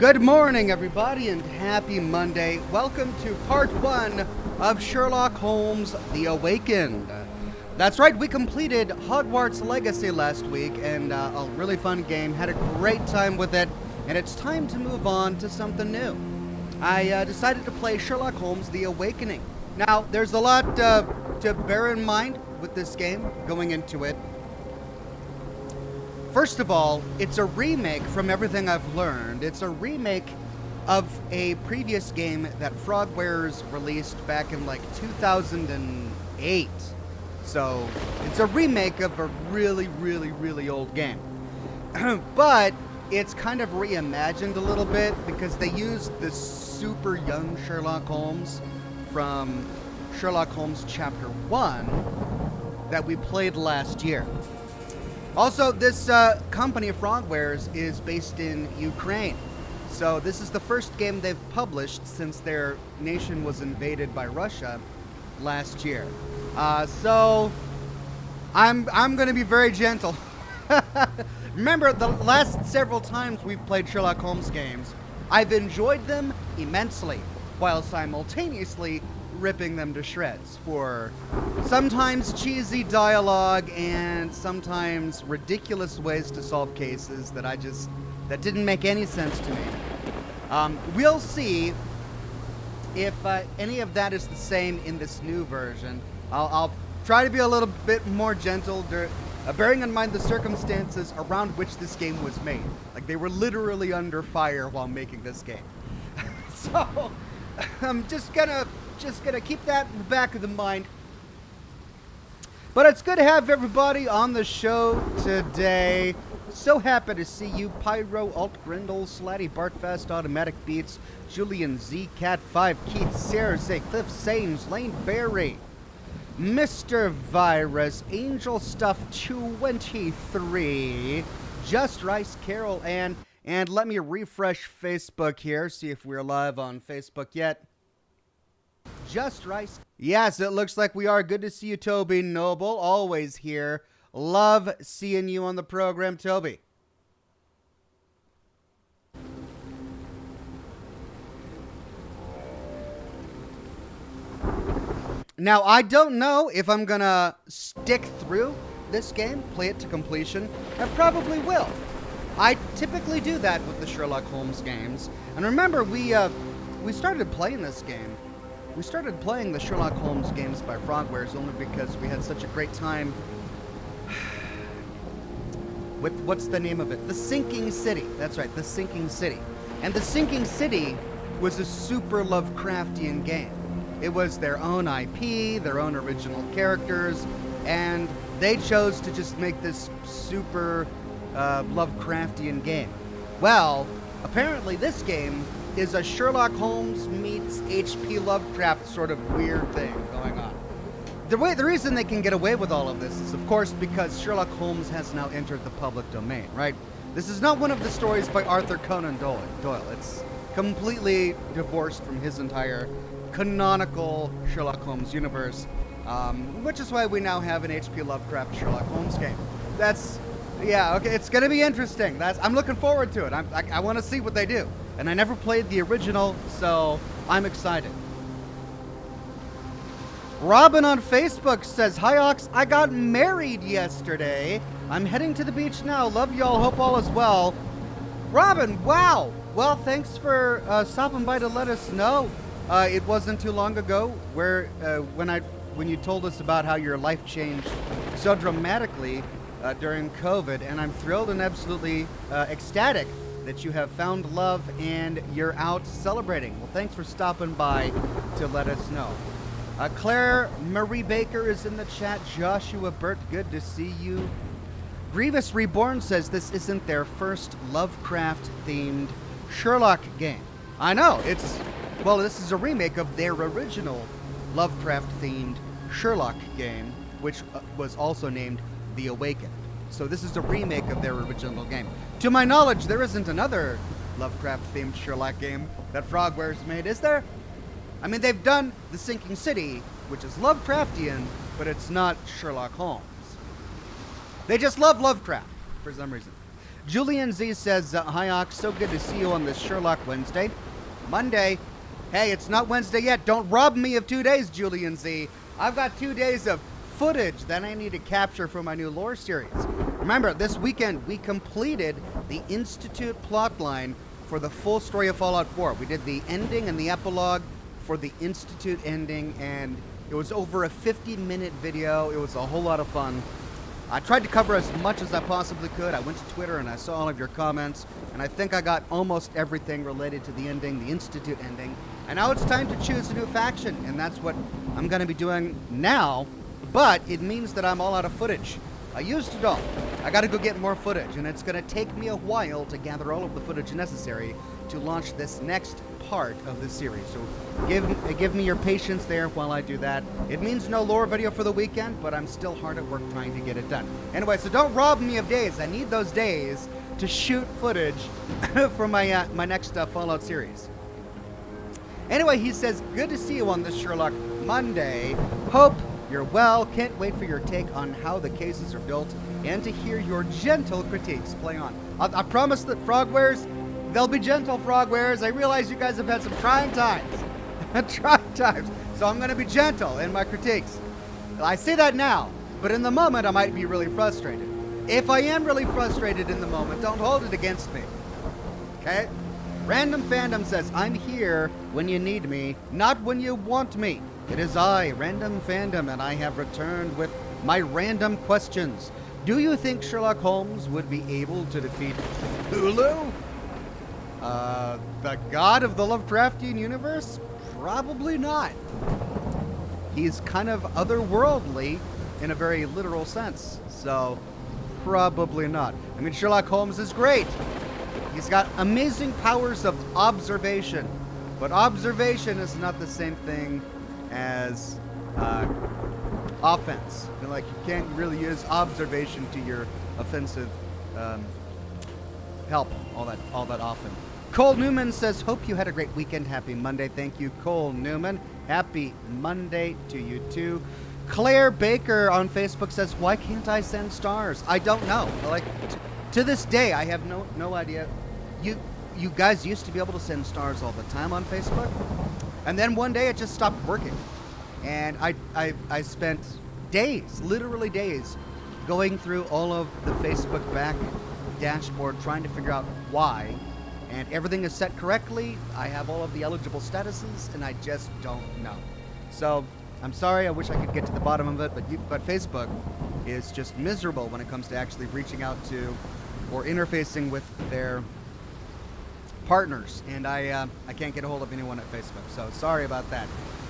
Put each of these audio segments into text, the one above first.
Good morning, everybody, and happy Monday. Welcome to part 1 of Sherlock Holmes: The Awakened. That's right, we completed Hogwarts Legacy last week, and a really fun game. Had a great time with it, and it's time to move on to something new. I decided to play Sherlock Holmes: The Awakening. Now, there's a lot to bear in mind with this game going into it. First of all, it's a remake from everything I've learned. It's a remake of a previous game that Frogwares released back in like 2008. So, it's a remake of a really old game. But it's kind of reimagined a little bit because they used this super young Sherlock Holmes from Sherlock Holmes Chapter 1 that we played last year. Also, this company, Frogwares, is based in Ukraine. So this is the first game they've published since their nation was invaded by Russia last year. So I'm going to be very gentle. Remember, the last several times we've played Sherlock Holmes games, I've enjoyed them immensely, while simultaneously ripping them to shreds for sometimes cheesy dialogue and sometimes ridiculous ways to solve cases that didn't make any sense to me. We'll see if any of that is the same in this new version. I'll try to be a little bit more gentle, bearing in mind the circumstances around which this game was made. Like, they were literally under fire while making this game. So I'm just gonna keep that in the back of the mind. But it's good to have everybody on the show today. So happy to see you, Pyro, Alt Grindle, Slatty, Bartfast, Automatic Beats, Julian Z, Cat 5, Keith, Sarah, Cliff, Sains, Lane Berry, Mr. Virus, Angel Stuff 23, Just Rice, Carol, and let me refresh Facebook here, see if we're live on Facebook yet. Just Rice. Yes, it looks like we are. Good to see you, Toby Noble. Always here. Love seeing you on the program, Toby. Now, I don't know if I'm gonna stick through this game, play it to completion. I probably will. I typically do that with the Sherlock Holmes games. And remember, we started playing this game. We started playing the Sherlock Holmes games by Frogwares only because we had such a great time with, what's the name of it? The Sinking City. That's right, The Sinking City. And The Sinking City was a super Lovecraftian game. It was their own IP, their own original characters, and they chose to just make this super Lovecraftian game. Well, apparently this game is a Sherlock Holmes meets H.P. Lovecraft sort of weird thing going on. The reason they can get away with all of this is, of course, because Sherlock Holmes has now entered the public domain, right? This is not one of the stories by Arthur Conan Doyle. It's completely divorced from his entire canonical Sherlock Holmes universe, which is why we now have an H.P. Lovecraft Sherlock Holmes game. Yeah, okay, it's gonna be interesting. I'm looking forward to it. I want to see what they do. And I never played the original, so I'm excited. Robin on Facebook says, "Hi Ox, I got married yesterday. I'm heading to the beach now. Love y'all, hope all is well." Robin, wow! Well, thanks for stopping by to let us know. It wasn't too long ago when you told us about how your life changed so dramatically during COVID, and I'm thrilled and absolutely ecstatic that you have found love and you're out celebrating. Well, thanks for stopping by to let us know. Claire Marie Baker is in the chat. Joshua Burt, good to see you. Grievous Reborn says this isn't their first Lovecraft-themed Sherlock game. I know, this is a remake of their original Lovecraft-themed Sherlock game, which was also named The Awakened. So this is a remake of their original game. To my knowledge, there isn't another Lovecraft-themed Sherlock game that Frogwares made, is there? I mean, they've done The Sinking City, which is Lovecraftian, but it's not Sherlock Holmes. They just love Lovecraft, for some reason. Julian Z says, hi, Ox, so good to see you on this Sherlock Wednesday. Monday. Hey, it's not Wednesday yet. Don't rob me of 2 days, Julian Z. I've got 2 days of footage that I need to capture for my new lore series. Remember, this weekend we completed the Institute plotline for the full story of Fallout 4. We did the ending and the epilogue for the Institute ending, and it was over a 50-minute video. It was a whole lot of fun. I tried to cover as much as I possibly could. I went to Twitter and I saw all of your comments, and I think I got almost everything related to the ending, the Institute ending. And now it's time to choose a new faction, and that's what I'm going to be doing now, but it means that I'm all out of footage. I used it all. I got to go get more footage, and it's going to take me a while to gather all of the footage necessary to launch this next part of the series. So give me your patience there while I do that. It means no lore video for the weekend, but I'm still hard at work trying to get it done. Anyway, so don't rob me of days. I need those days to shoot footage for my my next Fallout series. Anyway, he says, good to see you on this Sherlock Monday. Hope you're well. Can't wait for your take on how the cases are built and to hear your gentle critiques. Play on. I promise that Frogwares, they'll be gentle, Frogwares. I realize you guys have had some trying times. Trying times. So I'm going to be gentle in my critiques. I say that now, but in the moment I might be really frustrated. If I am really frustrated in the moment, don't hold it against me. Okay? Random Fandom says, I'm here when you need me, not when you want me. It is I, Random Fandom, and I have returned with my random questions. Do you think Sherlock Holmes would be able to defeat Cthulhu? The god of the Lovecraftian universe? Probably not. He's kind of otherworldly in a very literal sense, so probably not. I mean, Sherlock Holmes is great. He's got amazing powers of observation, but observation is not the same thing as offense. You know, like, you can't really use observation to your offensive help all that often. Cole Newman says, hope you had a great weekend. Happy Monday. Thank you, Cole Newman. Happy Monday to you too. Claire Baker on Facebook says, why can't I send stars? I don't know. Like, to this day, I have no idea. You guys used to be able to send stars all the time on Facebook, and then one day it just stopped working. And I spent days, literally days, going through all of the Facebook back dashboard trying to figure out why. And everything is set correctly. I have all of the eligible statuses, and I just don't know. So I'm sorry. I wish I could get to the bottom of it, but Facebook is just miserable when it comes to actually reaching out to or interfacing with their partners, and I can't get a hold of anyone at Facebook, so sorry about that.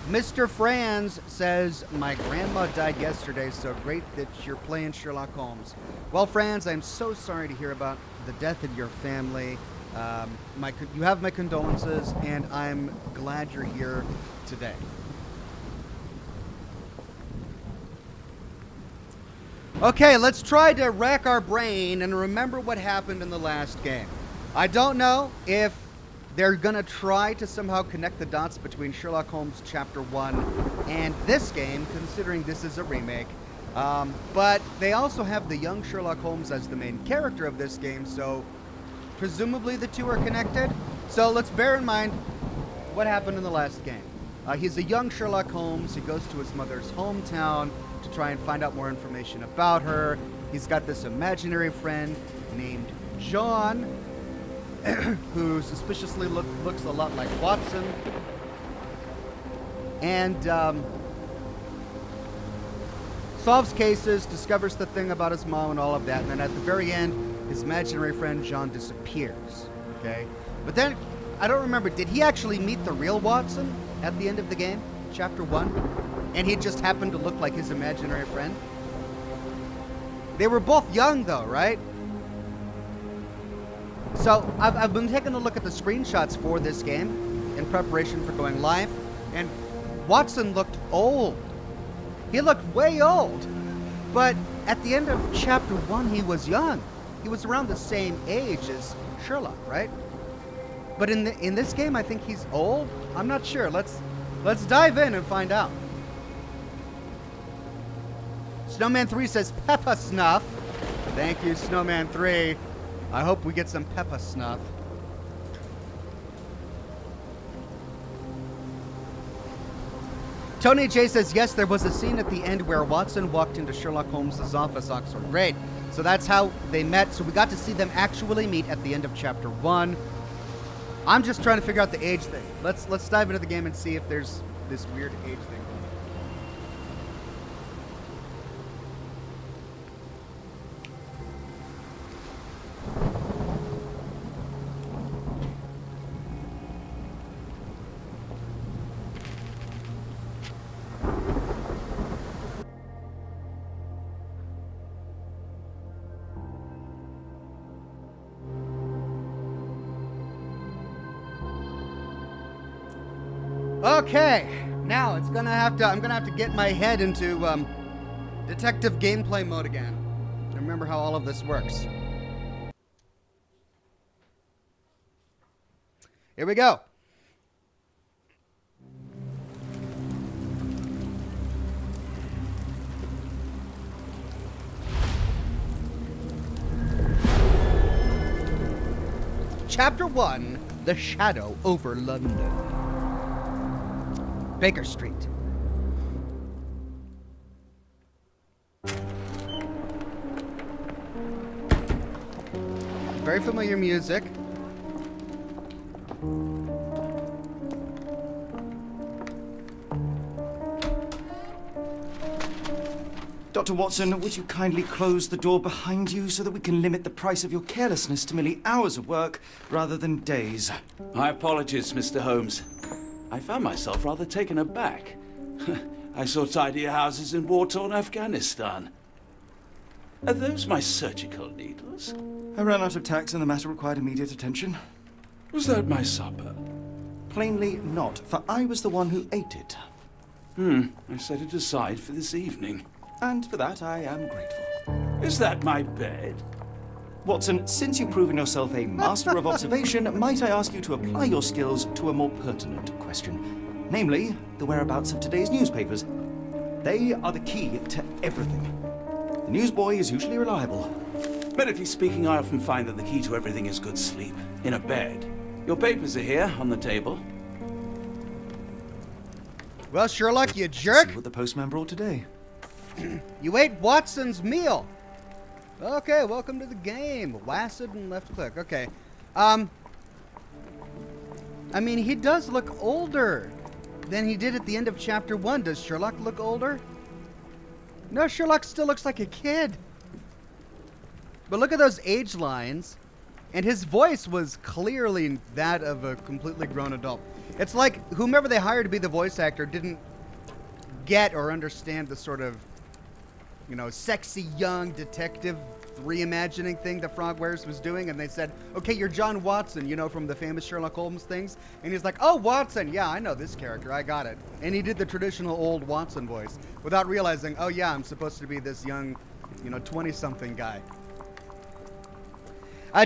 Mr. Franz says, my grandma died yesterday, so great that you're playing Sherlock Holmes. Well, Franz, I'm so sorry to hear about the death of your family. You have my condolences, and I'm glad you're here today. Okay, let's try to rack our brain and remember what happened in the last game. I don't know if they're going to try to somehow connect the dots between Sherlock Holmes Chapter 1 and this game, considering this is a remake. But they also have the young Sherlock Holmes as the main character of this game, so presumably the two are connected. So let's bear in mind what happened in the last game. He's a young Sherlock Holmes. He goes to his mother's hometown to try and find out more information about her. He's got this imaginary friend named John, who suspiciously looks a lot like Watson, and solves cases, discovers the thing about his mom and all of that, and then at the very end, his imaginary friend John disappears, okay? But then, I don't remember, did he actually meet the real Watson at the end of the game, Chapter 1? And he just happened to look like his imaginary friend? They were both young, though, right? So, I've been taking a look at the screenshots for this game in preparation for going live, and Watson looked old. He looked way old. But at the end of Chapter 1, he was young. He was around the same age as Sherlock, right? But in this game, I think he's old. I'm not sure. Let's dive in and find out. Snowman 3 says Peppa Snuff. Thank you, Snowman 3. I hope we get some pepper snuff. Tony J says, yes, there was a scene at the end where Watson walked into Sherlock Holmes' office, Oxhorn. Great. So that's how they met. So we got to see them actually meet at the end of chapter 1. I'm just trying to figure out the age thing. Let's dive into the game and see if there's this weird age thing. Okay, now I'm gonna have to get my head into detective gameplay mode again. To remember how all of this works. Here we go. Chapter 1, The Shadow over London. Baker Street. Very familiar music. Dr. Watson, would you kindly close the door behind you so that we can limit the price of your carelessness to merely hours of work rather than days? My apologies, Mr. Holmes. I found myself rather taken aback. I saw tidier houses in war-torn Afghanistan. Are those my surgical needles? I ran out of tacks and the matter required immediate attention. Was that my supper? Plainly not, for I was the one who ate it. I set it aside for this evening. And for that I am grateful. Is that my bed? Watson, since you've proven yourself a master of observation, might I ask you to apply your skills to a more pertinent question, namely, the whereabouts of today's newspapers. They are the key to everything. The newsboy is usually reliable. Medically speaking, I often find that the key to everything is good sleep. In a bed. Your papers are here, on the table. Well, Sherlock, you jerk. See what the postman brought today. You ate Watson's meal. Okay, welcome to the game. WASD and left click. Okay. I mean, he does look older than he did at the end of chapter 1. Does Sherlock look older? No, Sherlock still looks like a kid. But look at those age lines. And his voice was clearly that of a completely grown adult. It's like whomever they hired to be the voice actor didn't get or understand the sort of, you know, sexy young detective reimagining thing that Frogwares was doing, and they said, okay, you're John Watson, you know, from the famous Sherlock Holmes things. And he's like, oh, Watson, yeah, I know this character, I got it. And he did the traditional old Watson voice without realizing, oh yeah, I'm supposed to be this young, you know, 20-something guy.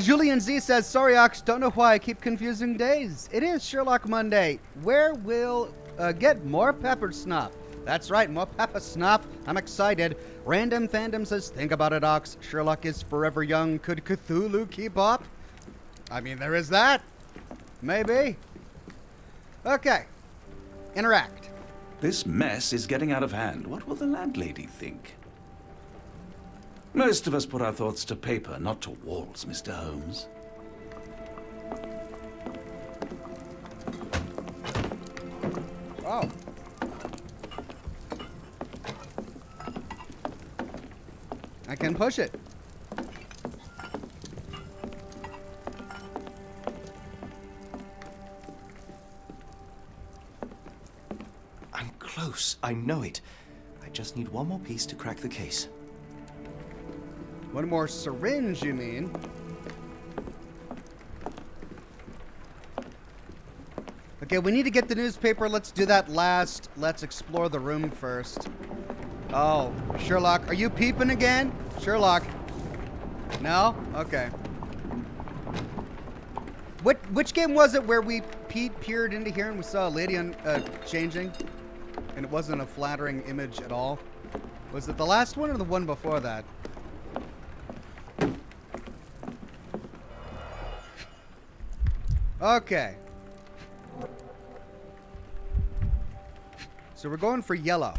Julian Z says, sorry, Ox, don't know why I keep confusing days. It is Sherlock Monday, where we'll get more pepper snuff. That's right, more pepper snuff. I'm excited. Random Fandom says, think about it, Ox. Sherlock is forever young. Could Cthulhu keep up? I mean, there is that. Maybe. Okay. Interact. This mess is getting out of hand. What will the landlady think? Most of us put our thoughts to paper, not to walls, Mr. Holmes. Oh. I can push it. I'm close, I know it. I just need one more piece to crack the case. One more syringe, you mean? Okay, we need to get the newspaper. Let's do that last. Let's explore the room first. Oh, Sherlock, are you peeping again? Sherlock. No? Okay. Which game was it where we peered into here and we saw a lady changing? And it wasn't a flattering image at all? Was it the last one or the one before that? Okay. So we're going for yellow.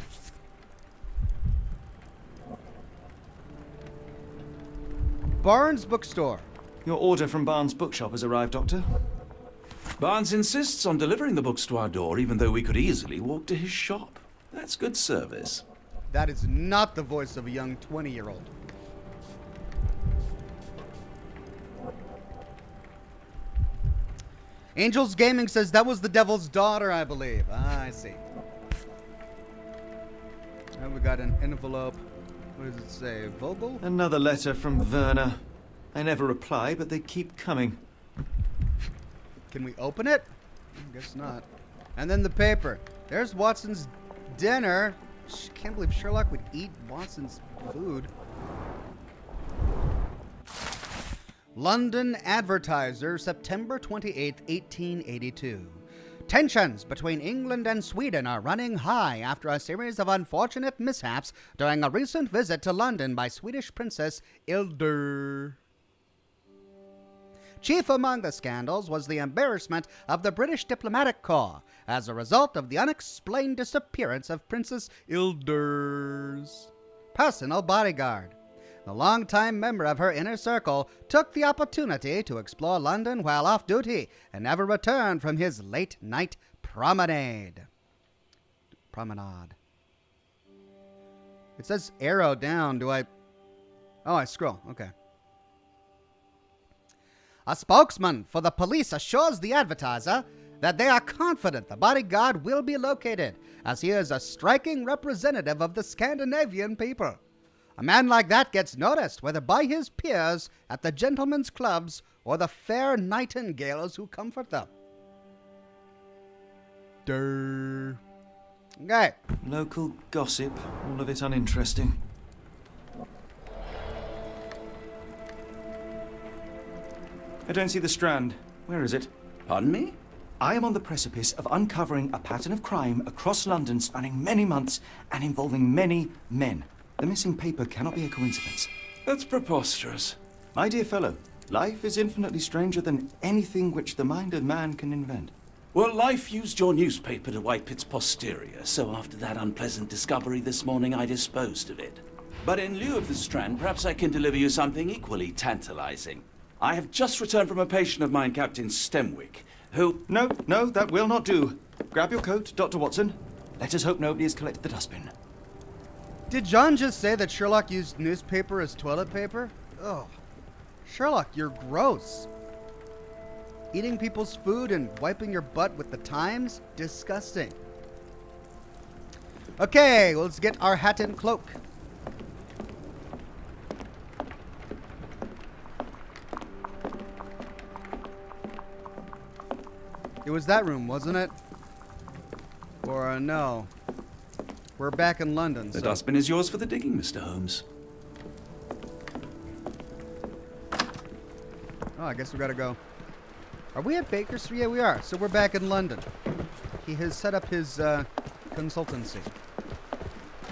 Barnes Bookstore. Your order from Barnes Bookshop has arrived, Doctor. Barnes insists on delivering the books to our door, even though we could easily walk to his shop. That's good service. That is not the voice of a young 20-year-old. Angels Gaming says that was the devil's daughter, I believe. Ah, I see. And we got an envelope. What does it say? Vogel? Another letter from Werner. I never reply, but they keep coming. Can we open it? I guess not. And then the paper. There's Watson's dinner. Can't believe Sherlock would eat Watson's food. London Advertiser, September 28, 1882. Tensions between England and Sweden are running high after a series of unfortunate mishaps during a recent visit to London by Swedish Princess Hildur. Chief among the scandals was the embarrassment of the British diplomatic corps as a result of the unexplained disappearance of Princess Hildur's personal bodyguard. The longtime member of her inner circle took the opportunity to explore London while off duty and never returned from his late-night promenade. It says arrow down. Do I... Oh, I scroll. Okay. A spokesman for the police assures the Advertiser that they are confident the bodyguard will be located, as he is a striking representative of the Scandinavian people. A man like that gets noticed, whether by his peers at the gentlemen's clubs or the fair nightingales who comfort them. Durr. Okay. Local gossip, all of it uninteresting. I don't see the Strand. Where is it? Pardon me? I am on the precipice of uncovering a pattern of crime across London spanning many months and involving many men. The missing paper cannot be a coincidence. That's preposterous. My dear fellow, life is infinitely stranger than anything which the mind of man can invent. Well, life used your newspaper to wipe its posterior, so after that unpleasant discovery this morning, I disposed of it. But in lieu of the Strand, perhaps I can deliver you something equally tantalizing. I have just returned from a patient of mine, Captain Stemwick, who... No, that will not do. Grab your coat, Dr. Watson. Let us hope nobody has collected the dustbin. Did John just say that Sherlock used newspaper as toilet paper? Oh, Sherlock, you're gross. Eating people's food and wiping your butt with the Times? Disgusting. Okay, let's get our hat and cloak. It was that room, wasn't it? Or no. We're back in London. The dustbin is yours for the digging, Mr. Holmes. Oh, I guess we gotta go. Are we at Baker Street? Yeah, we are. So we're back in London. He has set up his consultancy.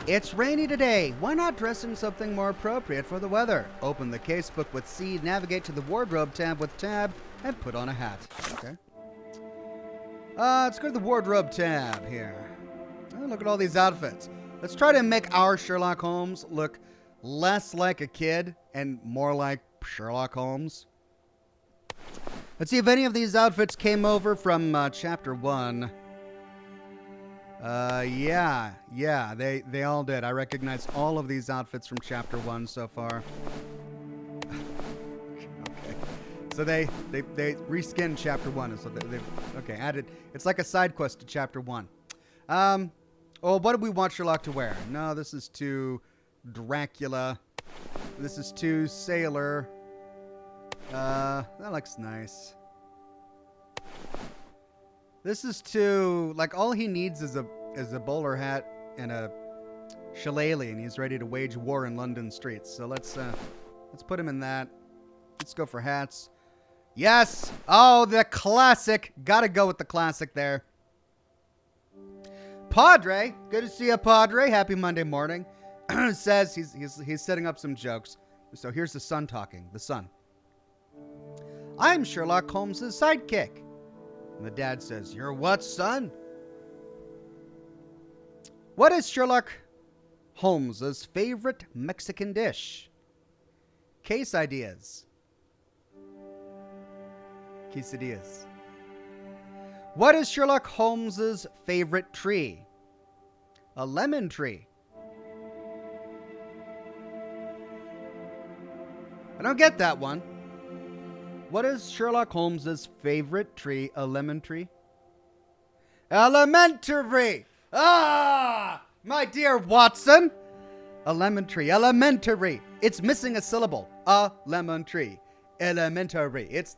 It's rainy today. Why not dress in something more appropriate for the weather? Open the casebook with C, navigate to the wardrobe tab with tab, and put on a hat. Okay. Let's go to the wardrobe tab here. Oh, look at all these outfits. Let's try to make our Sherlock Holmes look less like a kid and more like Sherlock Holmes. Let's see if any of these outfits came over from Chapter 1. Yeah, they all did. I recognize all of these outfits from Chapter 1 so far. Okay. So they reskinned Chapter 1. So they okay, added. It's like a side quest to Chapter 1. Oh, what did we want Sherlock to wear? No, this is to Dracula. This is to Sailor. That looks nice. This is to, like, all he needs is a bowler hat and a shillelagh, and he's ready to wage war in London streets. So let's put him in that. Let's go for hats. Yes! Oh, the classic. Gotta go with the classic there. Padre, good to see you, Padre. Happy Monday morning. Says he's setting up some jokes. So here's the Sun talking. The Sun. I'm Sherlock Holmes' sidekick. And the dad says, "You're what, son?" What is Sherlock Holmes's favorite Mexican dish? Case ideas. Quesadillas. What is Sherlock Holmes's favorite tree? A lemon tree. I don't get that one. What is Sherlock Holmes's favorite tree? A lemon tree? Elementary! Ah! My dear Watson! A lemon tree. Elementary. It's missing a syllable. A lemon tree. Elementary. It's.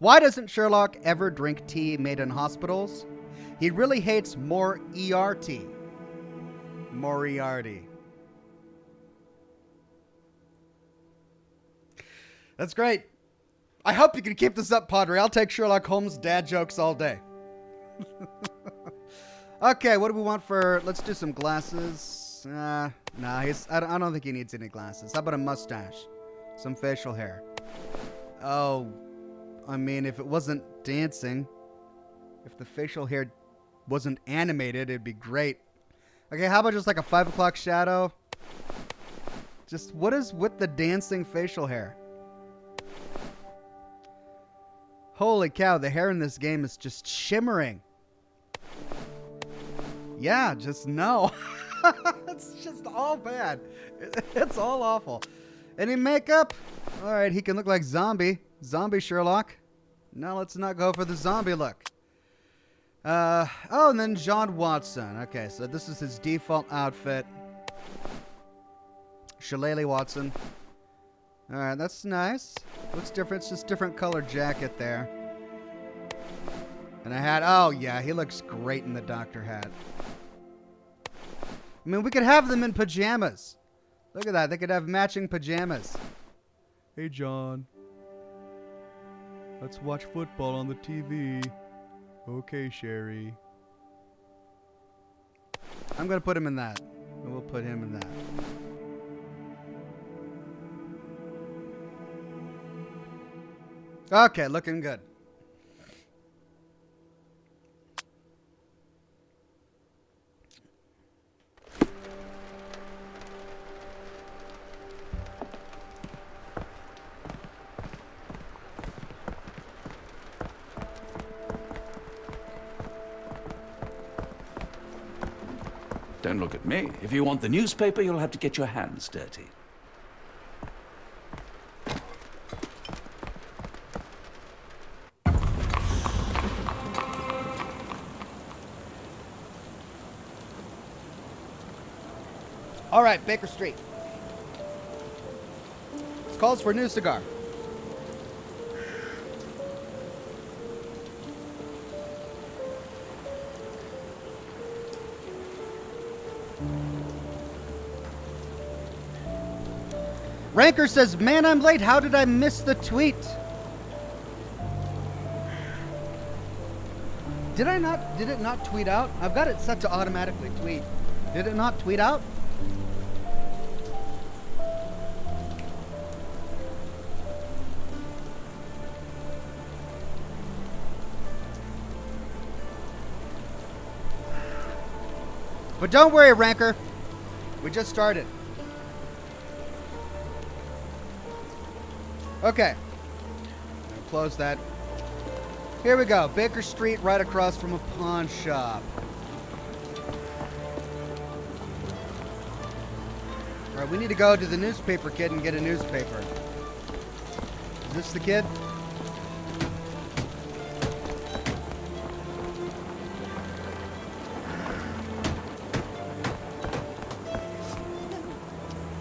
Why doesn't Sherlock ever drink tea made in hospitals? He really hates Moriarty. Moriarty. That's great. I hope you can keep this up, Padre. I'll take Sherlock Holmes dad jokes all day. Okay, what do we want for... Let's do some glasses. Nah, I don't think he needs any glasses. How about a mustache? Some facial hair. Oh, I mean, if it wasn't dancing, if the facial hair wasn't animated, it'd be great. Okay, how about just like a 5 o'clock shadow? Just, what is with the dancing facial hair? Holy cow, the hair in this game is just shimmering. Yeah, just no. It's just all bad. It's all awful. Any makeup? All right, he can look like zombie. Zombie Sherlock. No, let's not go for the zombie look. Oh, and then John Watson. Okay, so this is his default outfit. Shillelagh Watson. All right, that's nice. What's different? It's just different colored jacket there. And a hat. Oh, yeah, he looks great in the doctor hat. I mean, we could have them in pajamas. Look at that. They could have matching pajamas. Hey, John. Let's watch football on the TV. Okay, Sherry. I'm going to put him in that. We'll put him in that. Okay, looking good. Don't look at me. If you want the newspaper, you'll have to get your hands dirty. All right, Baker Street. This calls for a new cigar. Ranker says, "Man, I'm late. How did I miss the tweet?" Did it not tweet out? I've got it set to automatically tweet. Did it not tweet out? But don't worry, Ranker. We just started. Okay. Close that. Here we go. Baker Street, right across from a pawn shop. All right, we need to go to the newspaper kid and get a newspaper. Is this the kid?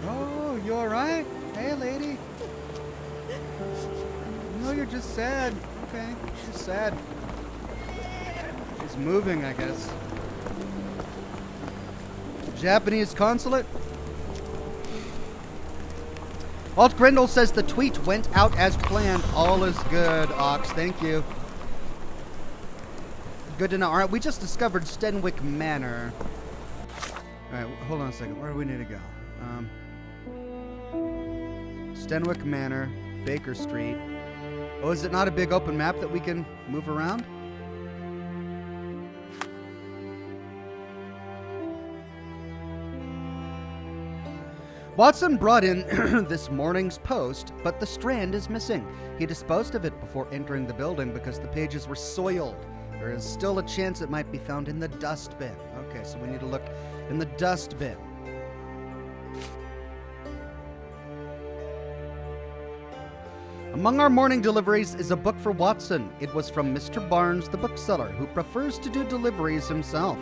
Oh, you all right? Hey, lady. No, you're just sad. Okay, she's sad. She's moving, I guess. Japanese consulate? Alt Grindle says the tweet went out as planned. All is good, Ox. Thank you. Good to know. All right, we just discovered Stenwick Manor. All right, hold on a second. Where do we need to go? Stenwick Manor, Baker Street. Oh, is it not a big open map that we can move around? Watson brought in this morning's post, but the strand is missing. He disposed of it before entering the building because the pages were soiled. There is still a chance it might be found in the dustbin. Okay, so we need to look in the dustbin. Among our morning deliveries is a book for Watson. It was from Mr. Barnes, the bookseller, who prefers to do deliveries himself.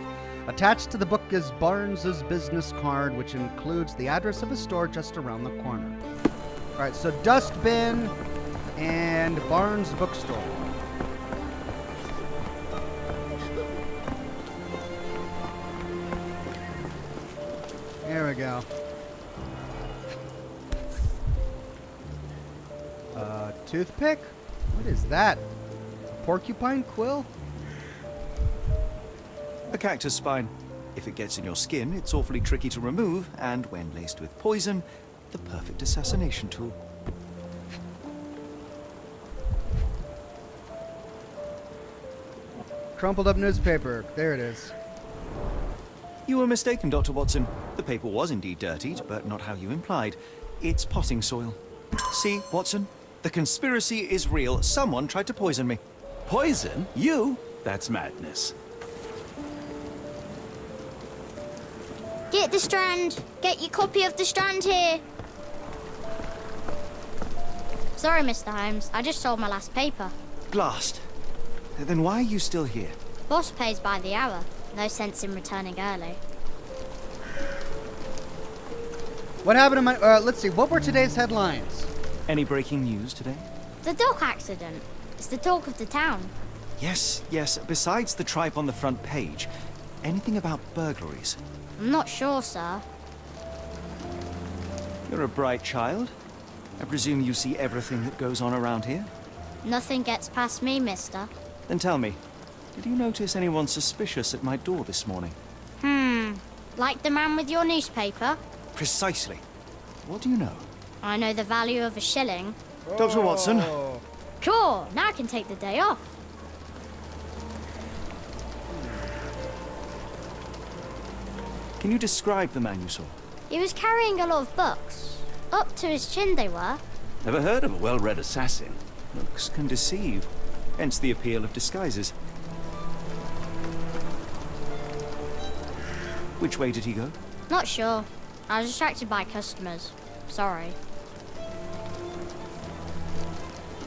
Attached to the book is Barnes's business card, which includes the address of a store just around the corner. All right, so dustbin and Barnes bookstore. There we go. Toothpick? What is that? A porcupine quill? A cactus spine. If it gets in your skin, it's awfully tricky to remove, and when laced with poison, the perfect assassination tool. Crumpled up newspaper. There it is. You were mistaken, Dr. Watson. The paper was indeed dirtied, but not how you implied. It's potting soil. See, Watson? The conspiracy is real. Someone tried to poison me. Poison? You? That's madness. Get the strand. Get your copy of the strand here. Sorry, Mr. Holmes. I just sold my last paper. Blast. Then why are you still here? Boss pays by the hour. No sense in returning early. What happened to my... let's see. What were today's headlines? Any breaking news today? The dog accident. It's the talk of the town. Yes. Besides the tripe on the front page, anything about burglaries? I'm not sure, sir. You're a bright child. I presume you see everything that goes on around here? Nothing gets past me, mister. Then tell me, did you notice anyone suspicious at my door this morning? Like the man with your newspaper? Precisely. What do you know? I know the value of a shilling. Dr. Watson. Cool, now I can take the day off. Can you describe the man you saw? He was carrying a lot of books. Up to his chin they were. Never heard of a well-read assassin. Looks can deceive. Hence the appeal of disguises. Which way did he go? Not sure. I was distracted by customers. Sorry.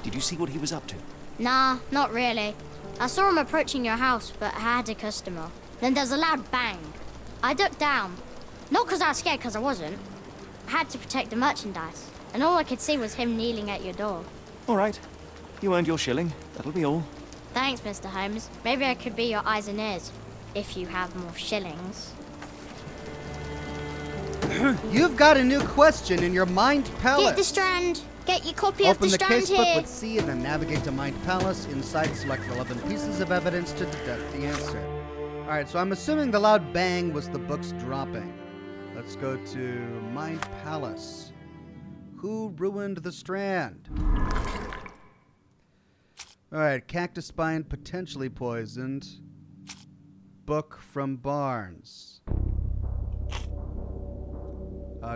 Did you see what he was up to? Nah, not really. I saw him approaching your house, but I had a customer. Then there's a loud bang. I ducked down. Not because I was scared, because I wasn't. I had to protect the merchandise. And all I could see was him kneeling at your door. All right. You earned your shilling. That'll be all. Thanks, Mr. Holmes. Maybe I could be your eyes and ears, if you have more shillings. You've got a new question in your Mind Palace. Get the strand. Get your copy of Open the the strand casebook here. with C and then navigate to Mind Palace. Inside, select relevant pieces of evidence to detect the answer. All right, so I'm assuming the loud bang was the books dropping. Let's go to Mind Palace. Who ruined the strand? All right, cactus spine potentially poisoned. Book from Barnes.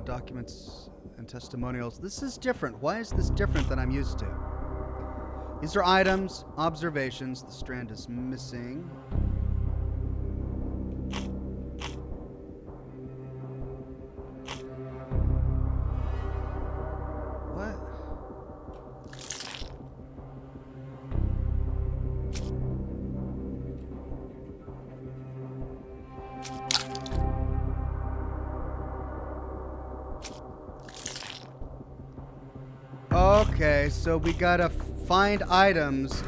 Documents and testimonials. This is different. Why is this different than I'm used to? These are items, observations. The strand is missing. What? Okay, so we gotta find items.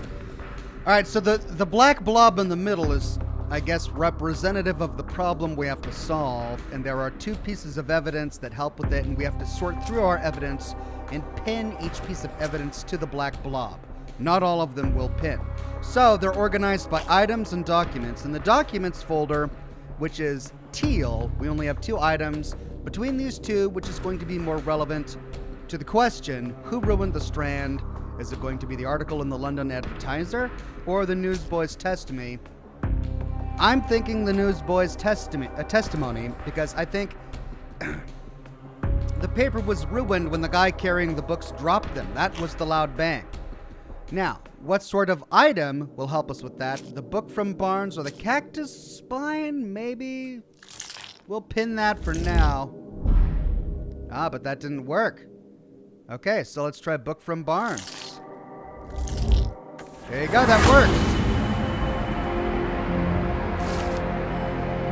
Alright, so the black blob in the middle is, I guess, representative of the problem we have to solve, and there are two pieces of evidence that help with it, and we have to sort through our evidence and pin each piece of evidence to the black blob. Not all of them will pin. So they're organized by items and documents. In the documents folder, which is teal, we only have two items. Between these two, which is going to be more relevant to the question, who ruined the strand, Is it going to be the article in the London Advertiser or the Newsboys' testimony? I'm thinking the Newsboys' testimony because I think the paper was ruined when the guy carrying the books dropped them. That was the loud bang. Now, what sort of item will help us with that? The book from Barnes or the cactus spine? Maybe? We'll pin that for now. Ah, but that didn't work. Okay, so let's try book from Barnes. There you go, that worked.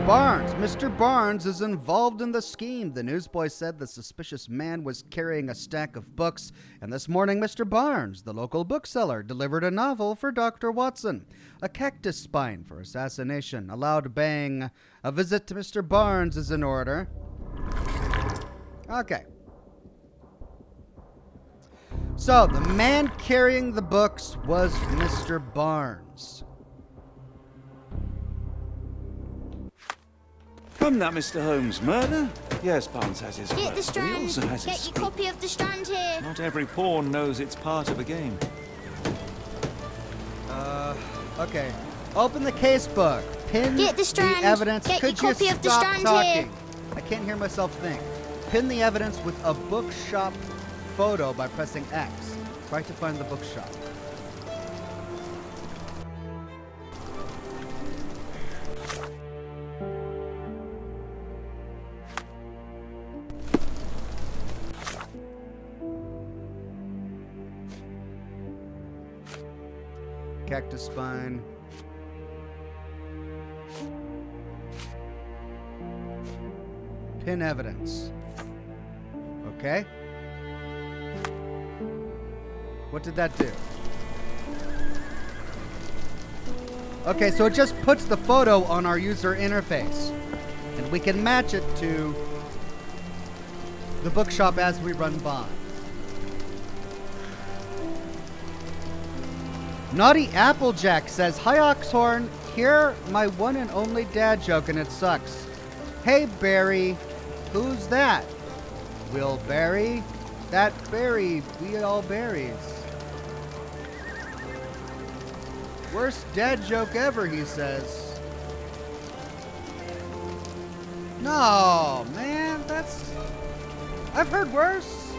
Barnes. Mr. Barnes is involved in the scheme. The newsboy said the suspicious man was carrying a stack of books, and this morning Mr. Barnes, the local bookseller, delivered a novel for Dr. Watson. A cactus spine for assassination. A loud bang. A visit to Mr. Barnes is in order. Okay. So, the man carrying the books was Mr. Barnes. Come now, Mr. Holmes. Murder? Yes, Barnes has his Get work, the but he Strand. also has his Get your copy of the Strand here. Not every pawn knows it's part of a game. Okay. Open the casebook. Pin Get the Strand. evidence. Get Could your you copy of the stop Strand talking? here. I can't hear myself think. Pin the evidence with a bookshop photo by pressing X. Try to find the bookshop. Cactus spine. Pin evidence. Okay. What did that do? Okay, so it just puts the photo on our user interface. And we can match it to the bookshop as we run by. Naughty Applejack says, "Hi Oxhorn, here my one and only dad joke and it sucks. Hey Barry, who's that? Will Barry? That Barry, we all berries." Worst dad joke ever, he says. No, man, that's... I've heard worse.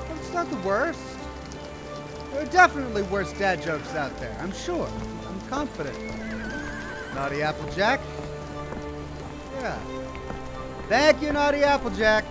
That's not the worst. There are definitely worse dad jokes out there, I'm sure. I'm confident. Naughty Applejack. Yeah. Thank you, Naughty Applejack.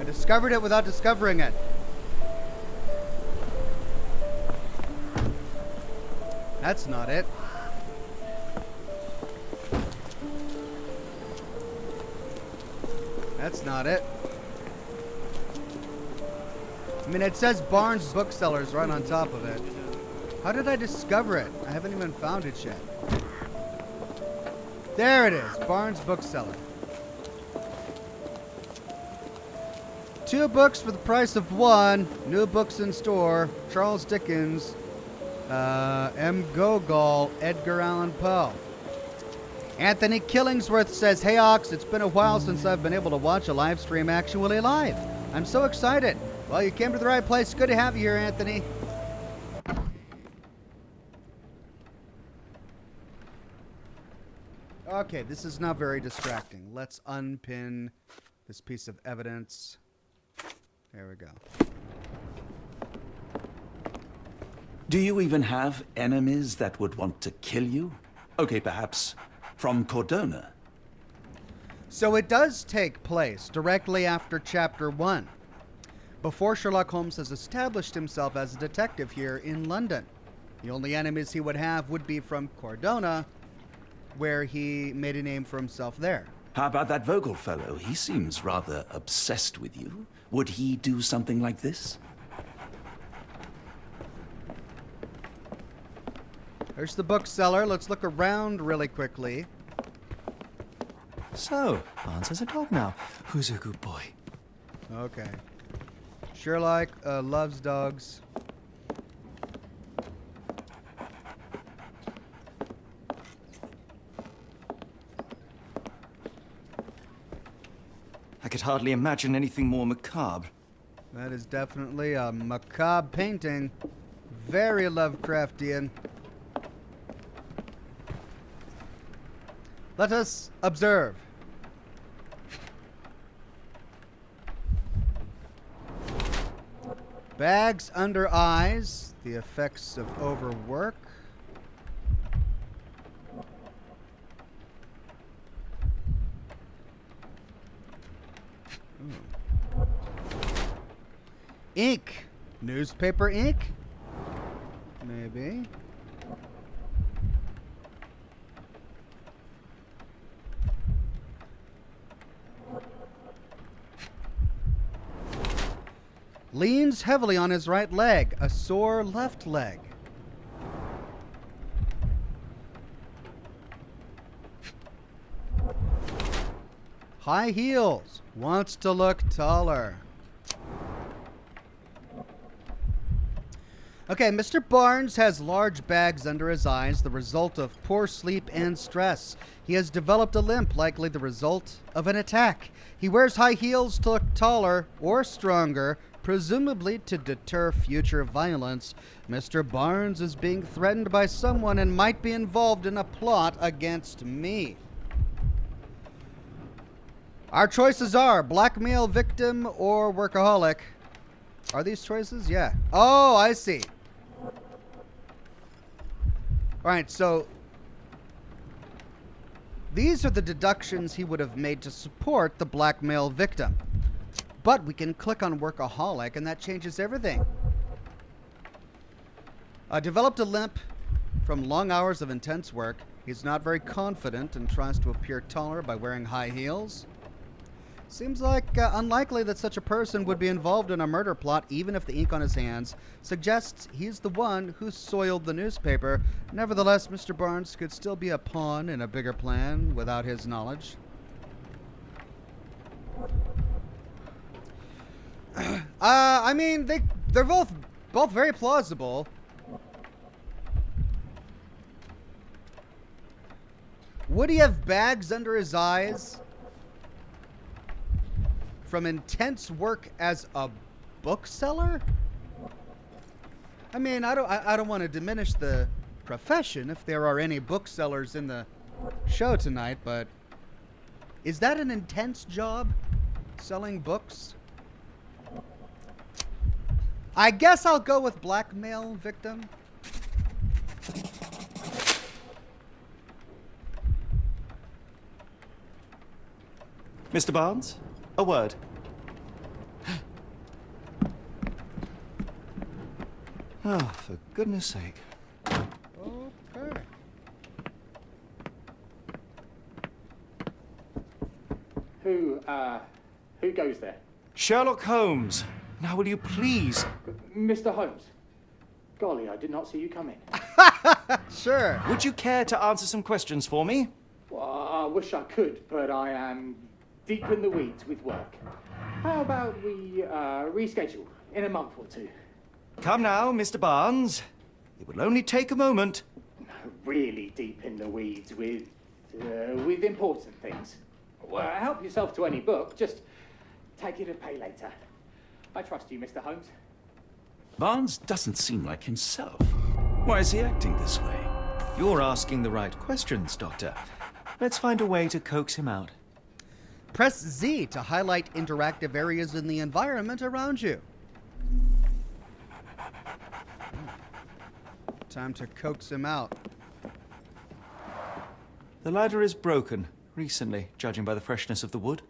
Discovered it without discovering it. That's not it. That's not it. I mean, it says Barnes Booksellers right on top of it. How did I discover it? I haven't even found it yet. There it is, Barnes Bookseller. 2 books for the price of 1. New books in store. Charles Dickens, M. Gogol, Edgar Allan Poe. Anthony Killingsworth says, "Hey Ox, it's been a while since I've been able to watch a live stream actually live. I'm so excited." Well, you came to the right place. Good to have you here, Anthony. Okay, this is now very distracting. Let's unpin this piece of evidence. There we go. Do you even have enemies that would want to kill you? Okay, perhaps from Cordona. So it does take place directly after Chapter 1, before Sherlock Holmes has established himself as a detective here in London. The only enemies he would have would be from Cordona, where he made a name for himself there. How about that Vogel fellow? He seems rather obsessed with you. Would he do something like this? There's the bookseller. Let's look around really quickly. So, Barnes has a dog now. Who's a good boy? Okay. Sherlock loves dogs. I could hardly imagine anything more macabre. That is definitely a macabre painting. Very Lovecraftian. Let us observe. Bags under eyes, the effects of overwork. Ooh. Ink. Newspaper ink? Maybe. Leans heavily on his right leg, a sore left leg. High heels, wants to look taller. Okay, Mr. Barnes has large bags under his eyes, the result of poor sleep and stress. He has developed a limp, likely the result of an attack. He wears high heels to look taller or stronger, presumably to deter future violence. Mr. Barnes is being threatened by someone and might be involved in a plot against me. Our choices are blackmail victim or workaholic. Are these choices? Yeah. Oh, I see. Alright, so these are the deductions he would have made to support the blackmail victim. But we can click on workaholic and that changes everything. Developed a limp from long hours of intense work. He's not very confident and tries to appear taller by wearing high heels. Seems like unlikely that such a person would be involved in a murder plot, even if the ink on his hands suggests he's the one who soiled the newspaper. Nevertheless, Mr. Barnes could still be a pawn in a bigger plan without his knowledge. I mean, they're both very plausible. Would he have bags under his eyes from intense work as a bookseller? I mean, I don't want to diminish the profession if there are any booksellers in the show tonight, but is that an intense job, selling books? I guess I'll go with blackmail victim. Mr. Barnes, a word. Oh, for goodness sake. Okay. Who goes there? Sherlock Holmes. Now will you please? Mr. Holmes. Golly, I did not see you come in. Sure. Would you care to answer some questions for me? Well, I wish I could, but I am deep in the weeds with work. How about we reschedule in a month or two? Come now, Mr. Barnes. It will only take a moment. Really deep in the weeds with important things. Well, help yourself to any book. Just take it and pay later. I trust you, Mr. Holmes. Barnes doesn't seem like himself. Why is he acting this way? You're asking the right questions, Doctor. Let's find a way to coax him out. Press Z to highlight interactive areas in the environment around you. Time to coax him out. The ladder is broken recently, judging by the freshness of the wood.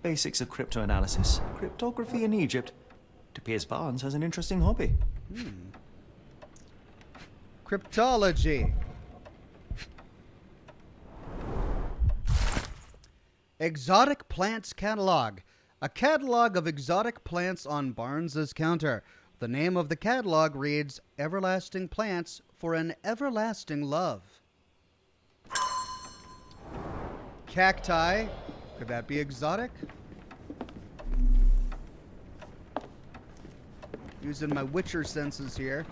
Basics of cryptoanalysis. Cryptography in Egypt. appears Barnes has an interesting hobby. Cryptology. Exotic Plants Catalog. A catalog of exotic plants on Barnes's counter. The name of the catalog reads, Everlasting Plants for an Everlasting Love. Cacti. Could that be exotic? Using my Witcher senses here.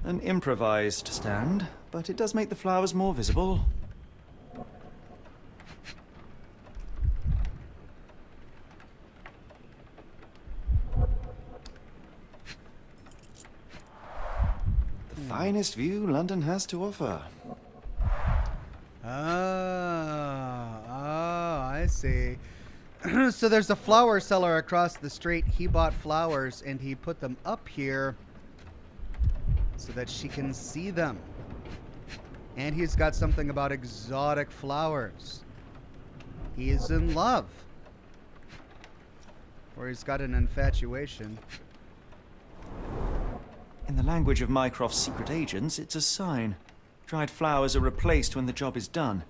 An improvised stand, but it does make the flowers more visible. The finest view London has to offer. Oh, I see. So there's a flower seller across the street. He bought flowers and he put them up here so that she can see them. And he's got something about exotic flowers. He is in love. Or he's got an infatuation. In the language of Mycroft's secret agents, it's a sign. Dried flowers are replaced when the job is done.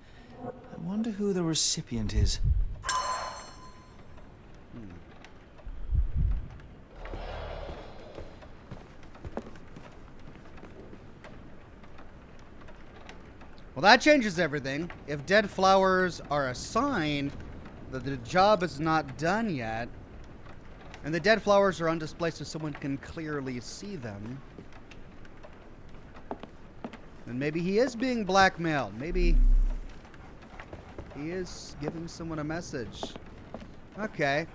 I wonder who the recipient is. Well, that changes everything. If dead flowers are a sign that the job is not done yet, and the dead flowers are on display so someone can clearly see them, then maybe he is being blackmailed. Maybe he is giving someone a message. Okay.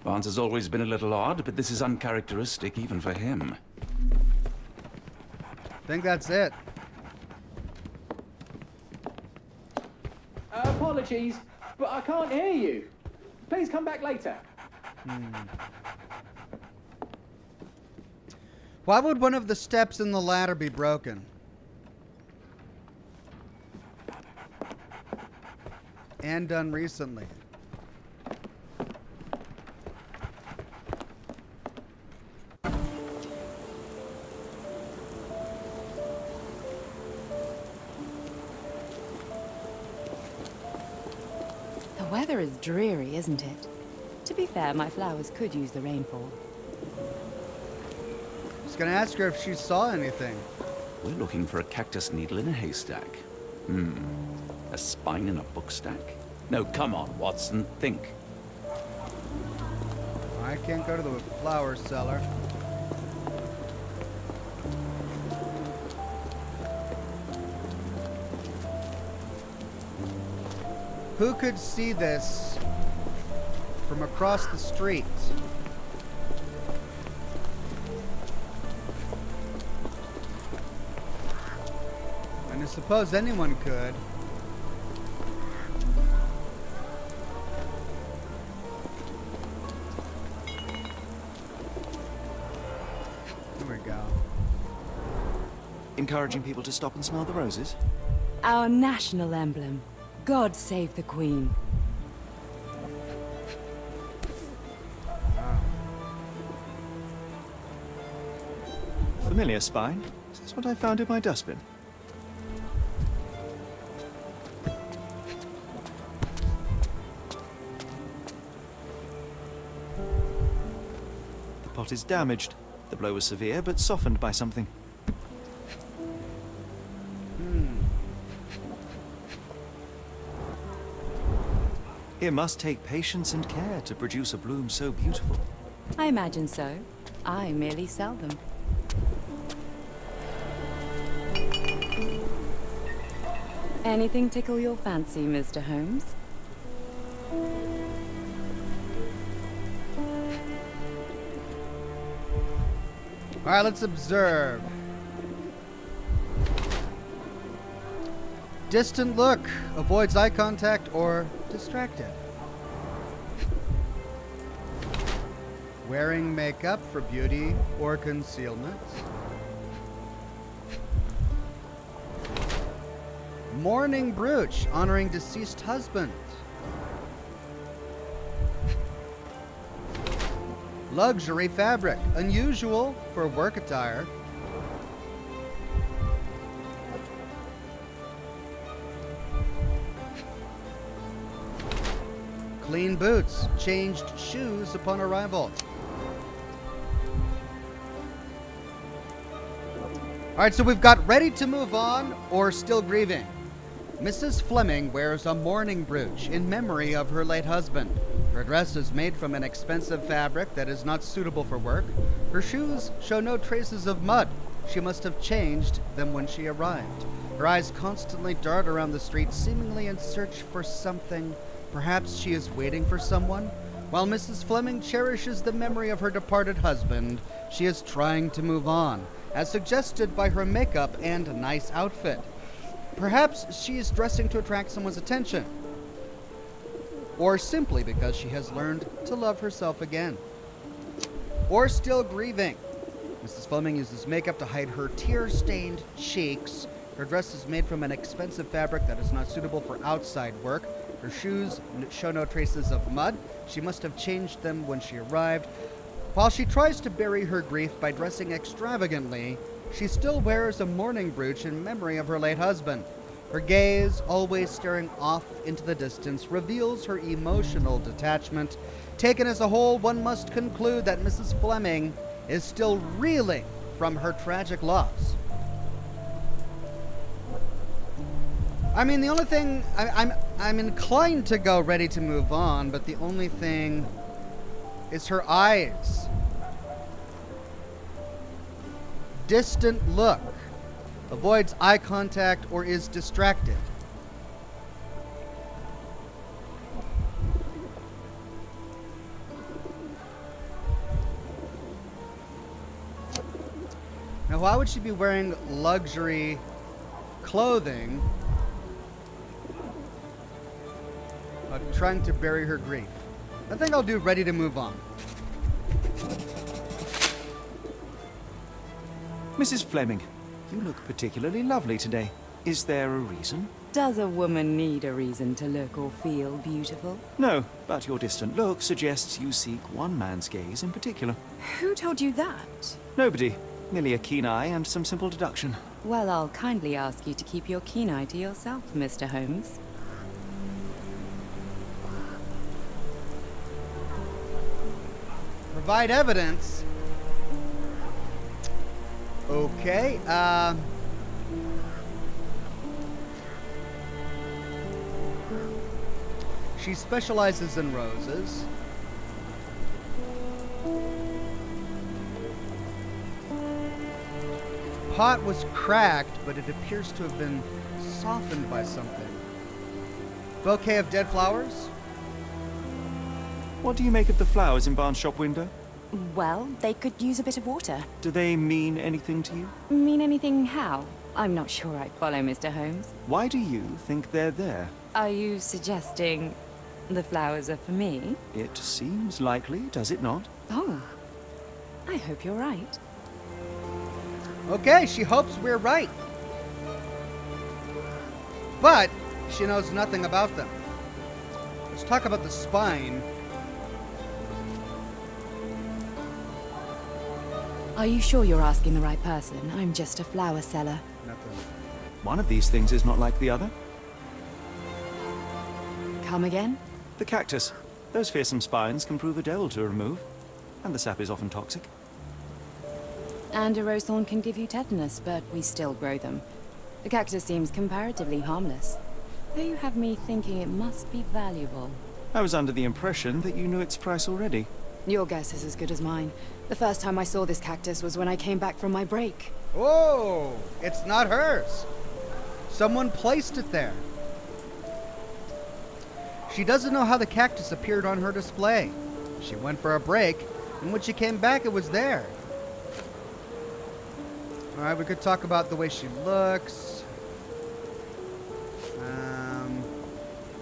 Barnes has always been a little odd, but this is uncharacteristic even for him. I think that's it. Apologies, but I can't hear you. Please come back later. Why would one of the steps in the ladder be broken? And done recently. The weather is dreary, isn't it? To be fair, my flowers could use the rainfall. I was gonna ask her if she saw anything. We're looking for a cactus needle in a haystack. A spine in a book stack? No, come on, Watson, think. I can't go to the flower cellar. Who could see this from across the street? And I suppose anyone could. Here we go. Encouraging people to stop and smell the roses? Our national emblem. God save the Queen. Familiar spine? Is this what I found in my dustbin? The pot is damaged. The blow was severe, but softened by something. It must take patience and care to produce a bloom so beautiful. I imagine so. I merely sell them. Anything tickle your fancy, Mr. Holmes? All right, let's observe. Distant look, avoids eye contact or distracted. Wearing makeup for beauty or concealment. Mourning brooch, honoring deceased husband. Luxury fabric, unusual for work attire. Clean boots, changed shoes upon arrival. Alright, so we've got ready to move on or still grieving. Mrs. Fleming wears a mourning brooch in memory of her late husband. Her dress is made from an expensive fabric that is not suitable for work. Her shoes show no traces of mud. She must have changed them when she arrived. Her eyes constantly dart around the street, seemingly in search for something. Perhaps she is waiting for someone? While Mrs. Fleming cherishes the memory of her departed husband, she is trying to move on, as suggested by her makeup and nice outfit. Perhaps she is dressing to attract someone's attention, or simply because she has learned to love herself again. Or still grieving. Mrs. Fleming uses makeup to hide her tear-stained cheeks. Her dress is made from an expensive fabric that is not suitable for outside work. Her shoes show no traces of mud. She must have changed them when she arrived. While she tries to bury her grief by dressing extravagantly, she still wears a mourning brooch in memory of her late husband. Her gaze, always staring off into the distance, reveals her emotional detachment. Taken as a whole, one must conclude that Mrs. Fleming is still reeling from her tragic loss. I mean, the only thing I'm inclined to go ready to move on, but the only thing is her eyes. Distant look. Avoids eye contact or is distracted. Now, why would she be wearing luxury clothing? Trying to bury her grief. I think I'll do ready to move on. Mrs. Fleming, you look particularly lovely today. Is there a reason? Does a woman need a reason to look or feel beautiful? No, but your distant look suggests you seek one man's gaze in particular. Who told you that? Nobody. Merely a keen eye and some simple deduction. Well, I'll kindly ask you to keep your keen eye to yourself, Mr. Holmes. Provide evidence. Okay, she specializes in roses. Pot was cracked, but it appears to have been softened by something. Bouquet of dead flowers? What do you make of the flowers in Barnes' shop window? Well, they could use a bit of water. Do they mean anything to you? Mean anything how? I'm not sure I follow, Mr. Holmes. Why do you think they're there? Are you suggesting the flowers are for me? It seems likely, does it not? Oh, I hope you're right. Okay, she hopes we're right. But she knows nothing about them. Let's talk about the spine. Are you sure you're asking the right person? I'm just a flower seller. Nothing. One of these things is not like the other. Come again? The cactus. Those fearsome spines can prove a devil to remove, and the sap is often toxic. And a rose thorn can give you tetanus, but we still grow them. The cactus seems comparatively harmless, though you have me thinking it must be valuable. I was under the impression that you knew its price already. Your guess is as good as mine. The first time I saw this cactus was when I came back from my break. Oh, it's not hers. Someone placed it there. She doesn't know how the cactus appeared on her display. She went for a break, and when she came back, it was there. All right, we could talk about the way she looks.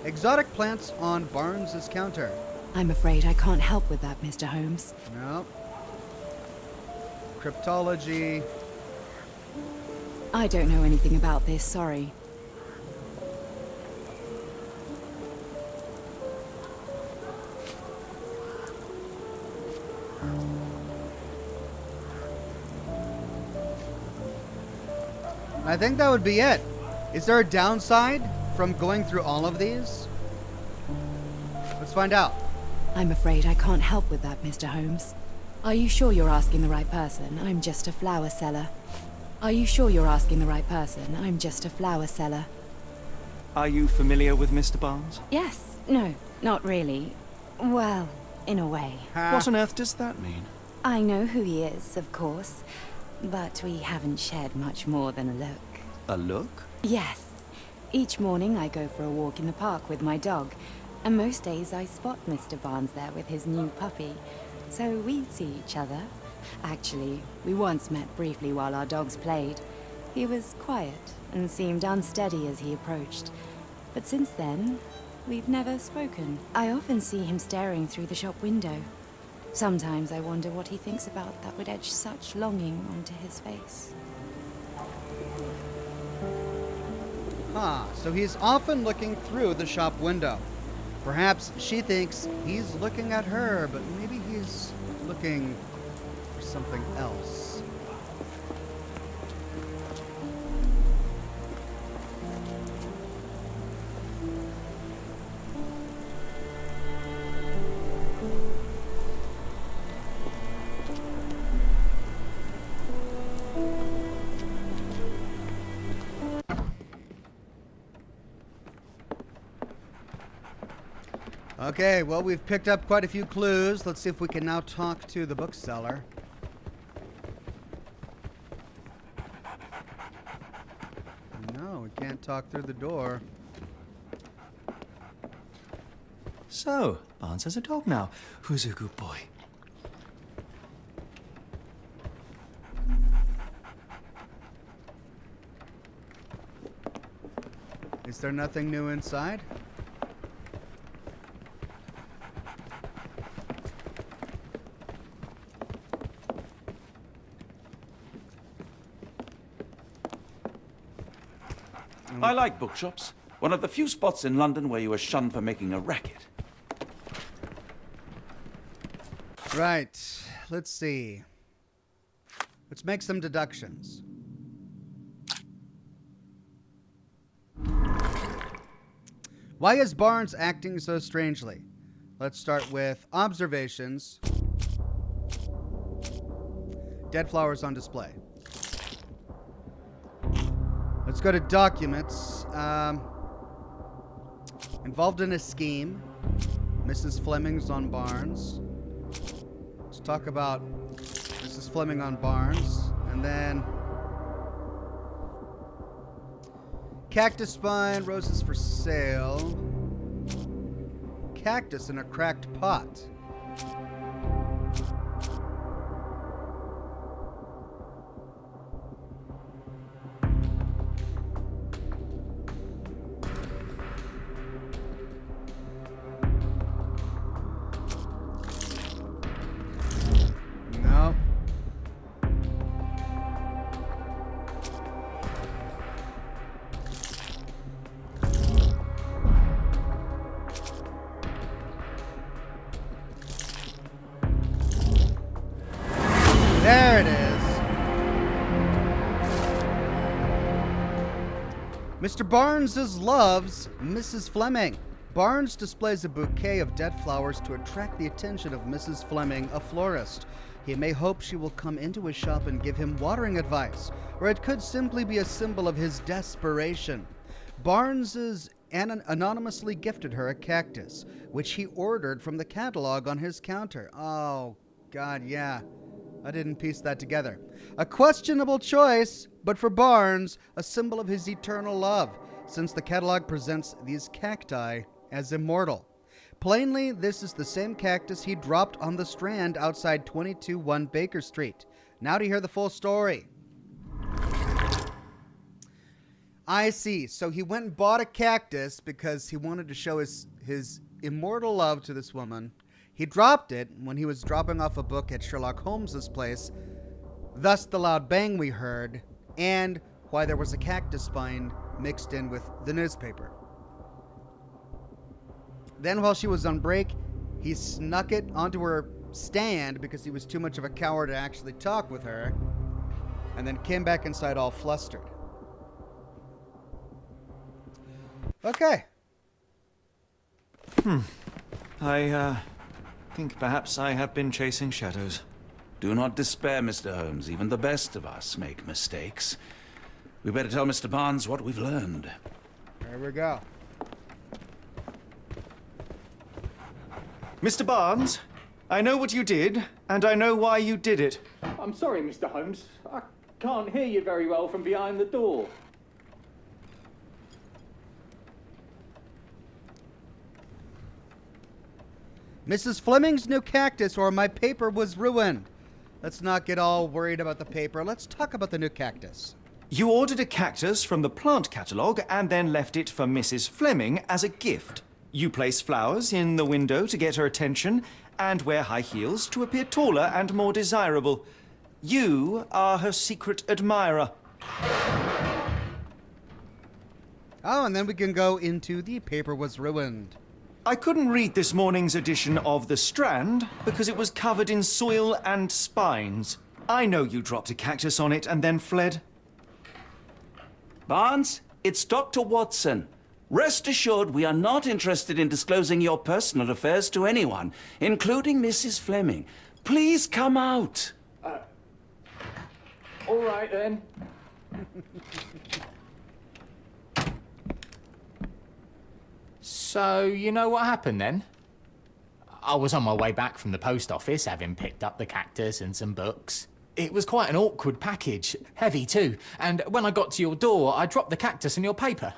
Exotic plants on Barnes's counter. I'm afraid I can't help with that, Mr. Holmes. No. Cryptology. I don't know anything about this, sorry. I think that would be it. Is there a downside from going through all of these? Let's find out. I'm afraid I can't help with that, Mr. Holmes. Are you sure you're asking the right person? I'm just a flower seller. Are you sure you're asking the right person? I'm just a flower seller. Are you familiar with Mr. Barnes? Yes. No, not really. Well, in a way. What on earth does that mean? I know who he is, of course. But we haven't shared much more than a look. A look? Yes. Each morning I go for a walk in the park with my dog. And most days I spot Mr. Barnes there with his new puppy. So we see each other. Actually, we once met briefly while our dogs played. He was quiet and seemed unsteady as he approached. But since then, we've never spoken. I often see him staring through the shop window. Sometimes I wonder what he thinks about that would etch such longing onto his face. So he's often looking through the shop window. Perhaps she thinks he's looking at her, but maybe he's looking for something else. Okay, well, we've picked up quite a few clues. Let's see if we can now talk to the bookseller. No, we can't talk through the door. So, Barnes has a dog now. Who's a good boy? Is there nothing new inside? I like bookshops. One of the few spots in London where you are shunned for making a racket. Right. Let's see. Let's make some deductions. Why is Barnes acting so strangely? Let's start with observations. Dead flowers on display. Let's go to documents. Involved in a scheme. Mrs. Fleming's on Barnes. Let's talk about Mrs. Fleming on Barnes. And then cactus spine, roses for sale. Cactus in a cracked pot. No. There it is. Mr. Barnes loves Mrs. Fleming. Barnes displays a bouquet of dead flowers to attract the attention of Mrs. Fleming, a florist. He may hope she will come into his shop and give him watering advice, or it could simply be a symbol of his desperation. Barnes anonymously gifted her a cactus, which he ordered from the catalog on his counter. Oh, God, yeah. I didn't piece that together. A questionable choice, but for Barnes, a symbol of his eternal love, since the catalog presents these cacti as immortal. Plainly, this is the same cactus he dropped on the Strand outside 221 Baker Street. Now to hear the full story. I see. So he went and bought a cactus because he wanted to show his immortal love to this woman. He dropped it when he was dropping off a book at Sherlock Holmes's place, thus the loud bang we heard, and why there was a cactus spine mixed in with the newspaper. Then while she was on break, he snuck it onto her stand because he was too much of a coward to actually talk with her, and then came back inside all flustered. Okay. I think perhaps I have been chasing shadows. Do not despair, Mr. Holmes. Even the best of us make mistakes. We better tell Mr. Barnes what we've learned. There we go. Mr. Barnes, I know what you did, and I know why you did it. I'm sorry, Mr. Holmes. I can't hear you very well from behind the door. Mrs. Fleming's new cactus, or my paper was ruined. Let's not get all worried about the paper. Let's talk about the new cactus. You ordered a cactus from the plant catalogue and then left it for Mrs. Fleming as a gift. You place flowers in the window to get her attention and wear high heels to appear taller and more desirable. You are her secret admirer. Oh, and then we can go into the paper was ruined. I couldn't read this morning's edition of The Strand because it was covered in soil and spines. I know you dropped a cactus on it and then fled. Barnes, it's Dr. Watson. Rest assured we are not interested in disclosing your personal affairs to anyone, including Mrs. Fleming. Please come out. All right, then. So, you know what happened then? I was on my way back from the post office, having picked up the cactus and some books. It was quite an awkward package, heavy too, and when I got to your door, I dropped the cactus and your paper.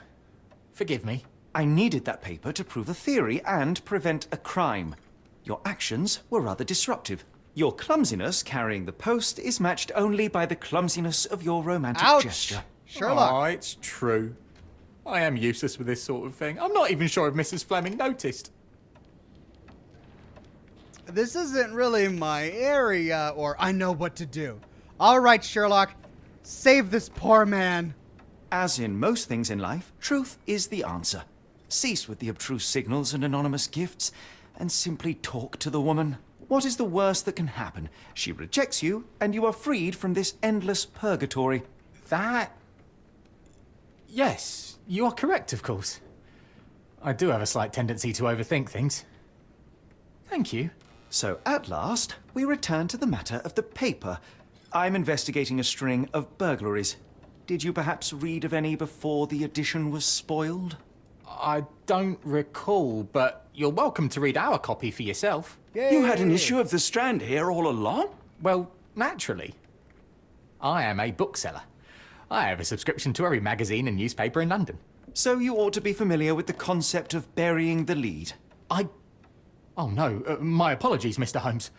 Forgive me. I needed that paper to prove a theory and prevent a crime. Your actions were rather disruptive. Your clumsiness carrying the post is matched only by the clumsiness of your romantic Ouch! gesture. Sherlock. Oh, it's true. I am useless with this sort of thing. I'm not even sure if Mrs. Fleming noticed. This isn't really my area, or I know what to do. All right, Sherlock. Save this poor man. As in most things in life, truth is the answer. Cease with the abstruse signals and anonymous gifts, and simply talk to the woman. What is the worst that can happen? She rejects you, and you are freed from this endless purgatory. That... Yes, you are correct, of course. I do have a slight tendency to overthink things. Thank you. So, at last, we return to the matter of the paper. I'm investigating a string of burglaries. Did you perhaps read of any before the edition was spoiled? I don't recall, but you're welcome to read our copy for yourself. You had an issue of The Strand here all along? Well, naturally. I am a bookseller. I have a subscription to every magazine and newspaper in London. So you ought to be familiar with the concept of burying the lead. Oh no, my apologies, Mr. Holmes.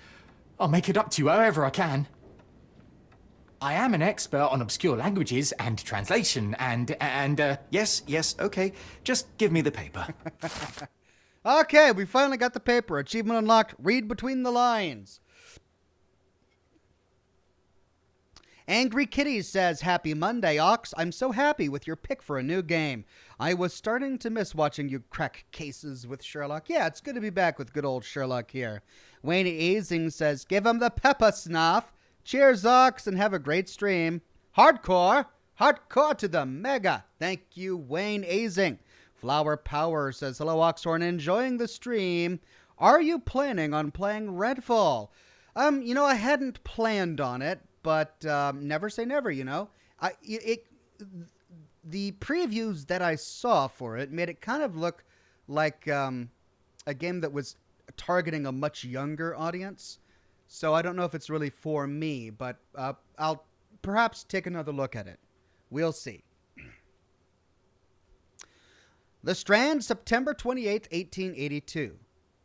I'll make it up to you however I can. I am an expert on obscure languages and translation and. Yes, okay. Just give me the paper. Okay, we finally got the paper. Achievement unlocked. Read between the lines. Angry Kitty says, Happy Monday, Ox. I'm so happy with your pick for a new game. I was starting to miss watching you crack cases with Sherlock. Yeah, it's good to be back with good old Sherlock here. Wayne Azing says, Give him the pepper snuff. Cheers, Ox, and have a great stream. Hardcore to the mega. Thank you, Wayne Azing. Flower Power says, Hello, Oxhorn, enjoying the stream. Are you planning on playing Redfall? I hadn't planned on it, but never say never, the previews that I saw for it made it kind of look like a game that was targeting a much younger audience. So I don't know if it's really for me, but I'll perhaps take another look at it. We'll see. The Strand, September 28, 1882.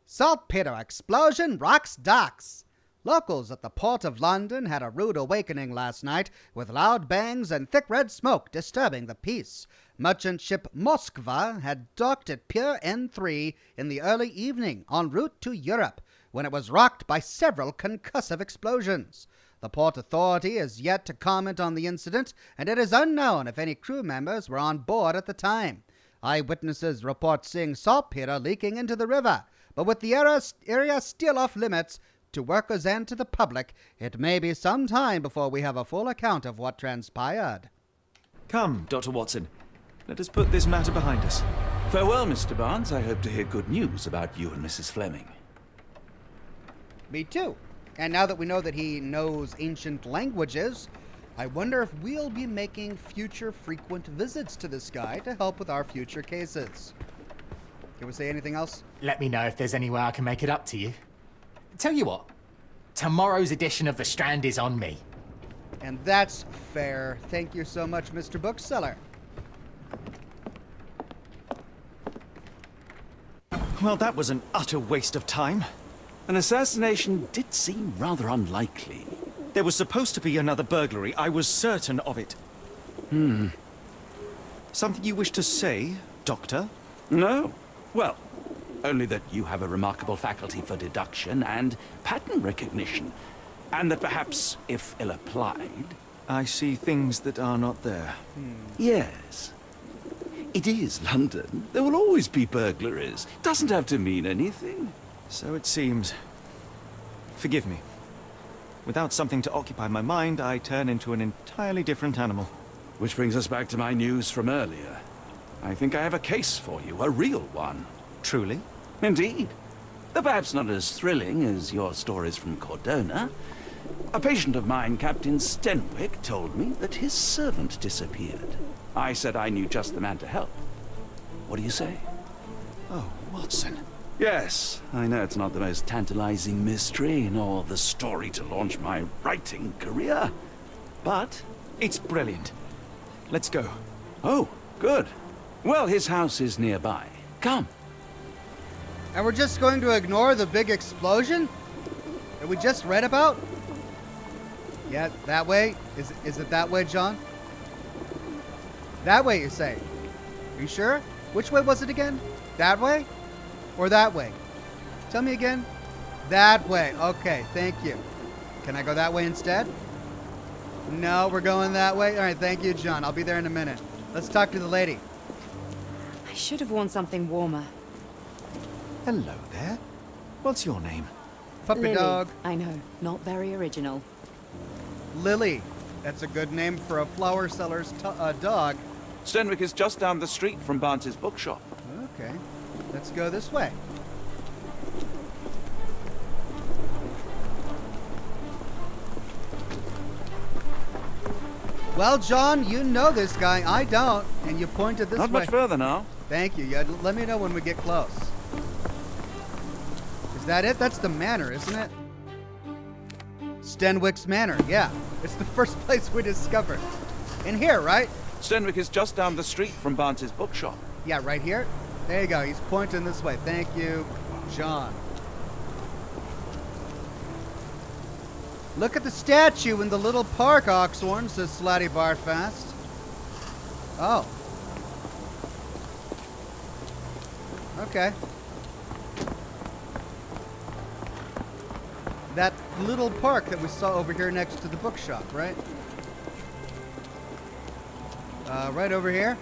Saltpeter explosion rocks docks. Locals at the Port of London had a rude awakening last night, with loud bangs and thick red smoke disturbing the peace. Merchant ship Moskva had docked at Pier N3 in the early evening en route to Europe, when it was rocked by several concussive explosions. The Port Authority is yet to comment on the incident, and it is unknown if any crew members were on board at the time. Eyewitnesses report seeing saltpeter leaking into the river, but with the area still off limits to workers and to the public, it may be some time before we have a full account of what transpired. Come, Dr. Watson. Let us put this matter behind us. Farewell, Mr. Barnes. I hope to hear good news about you and Mrs. Fleming. Me too. And now that we know that he knows ancient languages, I wonder if we'll be making future frequent visits to this guy to help with our future cases. Can we say anything else? Let me know if there's any way I can make it up to you. Tell you what, tomorrow's edition of The Strand is on me. And that's fair. Thank you so much, Mr. Bookseller. Well, that was an utter waste of time. An assassination did seem rather unlikely. There was supposed to be another burglary. I was certain of it. Something you wish to say, Doctor? No? Well, only that you have a remarkable faculty for deduction and pattern recognition, and that perhaps, if ill-applied... I see things that are not there. Yes. It is London. There will always be burglaries. Doesn't have to mean anything. So it seems. Forgive me. Without something to occupy my mind, I turn into an entirely different animal. Which brings us back to my news from earlier. I think I have a case for you, a real one. Truly? Indeed. Though perhaps not as thrilling as your stories from Cordona. A patient of mine, Captain Stenwick, told me that his servant disappeared. I said I knew just the man to help. What do you say? Oh, Watson. Yes, I know it's not the most tantalizing mystery, nor the story to launch my writing career. But... It's brilliant. Let's go. Oh, good. Well, his house is nearby. Come. And we're just going to ignore the big explosion that we just read about? Yeah, that way? Is it that way, John? That way, you say? Are you sure? Which way was it again? That way? Or that way? Tell me again. That way. Okay, thank you. Can I go that way instead? No, we're going that way? All right, thank you, John. I'll be there in a minute. Let's talk to the lady. I should have worn something warmer. Hello there. What's your name? Puppy Lily. dog. I know, not very original. Lily. That's a good name for a flower seller's dog. Stenwick is just down the street from Barnes's bookshop. Okay, let's go this way. Well, John, you know this guy. I don't. And you pointed this way. Not much further now. Thank you. Yeah, let me know when we get close. Is that it? That's the manor, isn't it? Stenwick's Manor. Yeah. It's the first place we discovered. In here, right? Stenwick is just down the street from Barnes's bookshop. Yeah, right here. There you go. He's pointing this way. Thank you, John. Look at the statue in the little park, Oxhorn, says Slatty Bartfast. Oh. Okay. That little park that we saw over here next to the bookshop, right? Right over here.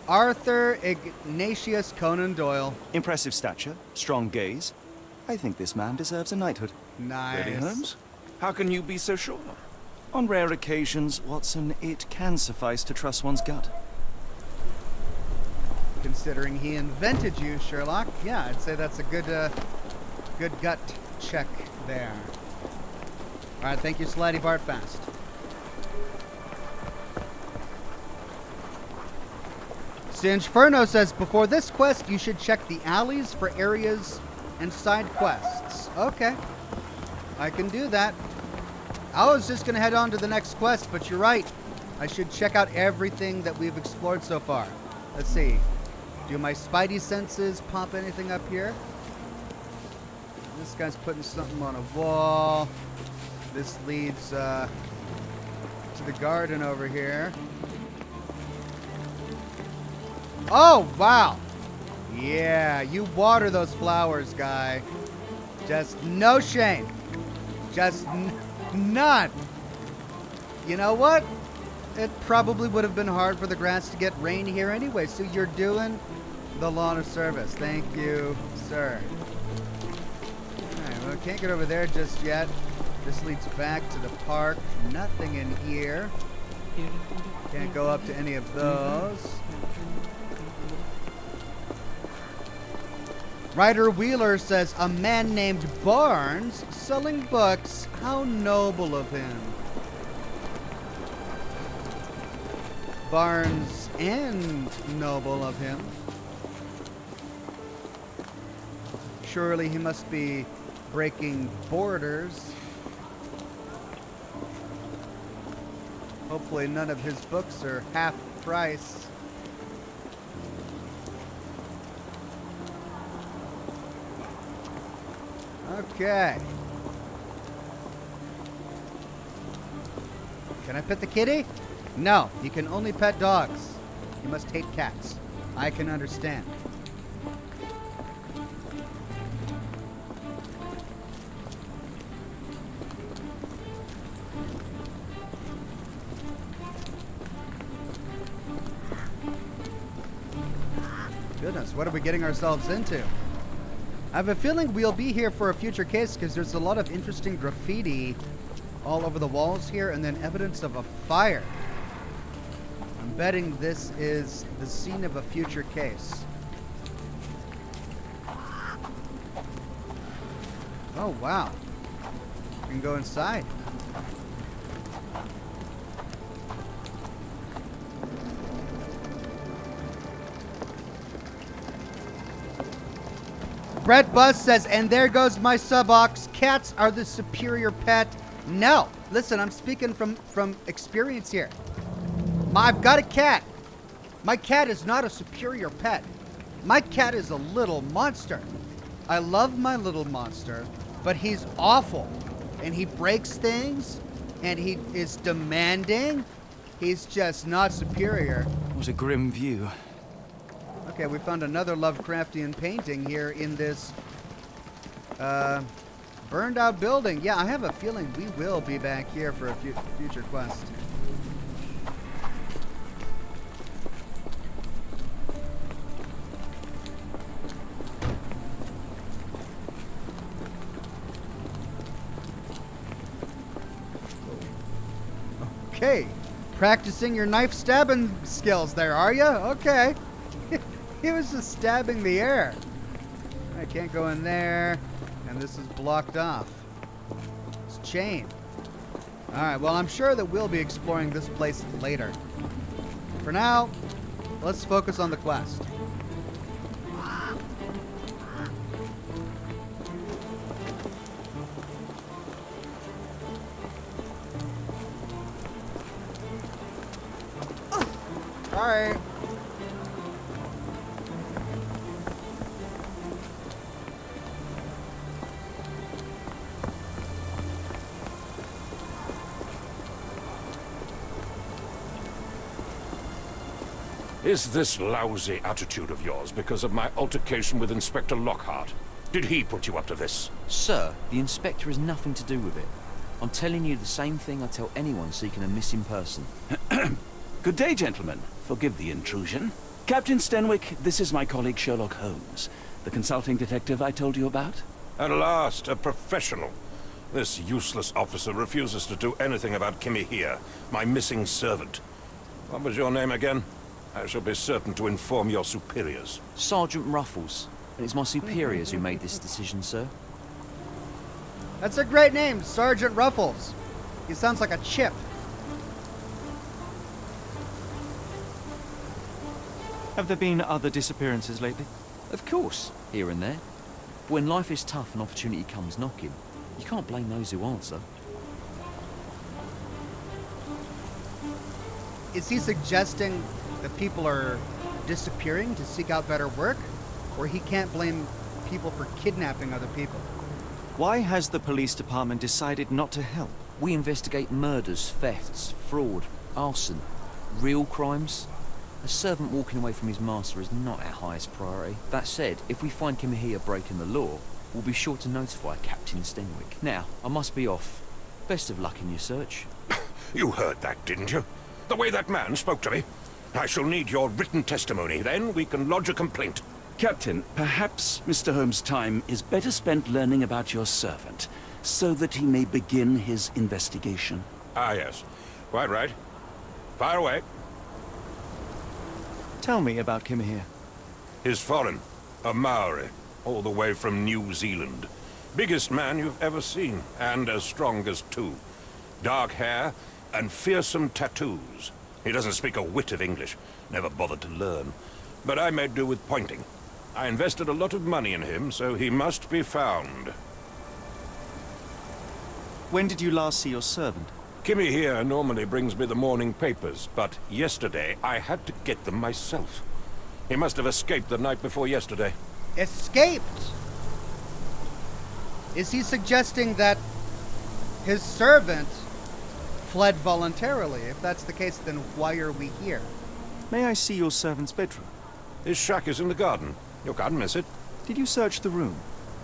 Arthur Ignatius Conan Doyle. Impressive stature, strong gaze. I think this man deserves a knighthood. Nice. Really, Holmes? How can you be so sure? On rare occasions, Watson, it can suffice to trust one's gut. Considering he invented you, Sherlock, yeah, I'd say that's a good gut check there. All right, thank you, Slatty Bartfast. Stingeferno says, before this quest, you should check the alleys for areas and side quests. Okay, I can do that. I was just going to head on to the next quest, but you're right. I should check out everything that we've explored so far. Let's see. Do my spidey senses pop anything up here? This guy's putting something on a wall. This leads to the garden over here. Oh, wow. Yeah, you water those flowers, guy. Just no shame. Just none. You know what? It probably would have been hard for the grass to get rain here anyway, so you're doing the lawn a service. Thank you, sir. Alright, well, can't get over there just yet. This leads back to the park. Nothing in here. Can't go up to any of those. Ryder Wheeler says, a man named Barnes selling books. How noble of him. Barnes and noble of him. Surely he must be breaking borders. Hopefully none of his books are half price. Okay. Can I pet the kitty? No, you can only pet dogs. You must hate cats. I can understand. Goodness, what are we getting ourselves into? I have a feeling we'll be here for a future case because there's a lot of interesting graffiti all over the walls here and then evidence of a fire. I'm betting this is the scene of a future case. Oh, wow. We can go inside. Brett Buzz says, and there goes my subox. Cats are the superior pet. No. Listen, I'm speaking from experience here. I've got a cat. My cat is not a superior pet. My cat is a little monster. I love my little monster, but he's awful. And he breaks things, and he is demanding. He's just not superior. What a grim view. Okay, we found another Lovecraftian painting here in this burned out building. Yeah, I have a feeling we will be back here for a future quest. Okay, practicing your knife stabbing skills there, are you? Okay. He was just stabbing the air. I can't go in there. And this is blocked off. It's chained. Alright, well, I'm sure that we'll be exploring this place later. For now, let's focus on the quest. Alright. Is this lousy attitude of yours because of my altercation with Inspector Lockhart? Did he put you up to this? Sir, the Inspector has nothing to do with it. I'm telling you the same thing I tell anyone seeking a missing person. Good day, gentlemen. Forgive the intrusion. Captain Stenwick, this is my colleague Sherlock Holmes, the consulting detective I told you about. At last, a professional. This useless officer refuses to do anything about Kimmy here, my missing servant. What was your name again? I shall be certain to inform your superiors. Sergeant Ruffles. And it's my superiors who made this decision, sir. That's a great name, Sergeant Ruffles. He sounds like a chip. Have there been other disappearances lately? Of course, here and there. But when life is tough and opportunity comes knocking, you can't blame those who answer. Is he suggesting that people are disappearing to seek out better work, or he can't blame people for kidnapping other people. Why has the police department decided not to help? We investigate murders, thefts, fraud, arson, real crimes. A servant walking away from his master is not our highest priority. That said, if we find Kimahir breaking the law, we'll be sure to notify Captain Stenwick. Now, I must be off. Best of luck in your search. You heard that, didn't you? The way that man spoke to me. I shall need your written testimony. Then we can lodge a complaint. Captain, perhaps Mr. Holmes' time is better spent learning about your servant, so that he may begin his investigation. Ah, yes. Quite right. Fire away. Tell me about Kimahir. He's foreign. A Maori. All the way from New Zealand. Biggest man you've ever seen, and as strong as two. Dark hair and fearsome tattoos. He doesn't speak a whit of English. Never bothered to learn. But I made do with pointing. I invested a lot of money in him, so he must be found. When did you last see your servant? Kimmy here normally brings me the morning papers, but yesterday I had to get them myself. He must have escaped the night before yesterday. Escaped? Is he suggesting that his servant fled voluntarily? If that's the case, then why are we here? May I see your servant's bedroom? His shack is in the garden. You can't miss it. Did you search the room?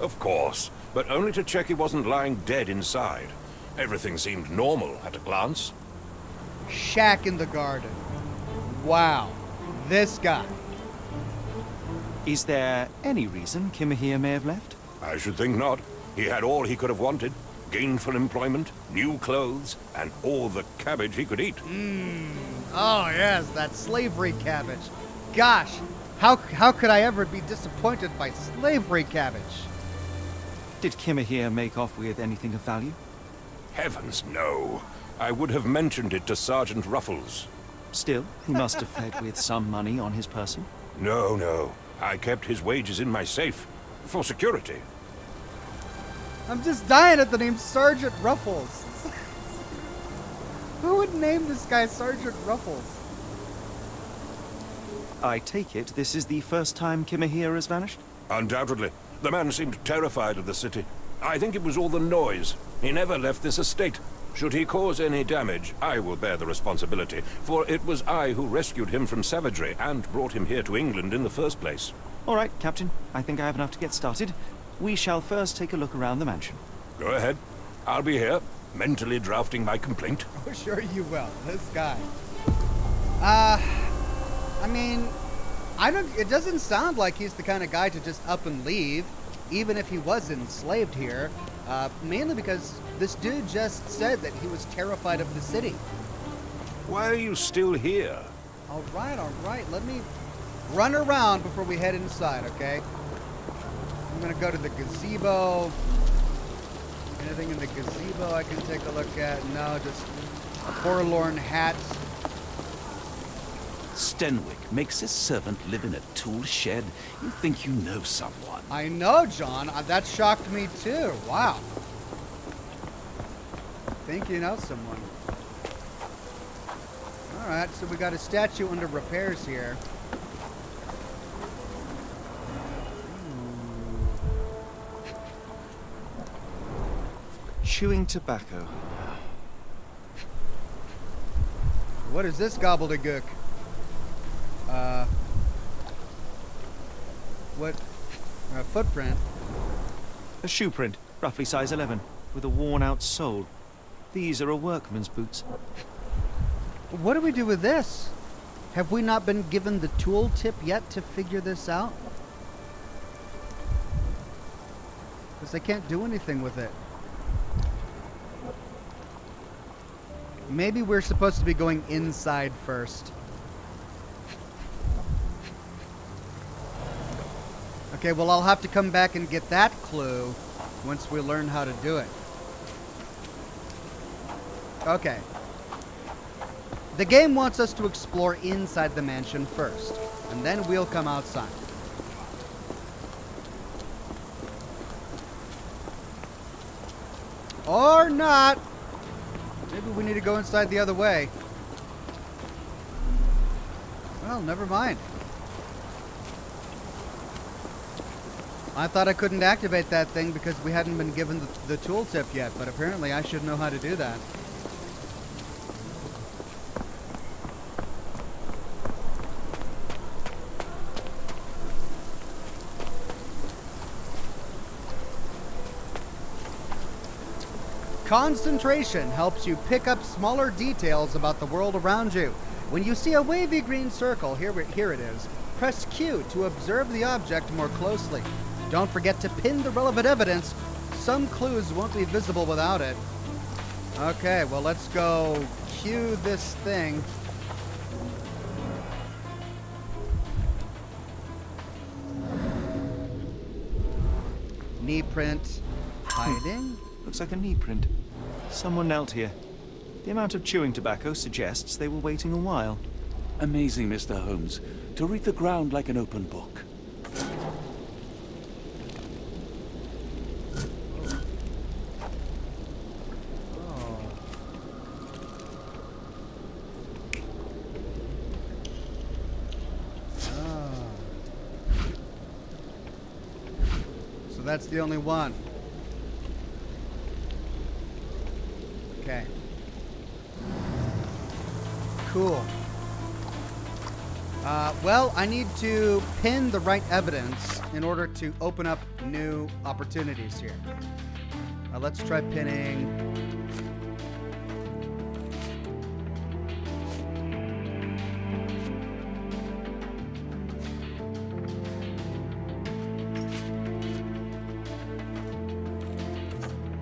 Of course, but only to check he wasn't lying dead inside. Everything seemed normal at a glance. Shack in the garden. Wow. This guy. Is there any reason Kimahir may have left? I should think not. He had all he could have wanted. Gainful employment, new clothes, and all the cabbage he could eat. Oh, yes, that slavery cabbage. Gosh, how could I ever be disappointed by slavery cabbage? Did Kimahir make off with anything of value? Heavens, no. I would have mentioned it to Sergeant Ruffles. Still, he must have fled with some money on his person. No, no. I kept his wages in my safe. For security. I'm just dying at the name Sergeant Ruffles. Who would name this guy Sergeant Ruffles? I take it this is the first time Kimahir has vanished? Undoubtedly. The man seemed terrified of the city. I think it was all the noise. He never left this estate. Should he cause any damage, I will bear the responsibility, for it was I who rescued him from savagery and brought him here to England in the first place. All right, Captain. I think I have enough to get started. We shall first take a look around the mansion. Go ahead. I'll be here, mentally drafting my complaint. Oh, sure you will. This guy. I mean, it doesn't sound like he's the kind of guy to just up and leave, even if he was enslaved here. Mainly because this dude just said that he was terrified of the city. Why are you still here? All right. Let me run around before we head inside, okay? I'm gonna go to the gazebo. Anything in the gazebo I can take a look at? No, just a forlorn hat. Stenwick makes his servant live in a tool shed. You think you know someone. I know, John. That shocked me too. Wow. Think you know someone. All right, so we got a statue under repairs here. Chewing tobacco. What is this gobbledygook? What? A footprint? A shoe print, roughly size 11, with a worn-out sole. These are a workman's boots. What do we do with this? Have we not been given the tool tip yet to figure this out? Because I can't do anything with it. Maybe we're supposed to be going inside first. Okay, well, I'll have to come back and get that clue once we learn how to do it. Okay. The game wants us to explore inside the mansion first, and then we'll come outside. Or not. Maybe we need to go inside the other way. Well, never mind. I thought I couldn't activate that thing because we hadn't been given the tooltip yet, but apparently I should know how to do that. Concentration helps you pick up smaller details about the world around you. When you see a wavy green circle, here it is, press Q to observe the object more closely. Don't forget to pin the relevant evidence. Some clues won't be visible without it. Okay, well, let's go Q this thing. Knee print. Hiding? Looks like a knee print. Someone knelt here. The amount of chewing tobacco suggests they were waiting a while. Amazing, Mr. Holmes. To read the ground like an open book. So that's the only one. Okay. Cool. Well, I need to pin the right evidence in order to open up new opportunities here. Let's try pinning.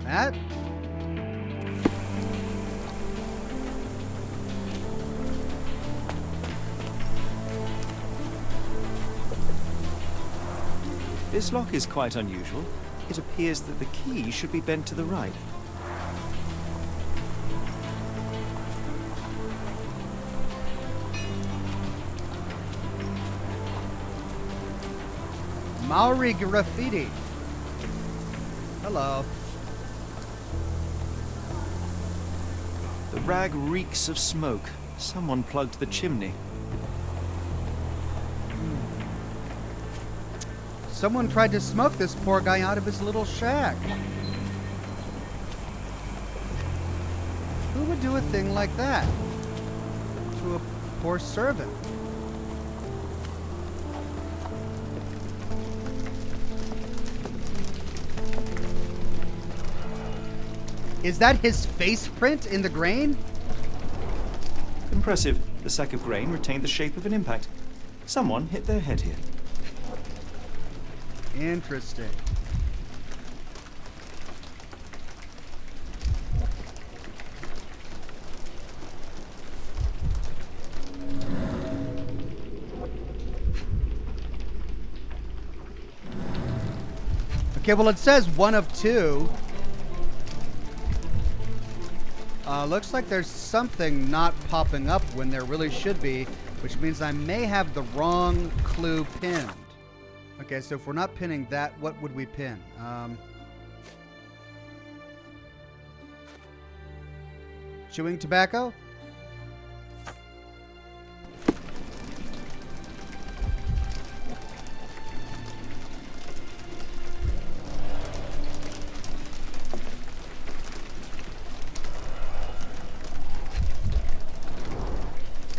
That. This lock is quite unusual. It appears that the key should be bent to the right. Maori graffiti. Hello. The rag reeks of smoke. Someone plugged the chimney. Someone tried to smoke this poor guy out of his little shack. Who would do a thing like that to a poor servant? Is that his face print in the grain? Impressive. The sack of grain retained the shape of an impact. Someone hit their head here. Interesting. Okay, well, it says one of two. Looks like there's something not popping up when there really should be, which means I may have the wrong clue pinned. Okay, so if we're not pinning that, what would we pin? Chewing tobacco?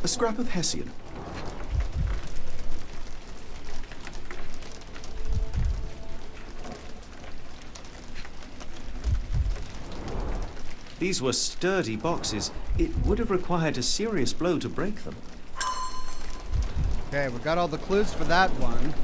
A scrap of Hessian. These were sturdy boxes. It would have required a serious blow to break them. Okay, we got all the clues for that one.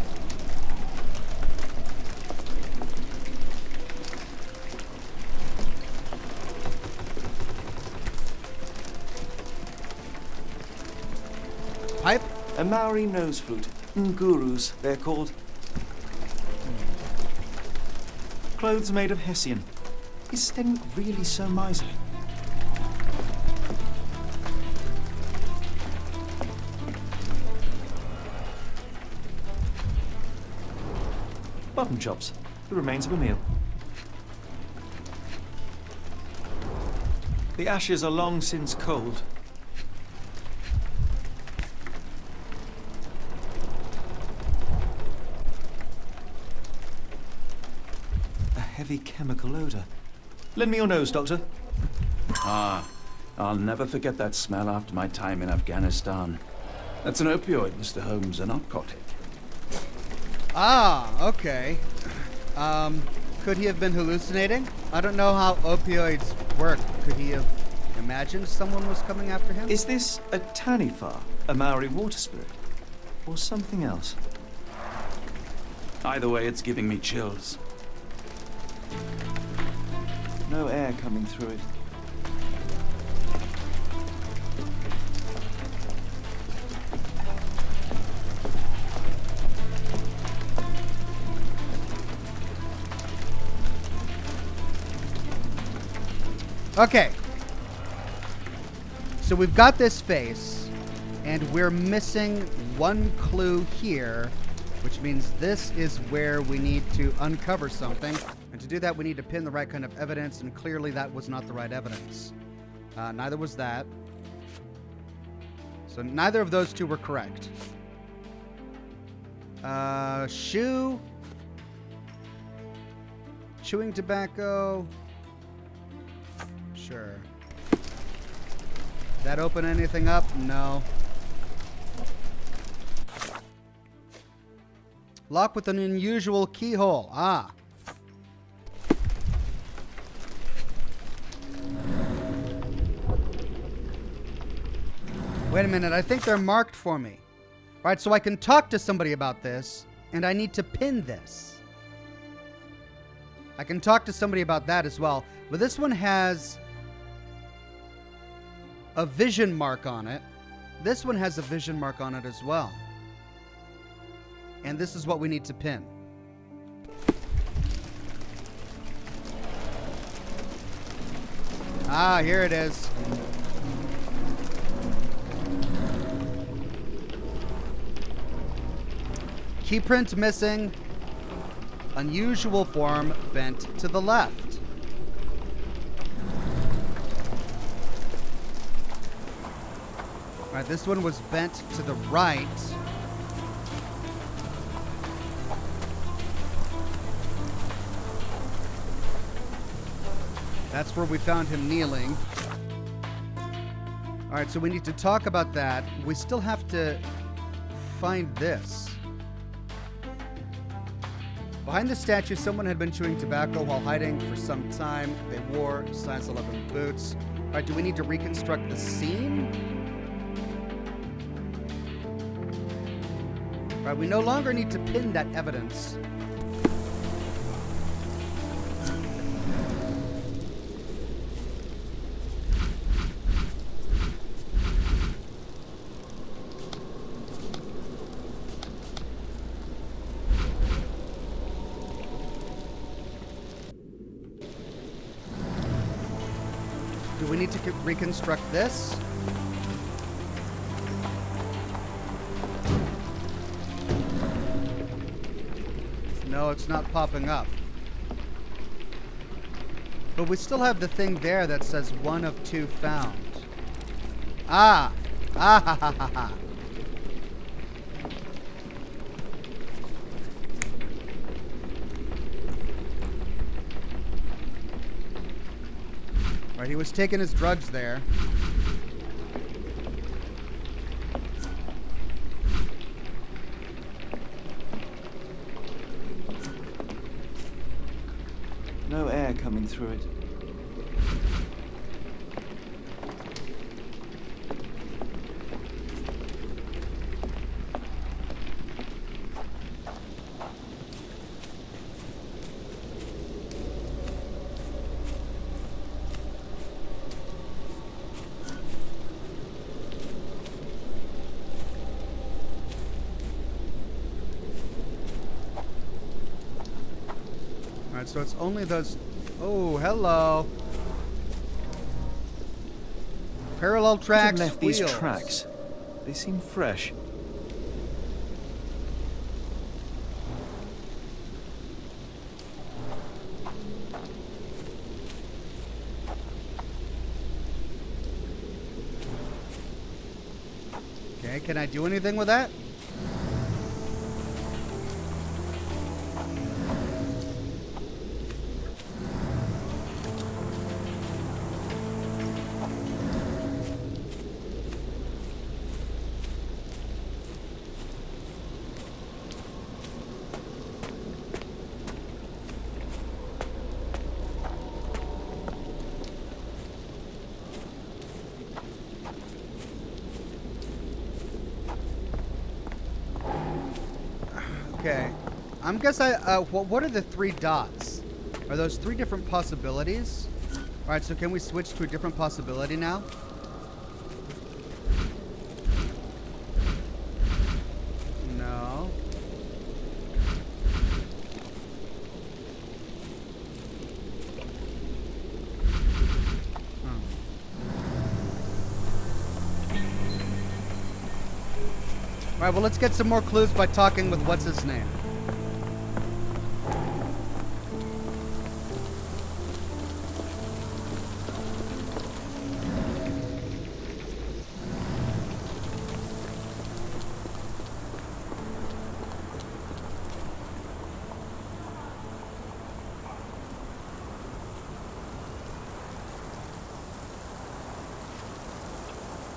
Pipe? A Maori nose flute. Ngurus, they're called. Clothes made of Hessian. Is Sten really so miserly? Button chops. The remains of a meal. The ashes are long since cold. heavy chemical odor. Lend me your nose, Doctor. Ah, I'll never forget that smell after my time in Afghanistan. That's an opioid, Mr. Holmes, a narcotic. Ah, okay. Could he have been hallucinating? I don't know how opioids work. Could he have imagined someone was coming after him? Is this a Tanifa, a Maori water spirit? Or something else? Either way, it's giving me chills. No air coming through it. Okay. So we've got this face, and we're missing one clue here, which means this is where we need to uncover something. And to do that, we need to pin the right kind of evidence, and clearly that was not the right evidence. Neither was that. So neither of those two were correct. Shoe. Chewing tobacco. Sure. Did that open anything up? No. Lock with an unusual keyhole. Ah. Wait a minute. I think they're marked for me. Right, so I can talk to somebody about this, and I need to pin this. I can talk to somebody about that as well. But this one has a vision mark on it. This one has a vision mark on it as well. And this is what we need to pin. Ah, here it is. Keyprint missing. Unusual form bent to the left. Alright, this one was bent to the right. That's where we found him kneeling. Alright, so we need to talk about that. We still have to find this. Behind the statue, someone had been chewing tobacco while hiding for some time. They wore size 11 boots. All right, do we need to reconstruct the scene? All right, we no longer need to pin that evidence. Do we need to reconstruct this? No, it's not popping up. But we still have the thing there that says 1 of 2 found. Ah! Ah ha ha ha ha. Right, he was taking his drugs there. No air coming through it. Alright, so it's only those... Oh, hello. Parallel tracks, left wheels. these tracks. They seem fresh. Okay, can I do anything with that? Okay. I'm guess what are the 3 dots? Are those 3 different possibilities? Alright, so can we switch to a different possibility now? No. Alright, well, let's get some more clues by talking with what's his name.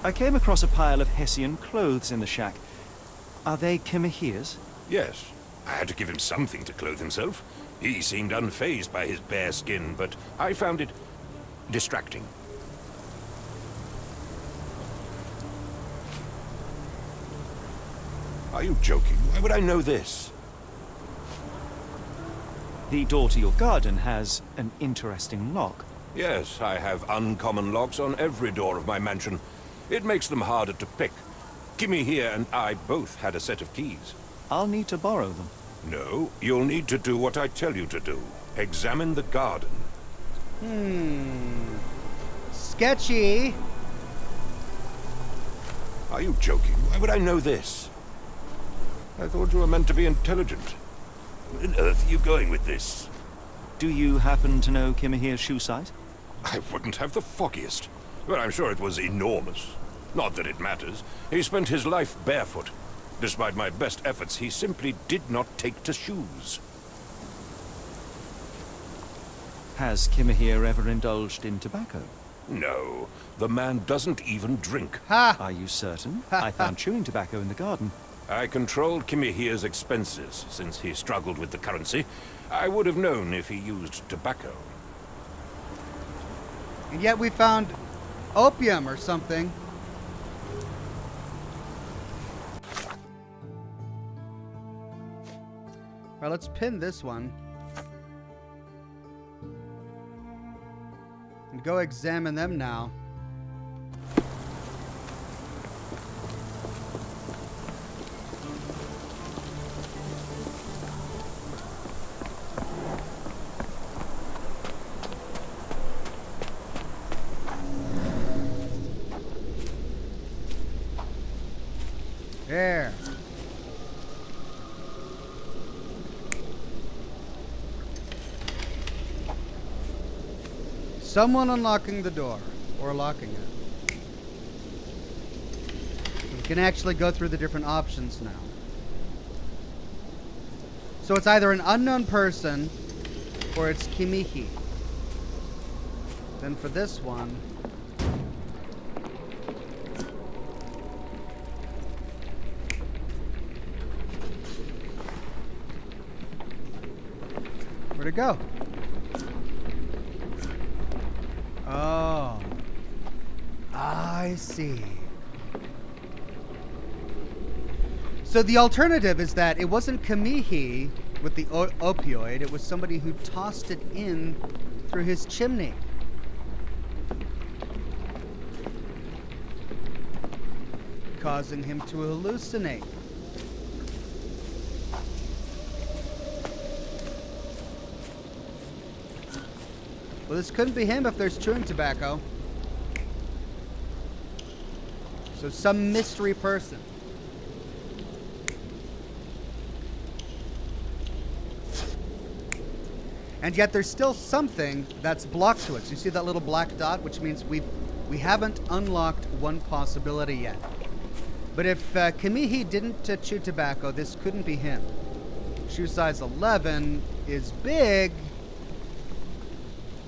I came across a pile of Hessian clothes in the shack. Are they Kimahir's? Yes. I had to give him something to clothe himself. He seemed unfazed by his bare skin, but I found it distracting. Are you joking? Why would I know this? The door to your garden has an interesting lock. Yes, I have uncommon locks on every door of my mansion. It makes them harder to pick. Kimmy here and I both had a set of keys. I'll need to borrow them. No, you'll need to do what I tell you to do. Examine the garden. Sketchy. Are you joking? Why would I know this? I thought you were meant to be intelligent. Where on earth are you going with this? Do you happen to know Kimahir's shoe size? I wouldn't have the foggiest. But I'm sure it was enormous. Not that it matters. He spent his life barefoot. Despite my best efforts, he simply did not take to shoes. Has Kimahir ever indulged in tobacco? No, the man doesn't even drink. Ha! Are you certain? I found chewing tobacco in the garden. I controlled Kimahir's expenses since he struggled with the currency. I would have known if he used tobacco. And yet we found opium or something. All right, let's pin this one. And go examine them now. There. Someone unlocking the door, or locking it. We can actually go through the different options now. So it's either an unknown person, or it's Kimihi. Then for this one... where'd it go? Oh. I see. So the alternative is that it wasn't Kamihi with the opioid, it was somebody who tossed it in through his chimney. Causing him to hallucinate. Well, this couldn't be him if there's chewing tobacco. So some mystery person. And yet there's still something that's blocked to it. So you see that little black dot, which means we haven't unlocked one possibility yet. But if Kamihi didn't chew tobacco, this couldn't be him. Shoe size 11 is big.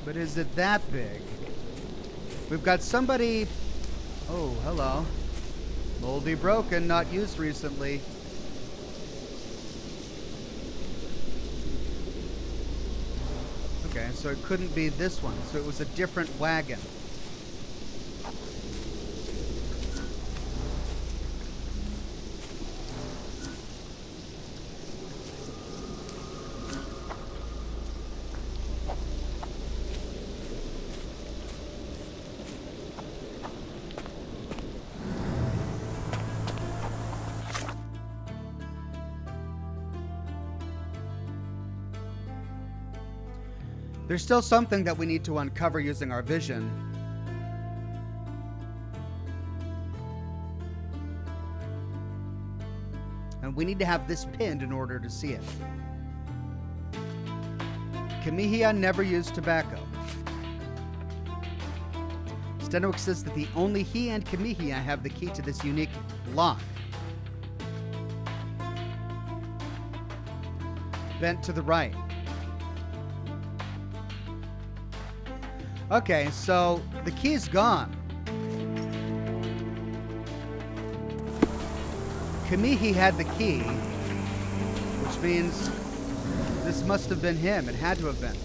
But is it that big? We've got somebody... Oh, hello. Moldy broken, not used recently. Okay, so it couldn't be this one. So it was a different wagon. There's still something that we need to uncover using our vision. And we need to have this pinned in order to see it. Kimihia never used tobacco. Stenwick says that only he and Kimihia have the key to this unique lock. Bent to the right. Okay, so the key's gone. Kamihi had the key, which means this must have been him. It had to have been.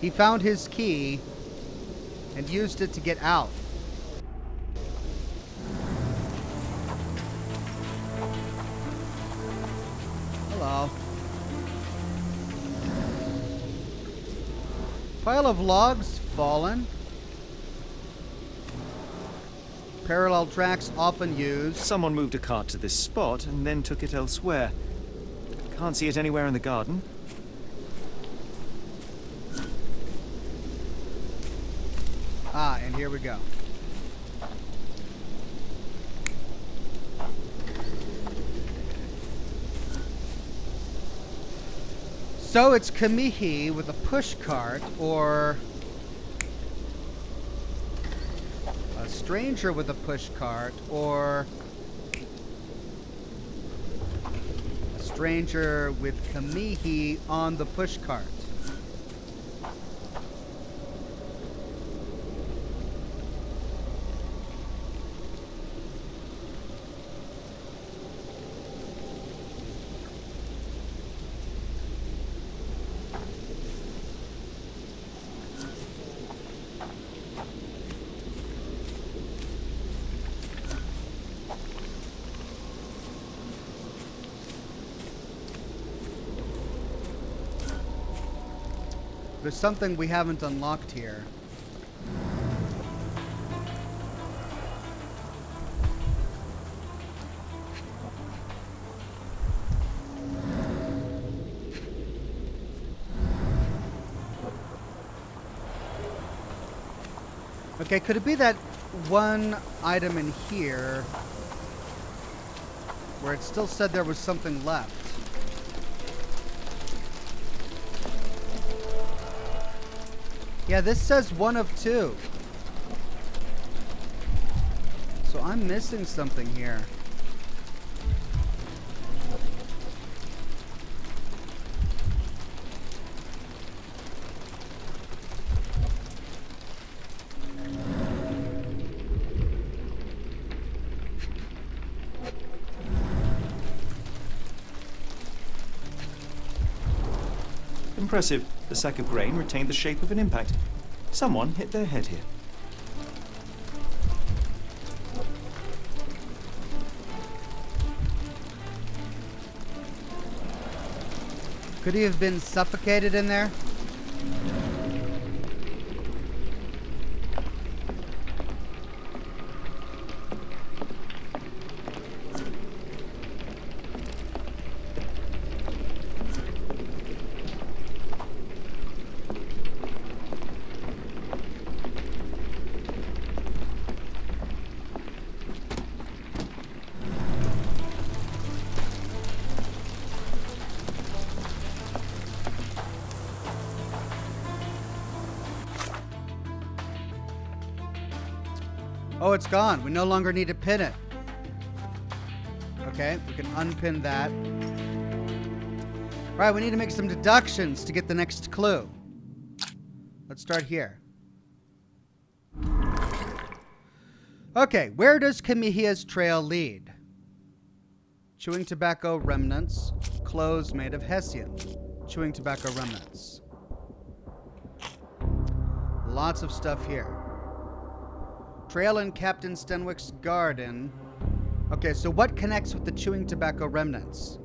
He found his key and used it to get out. Hello. Pile of logs fallen. Parallel tracks often used. Someone moved a cart to this spot and then took it elsewhere. Can't see it anywhere in the garden. Ah, and here we go. So it's Kamihi with a push cart, or a stranger with a push cart, or a stranger with Kamihi on the push cart. There's something we haven't unlocked here. Okay, could it be that one item in here where it still said there was something left? Yeah, this says 1 of 2. So I'm missing something here. Impressive. The sack of grain retained the shape of an impact. Someone hit their head here. Could he have been suffocated in there? Oh, it's gone. We no longer need to pin it. Okay, we can unpin that. All right, we need to make some deductions to get the next clue. Let's start here. Okay, where does Kamihia's trail lead? Chewing tobacco remnants. Clothes made of hessian. Chewing tobacco remnants. Lots of stuff here. Trail in Captain Stenwick's garden. Okay, so what connects with the chewing tobacco remnants?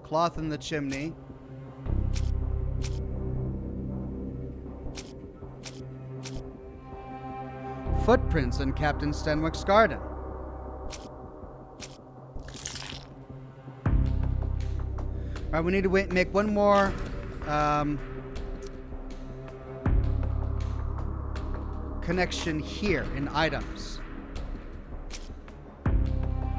Cloth in the chimney. Footprints in Captain Stenwick's garden. All right, we need to make one more connection here in items.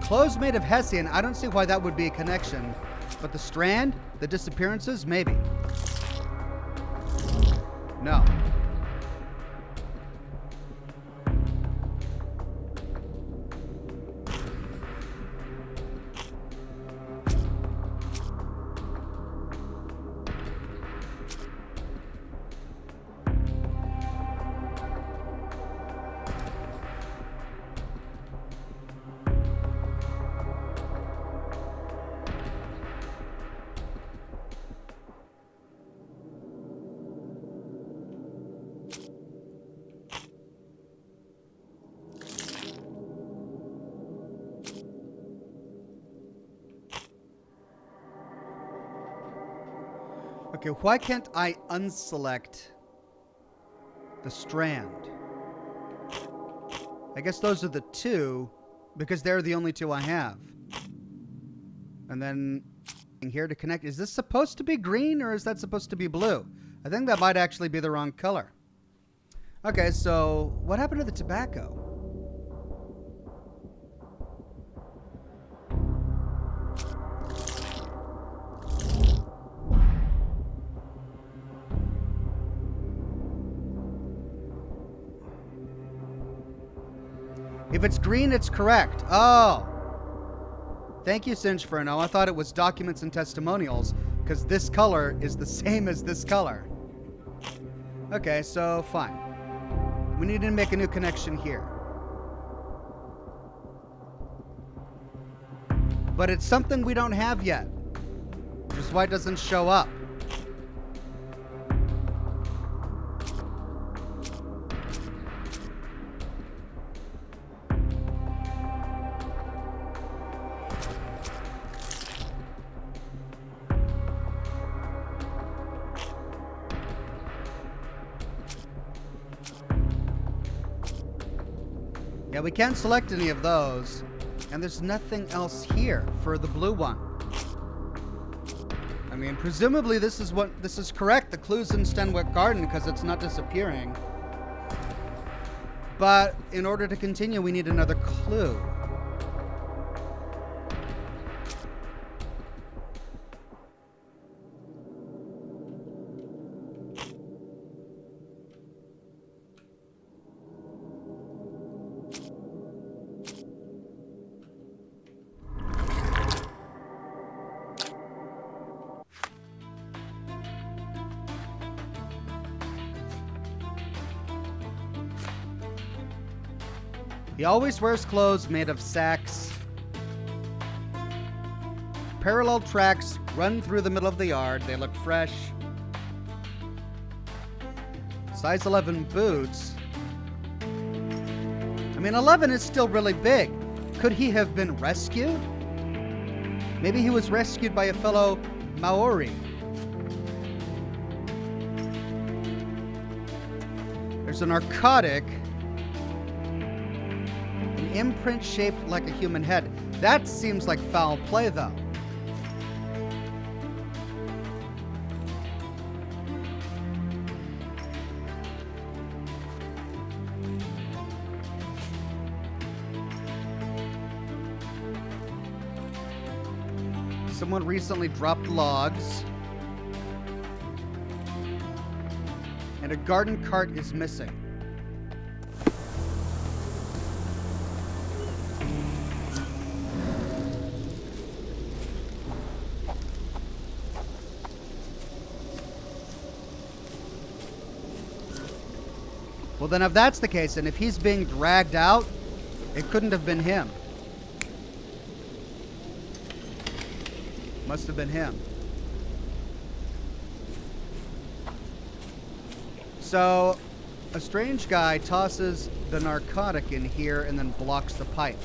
Clothes made of Hessian. I don't see why that would be a connection. But the strand, the disappearances, maybe. No. Okay, why can't I unselect the strand? I guess those are the two, because they're the only two I have. And then here to connect. Is this supposed to be green or is that supposed to be blue? I think that might actually be the wrong color. Okay, so what happened to the tobacco? If it's green, it's correct. Oh. Thank you, Singeferno. I thought it was documents and testimonials, because this color is the same as this color. Okay, so fine. We need to make a new connection here. But it's something we don't have yet, which is why it doesn't show up. Yeah, we can't select any of those. And there's nothing else here for the blue one. I mean, presumably this is correct. The clue's in Stenwick Garden because it's not disappearing. But in order to continue, we need another clue. He always wears clothes made of sacks. Parallel tracks run through the middle of the yard. They look fresh. Size 11 boots. I mean, 11 is still really big. Could he have been rescued? Maybe he was rescued by a fellow Maori. There's a narcotic. Imprint shaped like a human head. That seems like foul play, though. Someone recently dropped logs. And a garden cart is missing. Well, then if that's the case, and if he's being dragged out, it couldn't have been him. Must have been him. So, a strange guy tosses the narcotic in here and then blocks the pipe,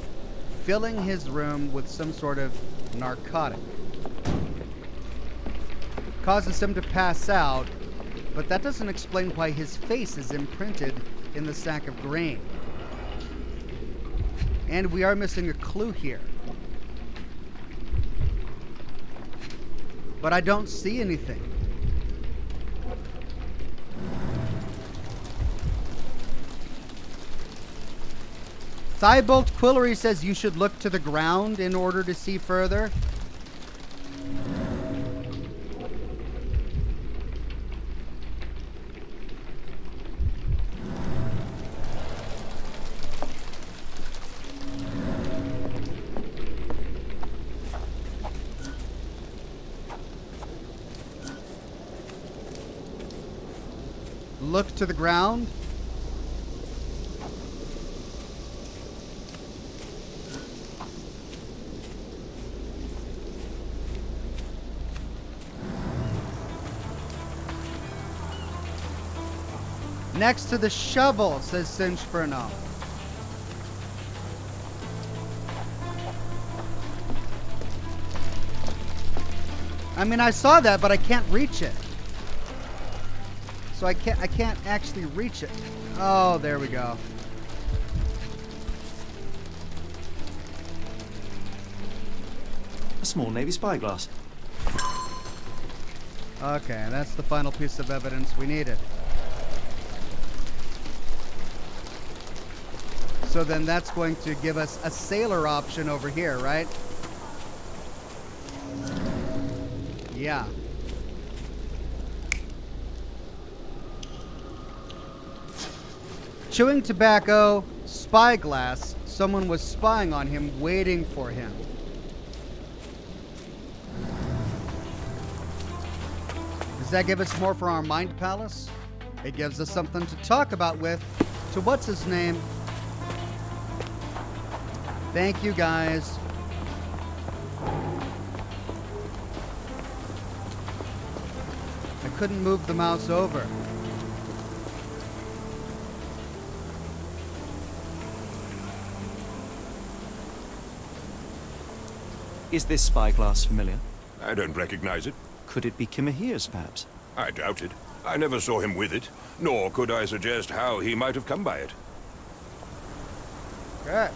filling his room with some sort of narcotic. Causes him to pass out, but that doesn't explain why his face is imprinted in the sack of grain. And we are missing a clue here. but I don't see anything. Thibault Quillery says you should look to the ground in order to see further. Look to the ground. Next to the shovel, says Sinchferno. I mean, I saw that, but I can't reach it. So I can't actually reach it. Oh, there we go. A small Navy spyglass. Okay, that's the final piece of evidence we needed. So then that's going to give us a sailor option over here, right? Yeah. Chewing tobacco, spyglass. Someone was spying on him, waiting for him. Does that give us more for our mind palace? It gives us something to talk about with. To what's his name? Thank you, guys. I couldn't move the mouse over. Is this spyglass familiar? I don't recognize it. Could it be Kimahir's, perhaps? I doubt it. I never saw him with it, nor could I suggest how he might have come by it. Good.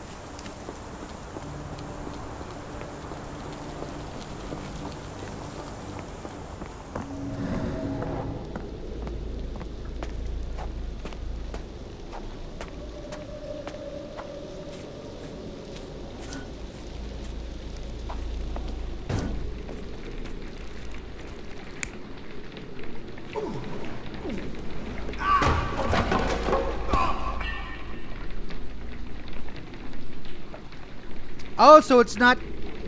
Oh, so it's not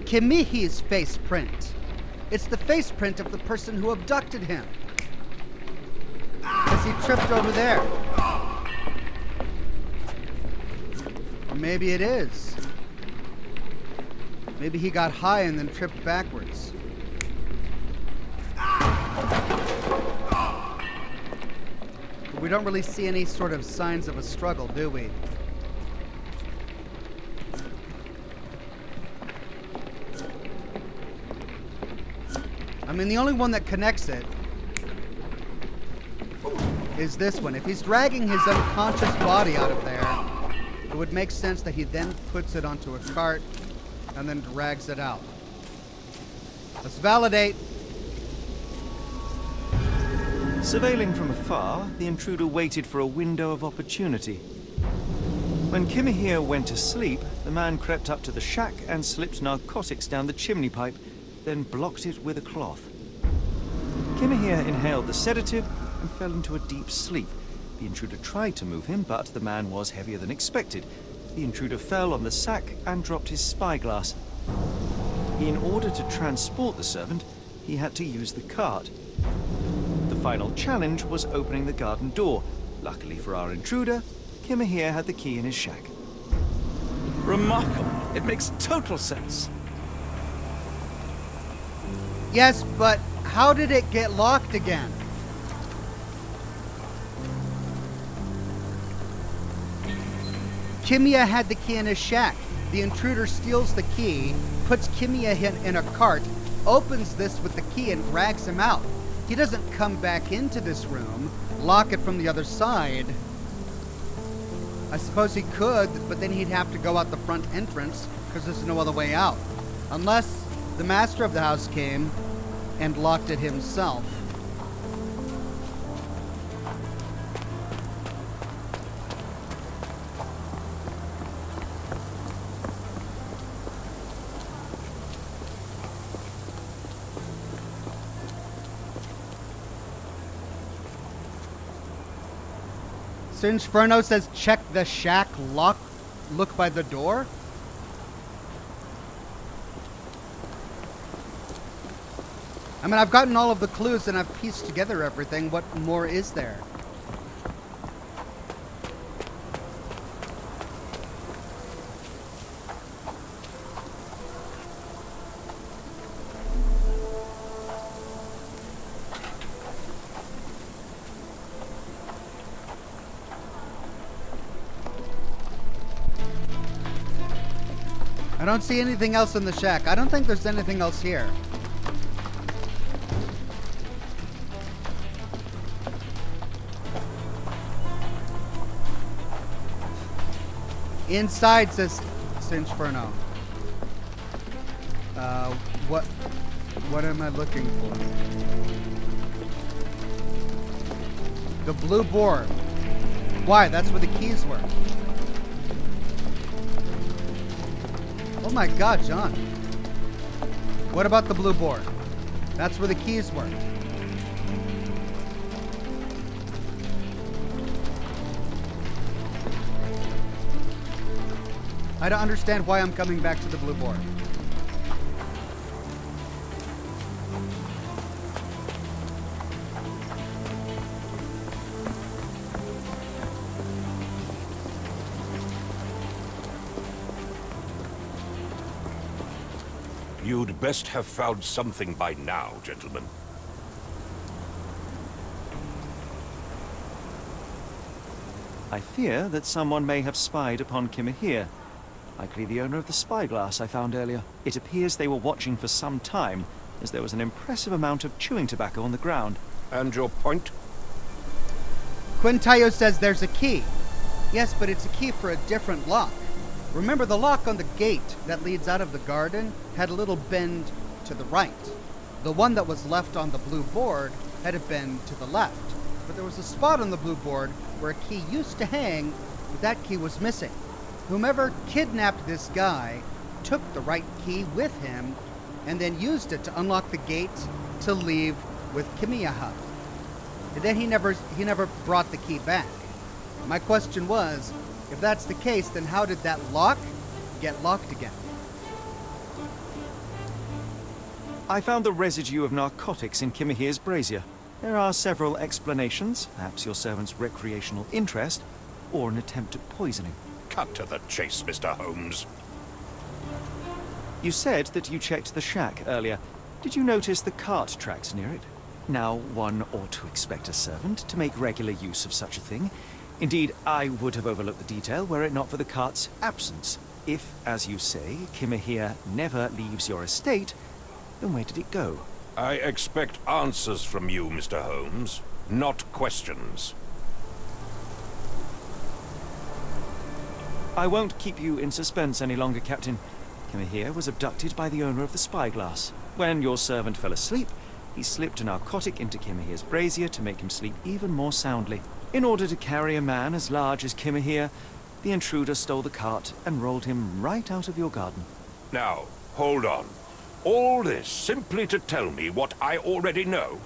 Kimihi's face print. It's the face print of the person who abducted him. Because he tripped over there. Or maybe it is. Maybe he got high and then tripped backwards. But we don't really see any sort of signs of a struggle, do we? I mean, the only one that connects it is this one. If he's dragging his unconscious body out of there, it would make sense that he then puts it onto a cart and then drags it out. Let's validate. Surveilling from afar, the intruder waited for a window of opportunity. When Kimahir went to sleep, the man crept up to the shack and slipped narcotics down the chimney pipe, then blocked it with a cloth. Kimahir inhaled the sedative and fell into a deep sleep. The intruder tried to move him, but the man was heavier than expected. The intruder fell on the sack and dropped his spyglass. In order to transport the servant, he had to use the cart. The final challenge was opening the garden door. Luckily for our intruder, Kimahir had the key in his shack. Remarkable. It makes total sense. Yes, but how did it get locked again? Kimia had the key in his shack. The intruder steals the key, puts Kimia in a cart, opens this with the key and drags him out. He doesn't come back into this room, lock it from the other side. I suppose he could, but then he'd have to go out the front entrance because there's no other way out. Unless the master of the house came and locked it himself. Singeferno says check the shack lock. Look by the door. I mean, I've gotten all of the clues and I've pieced together everything. What more is there? I don't see anything else in the shack. I don't think there's anything else here. Inside, says Singeferno. What am I looking for? The blue board. Why? That's where the keys were. Oh my God, John. What about the blue board? That's where the keys were. I don't understand why I'm coming back to the blue board. You'd best have found something by now, gentlemen. I fear that someone may have spied upon Kimahir. Likely the owner of the spyglass I found earlier. It appears they were watching for some time, as there was an impressive amount of chewing tobacco on the ground. And your point? Quintayo says there's a key. Yes, but it's a key for a different lock. Remember, the lock on the gate that leads out of the garden had a little bend to the right. The one that was left on the blue board had a bend to the left. But there was a spot on the blue board where a key used to hang, but that key was missing. Whomever kidnapped this guy took the right key with him and then used it to unlock the gate to leave with Kimiyaha. And then he never brought the key back. My question was, if that's the case, then how did that lock get locked again? I found the residue of narcotics in Kimahir's brazier. There are several explanations, perhaps your servant's recreational interest, or an attempt at poisoning. Cut to the chase, Mr. Holmes. You said that you checked the shack earlier. Did you notice the cart tracks near it? Now, one ought to expect a servant to make regular use of such a thing. Indeed, I would have overlooked the detail were it not for the cart's absence. If, as you say, Kimahir never leaves your estate, then where did it go? I expect answers from you, Mr. Holmes, not questions. I won't keep you in suspense any longer, Captain. Kimahir was abducted by the owner of the spyglass. When your servant fell asleep, he slipped a narcotic into Kimahir's brazier to make him sleep even more soundly. In order to carry a man as large as Kimahir, the intruder stole the cart and rolled him right out of your garden. Now, hold on. All this simply to tell me what I already know?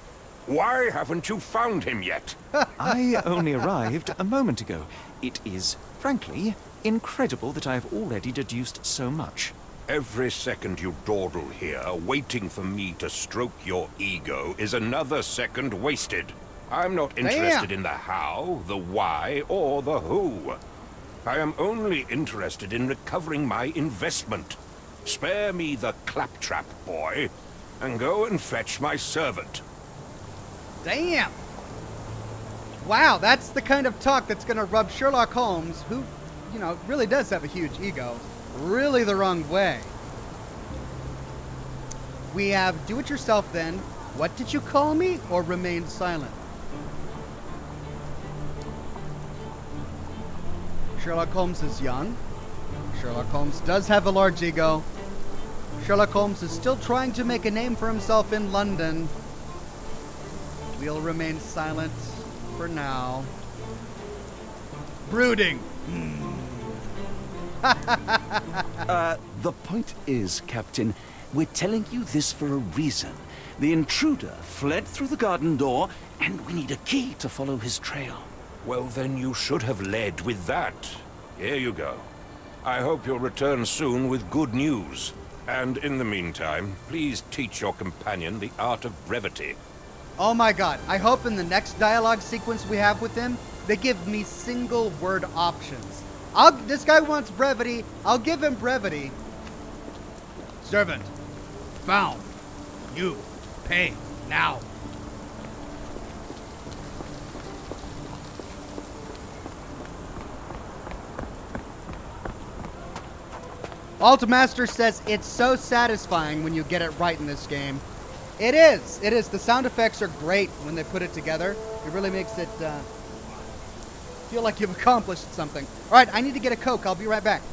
Why haven't you found him yet? I only arrived a moment ago. It is, frankly, incredible that I have already deduced so much. Every second you dawdle here, waiting for me to stroke your ego, is another second wasted. I'm not interested in the how, the why, or the who. I am only interested in recovering my investment. Spare me the claptrap, boy, and go and fetch my servant. Damn! Wow, that's the kind of talk that's gonna rub Sherlock Holmes, who, you know, really does have a huge ego, really the wrong way. We have do it yourself then, what did you call me, or remain silent? Sherlock Holmes is young. Sherlock Holmes does have a large ego. Sherlock Holmes is still trying to make a name for himself in London. We'll remain silent for now. Brooding. The point is, Captain, we're telling you this for a reason. The intruder fled through the garden door, and we need a key to follow his trail. Well, then you should have led with that. Here you go. I hope you'll return soon with good news. And in the meantime, please teach your companion the art of brevity. Oh my god, I hope in the next dialogue sequence we have with him, they give me single word options. This guy wants brevity, I'll give him brevity. Servant, found. You, pay, now. Altamaster says it's so satisfying when you get it right in this game. It is. It is. The sound effects are great when they put it together. It really makes it feel like you've accomplished something. All right, I need to get a Coke. I'll be right back.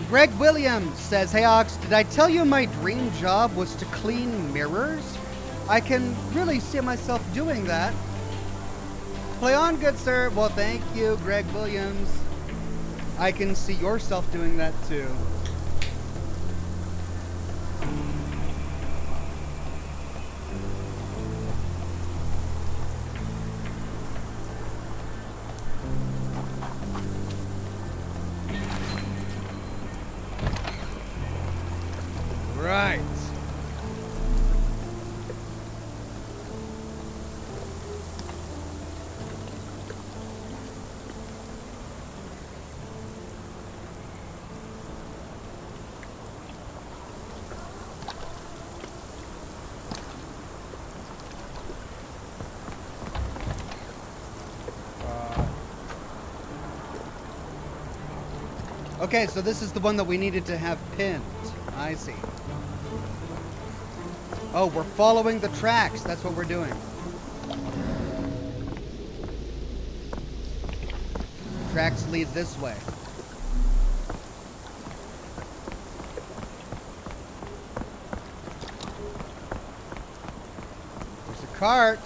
Greg Williams says, "Hey Ox, did I tell you my dream job was to clean mirrors? I can really see myself doing that." Play on, good sir. Well, thank you, Greg Williams. I can see yourself doing that too. Right. Okay, so this is the one that we needed to have pinned. I see. Oh, we're following the tracks. That's what we're doing. Tracks lead this way. There's a cart.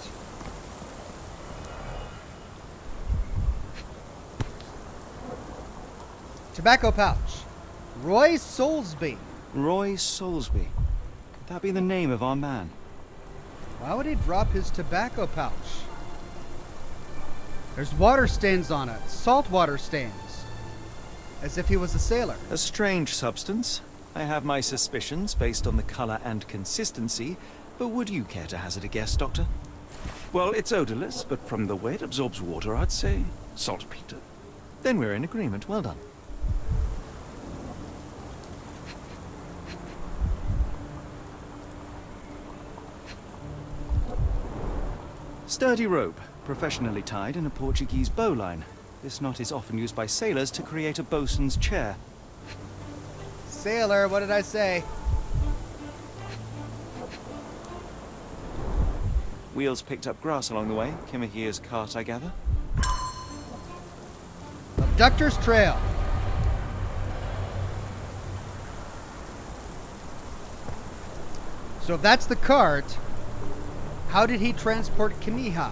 Tobacco pouch. Roy Soulsby. Roy Soulsby. Could that be the name of our man? Why would he drop his tobacco pouch? There's water stains on it. Saltwater stains. As if he was a sailor. A strange substance. I have my suspicions based on the color and consistency, but would you care to hazard a guess, Doctor? Well, it's odorless, but from the way it absorbs water, I'd say saltpeter. Then we're in agreement. Well done. Sturdy rope, professionally tied in a Portuguese bowline. This knot is often used by sailors to create a bosun's chair. Sailor, what did I say? Wheels picked up grass along the way. Kimahia's cart, I gather. Abductor's Trail. So if that's the cart, how did he transport Kimiha?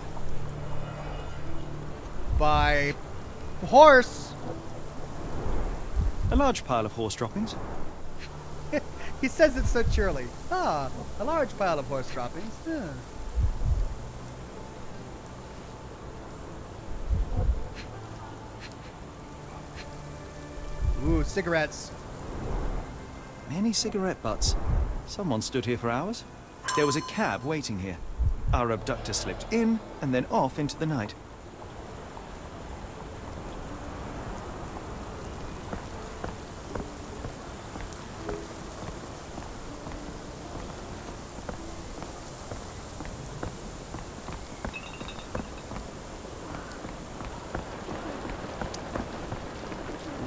By horse. A large pile of horse droppings. He says it so cheerily. Ah, a large pile of horse droppings. Ooh, cigarettes. Many cigarette butts. Someone stood here for hours. There was a cab waiting here. Our abductor slipped in and then off into the night.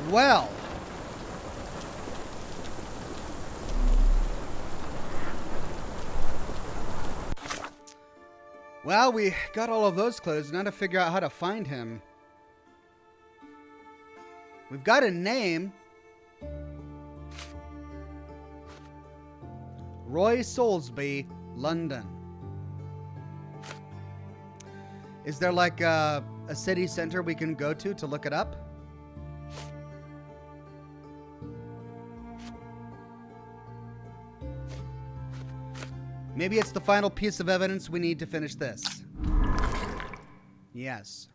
Well. Well, we got all of those clues. Now to figure out how to find him. We've got a name. Roy Soulsby, London. Is there like a city center we can go to look it up? Maybe it's the final piece of evidence we need to finish this. Yes.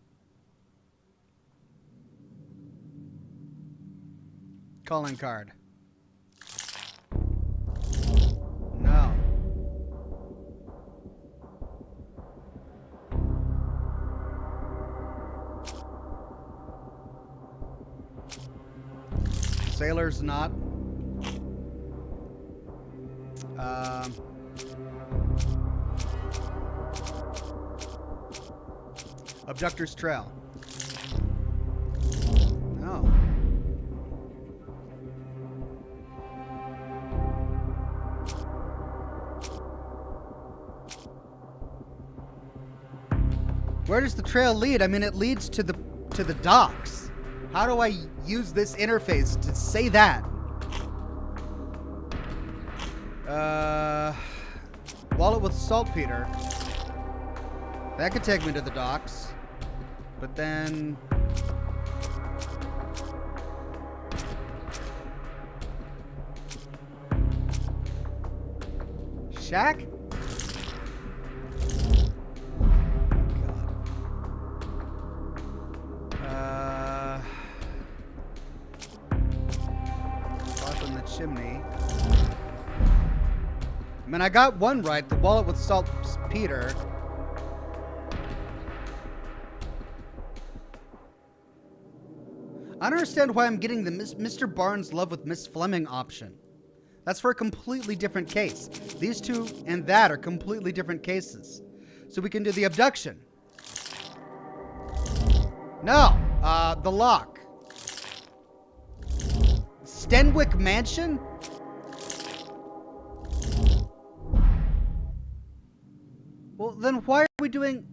Calling card. No. Sailor's not. Abductor's trail. No. Where does the trail lead? I mean, it leads to the docks. How do I use this interface to say that? Wallet with saltpeter. That could take me to the docks. But then... Shack? God. Up in the chimney. I mean, I got one right. The wallet with saltpeter. I don't understand why I'm getting the Mr. Barnes' love with Miss Fleming option. That's for a completely different case. These two and that are completely different cases. So we can do the abduction. No, the lock. Stenwick Mansion? Well, then why are we doing...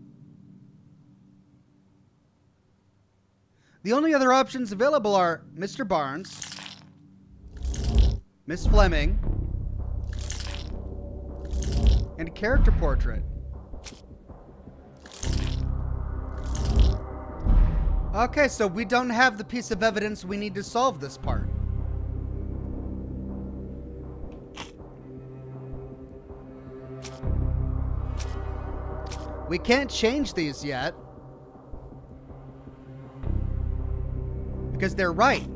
The only other options available are Mr. Barnes, Miss Fleming, and a character portrait. Okay, so we don't have the piece of evidence we need to solve this part. We can't change these yet. Because they're right.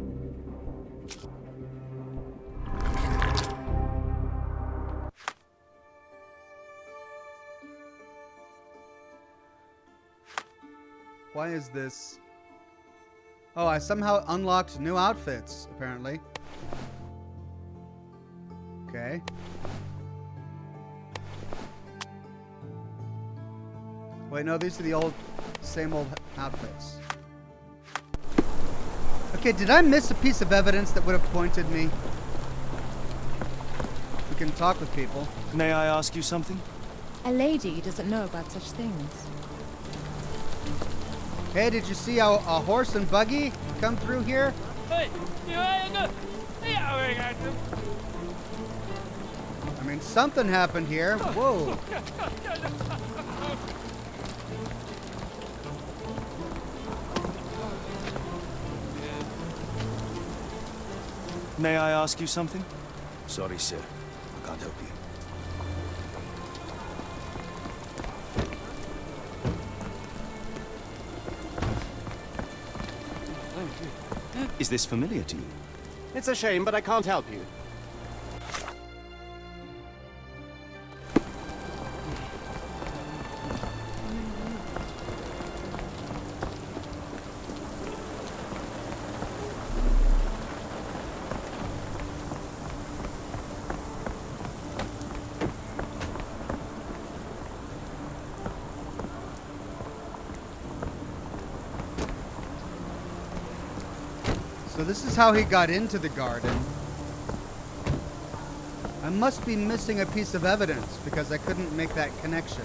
Why is this? Oh, I somehow unlocked new outfits, apparently. Okay. Wait, no, these are the same old outfits. Okay, did I miss a piece of evidence that would have pointed me? We can talk with people. May I ask you something? A lady doesn't know about such things. Hey, did you see a horse and buggy come through here? I mean, something happened here. Whoa. May I ask you something? Sorry, sir. I can't help you. Is this familiar to you? It's a shame, but I can't help you. So this is how he got into the garden. I must be missing a piece of evidence because I couldn't make that connection.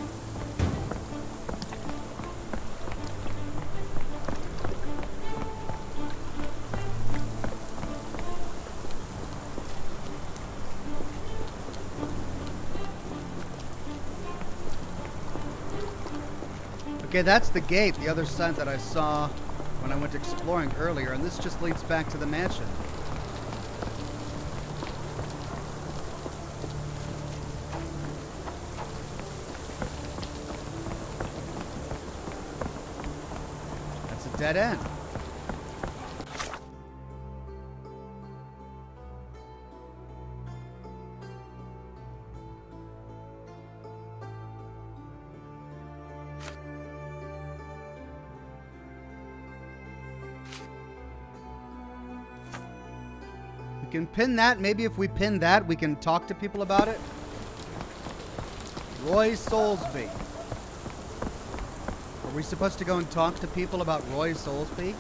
Okay, that's the gate, the other side that I saw when I went exploring earlier, and this just leads back to the mansion. That's a dead end. We can pin that. Maybe if we pin that, we can talk to people about it. Roy Soulsby. Are we supposed to go and talk to people about Roy Soulsby?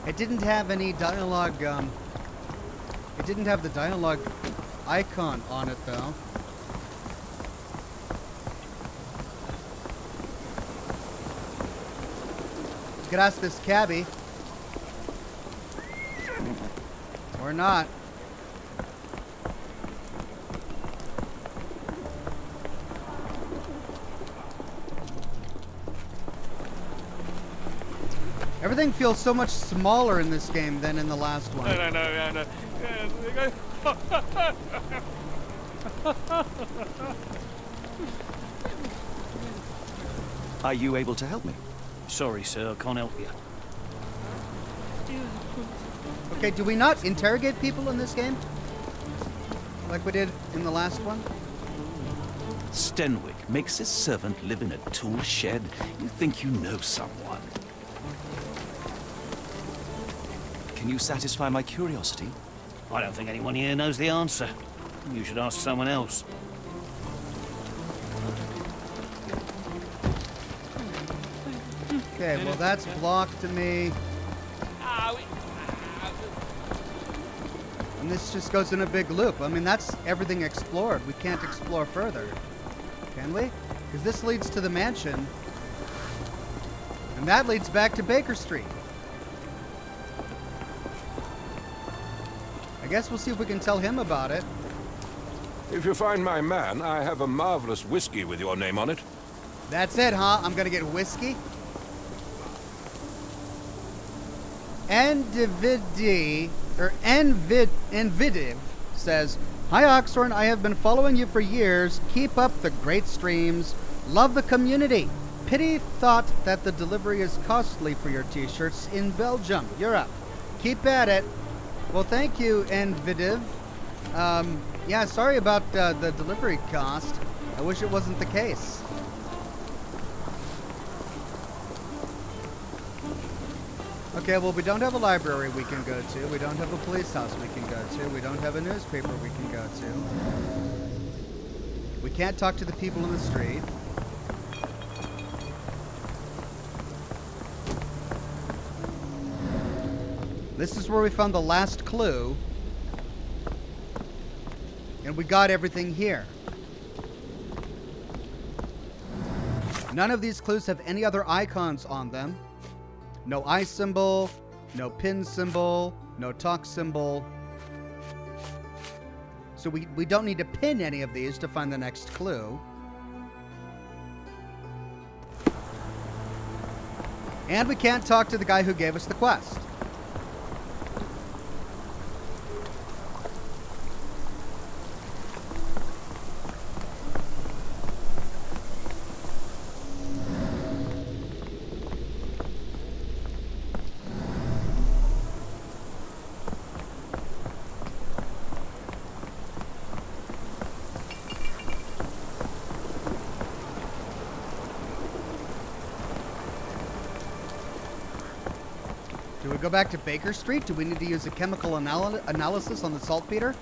It didn't have any dialogue, it didn't have the dialogue icon on it, though. You could ask this cabbie. Or not. Everything feels so much smaller in this game than in the last one. No. Are you able to help me? Sorry, sir, I can't help you. Okay, do we not interrogate people in this game? Like we did in the last one? Stenwick makes his servant live in a tool shed. You think you know someone. Can you satisfy my curiosity? I don't think anyone here knows the answer. You should ask someone else. Okay, well that's blocked to me. And this just goes in a big loop. I mean, that's everything explored. We can't explore further. Can we? Because this leads to the mansion. And that leads back to Baker Street. I guess we'll see if we can tell him about it. If you find my man, I have a marvelous whiskey with your name on it. That's it, huh? I'm gonna get whiskey? Envidiv says, "Hi Oxhorn, I have been following you for years. Keep up the great streams. Love the community. Pity thought that the delivery is costly for your t-shirts in Belgium. You're up. Keep at it." Well, thank you, Envidiv. Yeah, sorry about the delivery cost. I wish it wasn't the case. Okay, well, we don't have a library we can go to. We don't have a police house we can go to. We don't have a newspaper we can go to. We can't talk to the people in the street. This is where we found the last clue. And we got everything here. None of these clues have any other icons on them. No eye symbol, no pin symbol, no talk symbol. So we don't need to pin any of these to find the next clue. And we can't talk to the guy who gave us the quest. Do we go back to Baker Street? Do we need to use a chemical analysis on the saltpeter?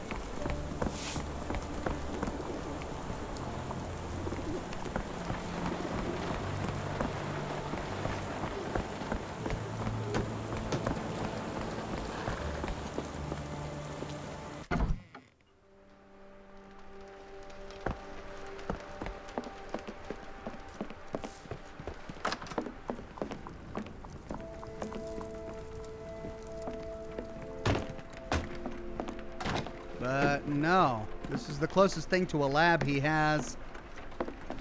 But no, this is the closest thing to a lab he has,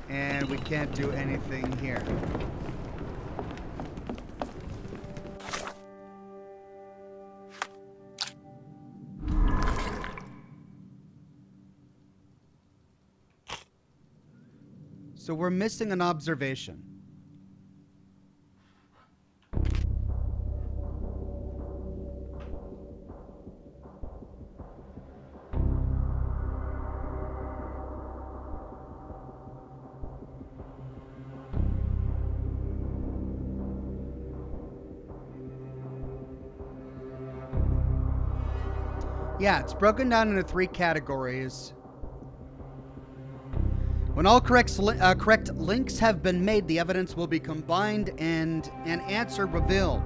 and we can't do anything here. So we're missing an observation. Yeah, it's broken down into 3 categories. When all correct links have been made, the evidence will be combined and an answer revealed.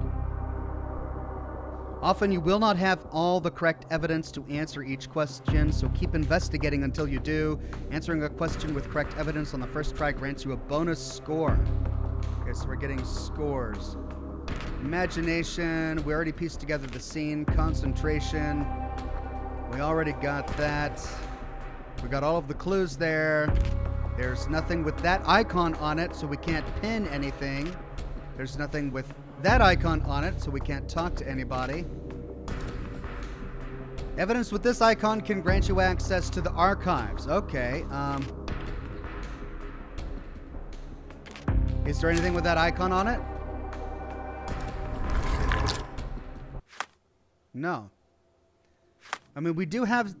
Often you will not have all the correct evidence to answer each question, so keep investigating until you do. Answering a question with correct evidence on the first try grants you a bonus score. Okay, so we're getting scores. Imagination, we already pieced together the scene. Concentration, we already got that. We got all of the clues there. There's nothing with that icon on it, so we can't pin anything. There's nothing with that icon on it, so we can't talk to anybody. Evidence with this icon can grant you access to the archives. Okay, is there anything with that icon on it? No. I mean, we do have...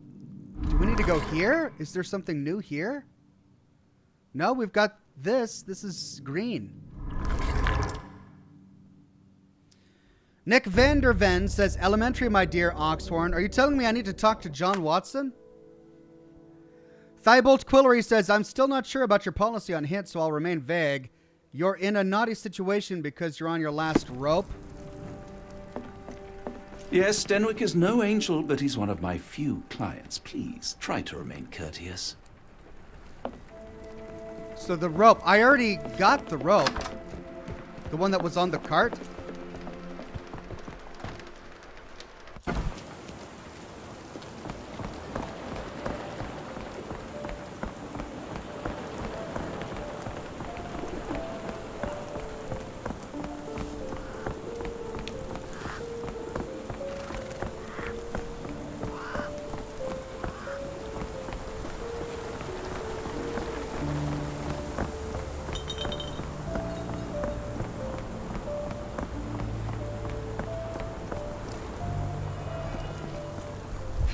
Do we need to go here? Is there something new here? No, we've got this. This is green. Nick Vanderven says, "Elementary, my dear Oxhorn. Are you telling me I need to talk to John Watson?" Thibault Quillery says, "I'm still not sure about your policy on hints, so I'll remain vague. You're in a naughty situation because you're on your last rope." Yes, Denwick is no angel, but he's one of my few clients. Please, try to remain courteous. So the rope. I already got the rope. The one that was on the cart.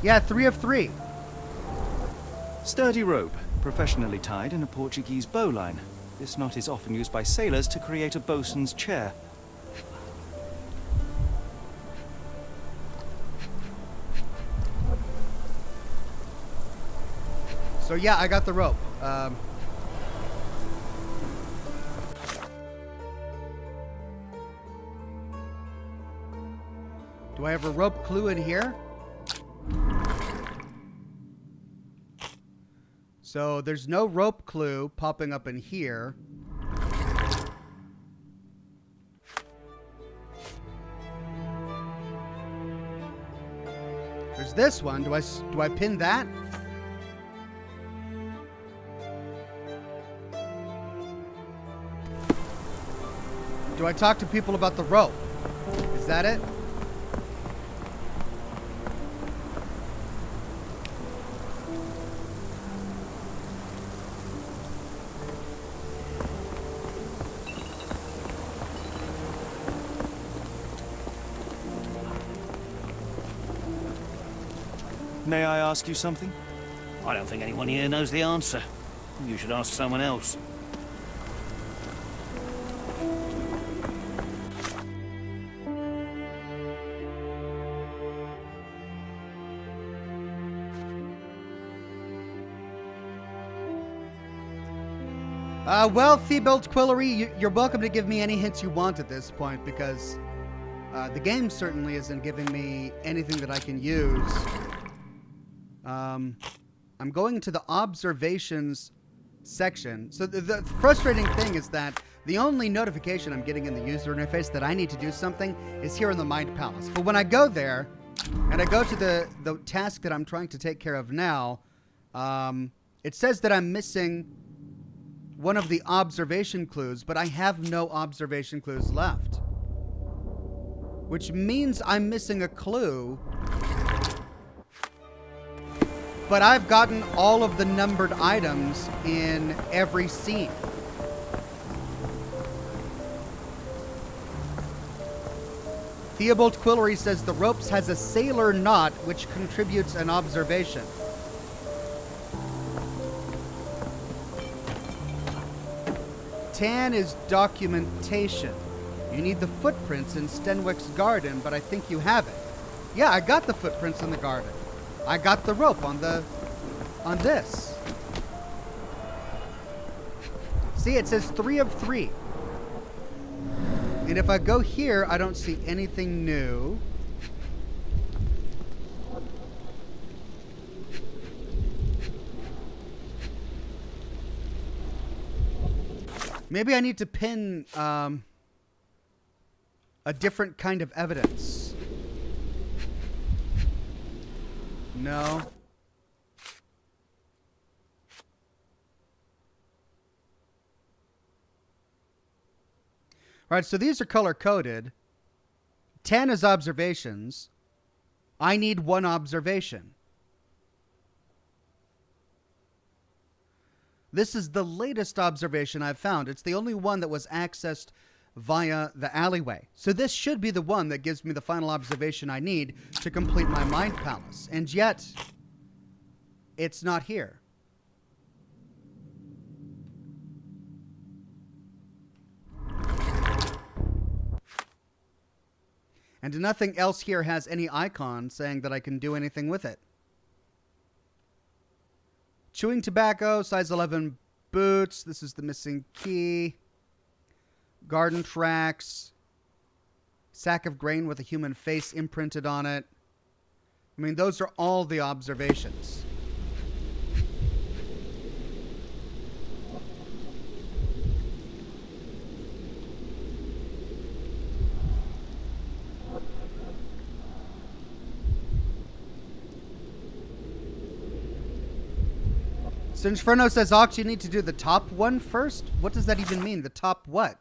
Yeah, 3 of 3. Sturdy rope, professionally tied in a Portuguese bowline. This knot is often used by sailors to create a bosun's chair. So yeah, I got the rope. Do I have a rope clue in here? So there's no rope clue popping up in here. There's this one. Do I pin that? Do I talk to people about the rope? Is that it? May I ask you something? I don't think anyone here knows the answer. You should ask someone else. Well, Theobald Quillery, you're welcome to give me any hints you want at this point, because the game certainly isn't giving me anything that I can use. I'm going to the observations section. So the frustrating thing is that the only notification I'm getting in the user interface that I need to do something is here in the Mind Palace. But when I go there, and I go to the task that I'm trying to take care of now, it says that I'm missing one of the observation clues, but I have no observation clues left. Which means I'm missing a clue. But I've gotten all of the numbered items in every scene. Theobald Quillery says the ropes has a sailor knot which contributes an observation. Tan is documentation. You need the footprints in Stenwick's garden, but I think you have it. Yeah, I got the footprints in the garden. I got the rope on this. See, it says 3 of 3. And if I go here, I don't see anything new. Maybe I need to pin a different kind of evidence. No. All right, so these are color-coded. 10 is observations. I need 1 observation. This is the latest observation I've found. It's the only one that was accessed via the alleyway. So this should be the one that gives me the final observation I need to complete my Mind Palace. And yet, it's not here. And nothing else here has any icon saying that I can do anything with it. Chewing tobacco, size 11 boots. This is the missing key. Garden tracks. Sack of grain with a human face imprinted on it. I mean, those are all the observations. Sinferno says, Ox, you need to do the top one first? What does that even mean? The top what?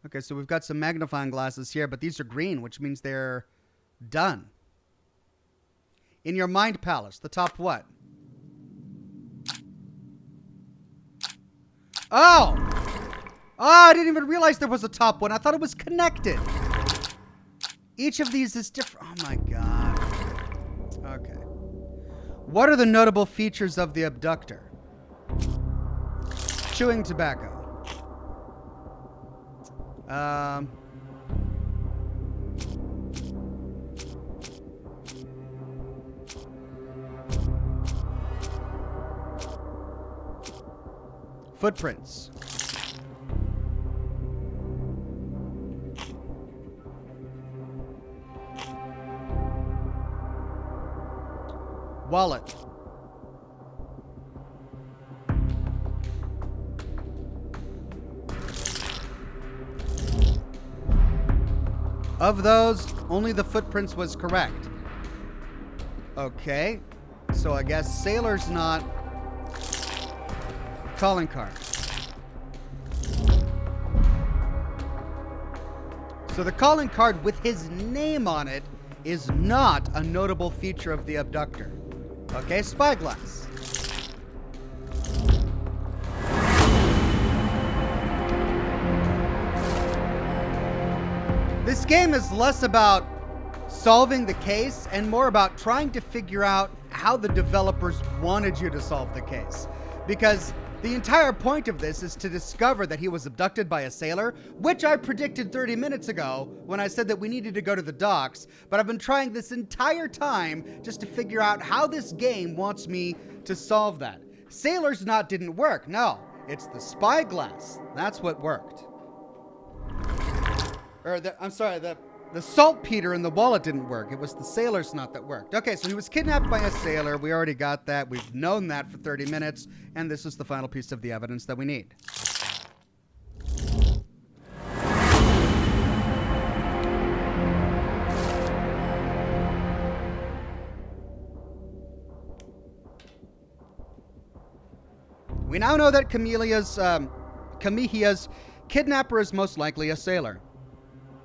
Okay, so we've got some magnifying glasses here, but these are green, which means they're done. In your Mind Palace, the top what? Oh! Oh, I didn't even realize there was a top one. I thought it was connected. Each of these is different. Oh my god. Okay. What are the notable features of the abductor? Chewing tobacco. Footprints. Wallet. Of those, only the footprints was correct. Okay. So I guess sailor's not. Calling card. So the calling card with his name on it is not a notable feature of the abductor. Okay, spyglass. This game is less about solving the case and more about trying to figure out how the developers wanted you to solve the case. Because The entire point of this is to discover that he was abducted by a sailor, which I predicted 30 minutes ago when I said that we needed to go to the docks, but I've been trying this entire time just to figure out how this game wants me to solve that. Sailor's knot didn't work, no. It's the spyglass. That's what worked. The saltpeter in the wallet didn't work. It was the sailor's knot that worked. Okay, so he was kidnapped by a sailor. We already got that. We've known that for 30 minutes. And this is the final piece of the evidence that we need. We now know that Kamihia's kidnapper is most likely a sailor.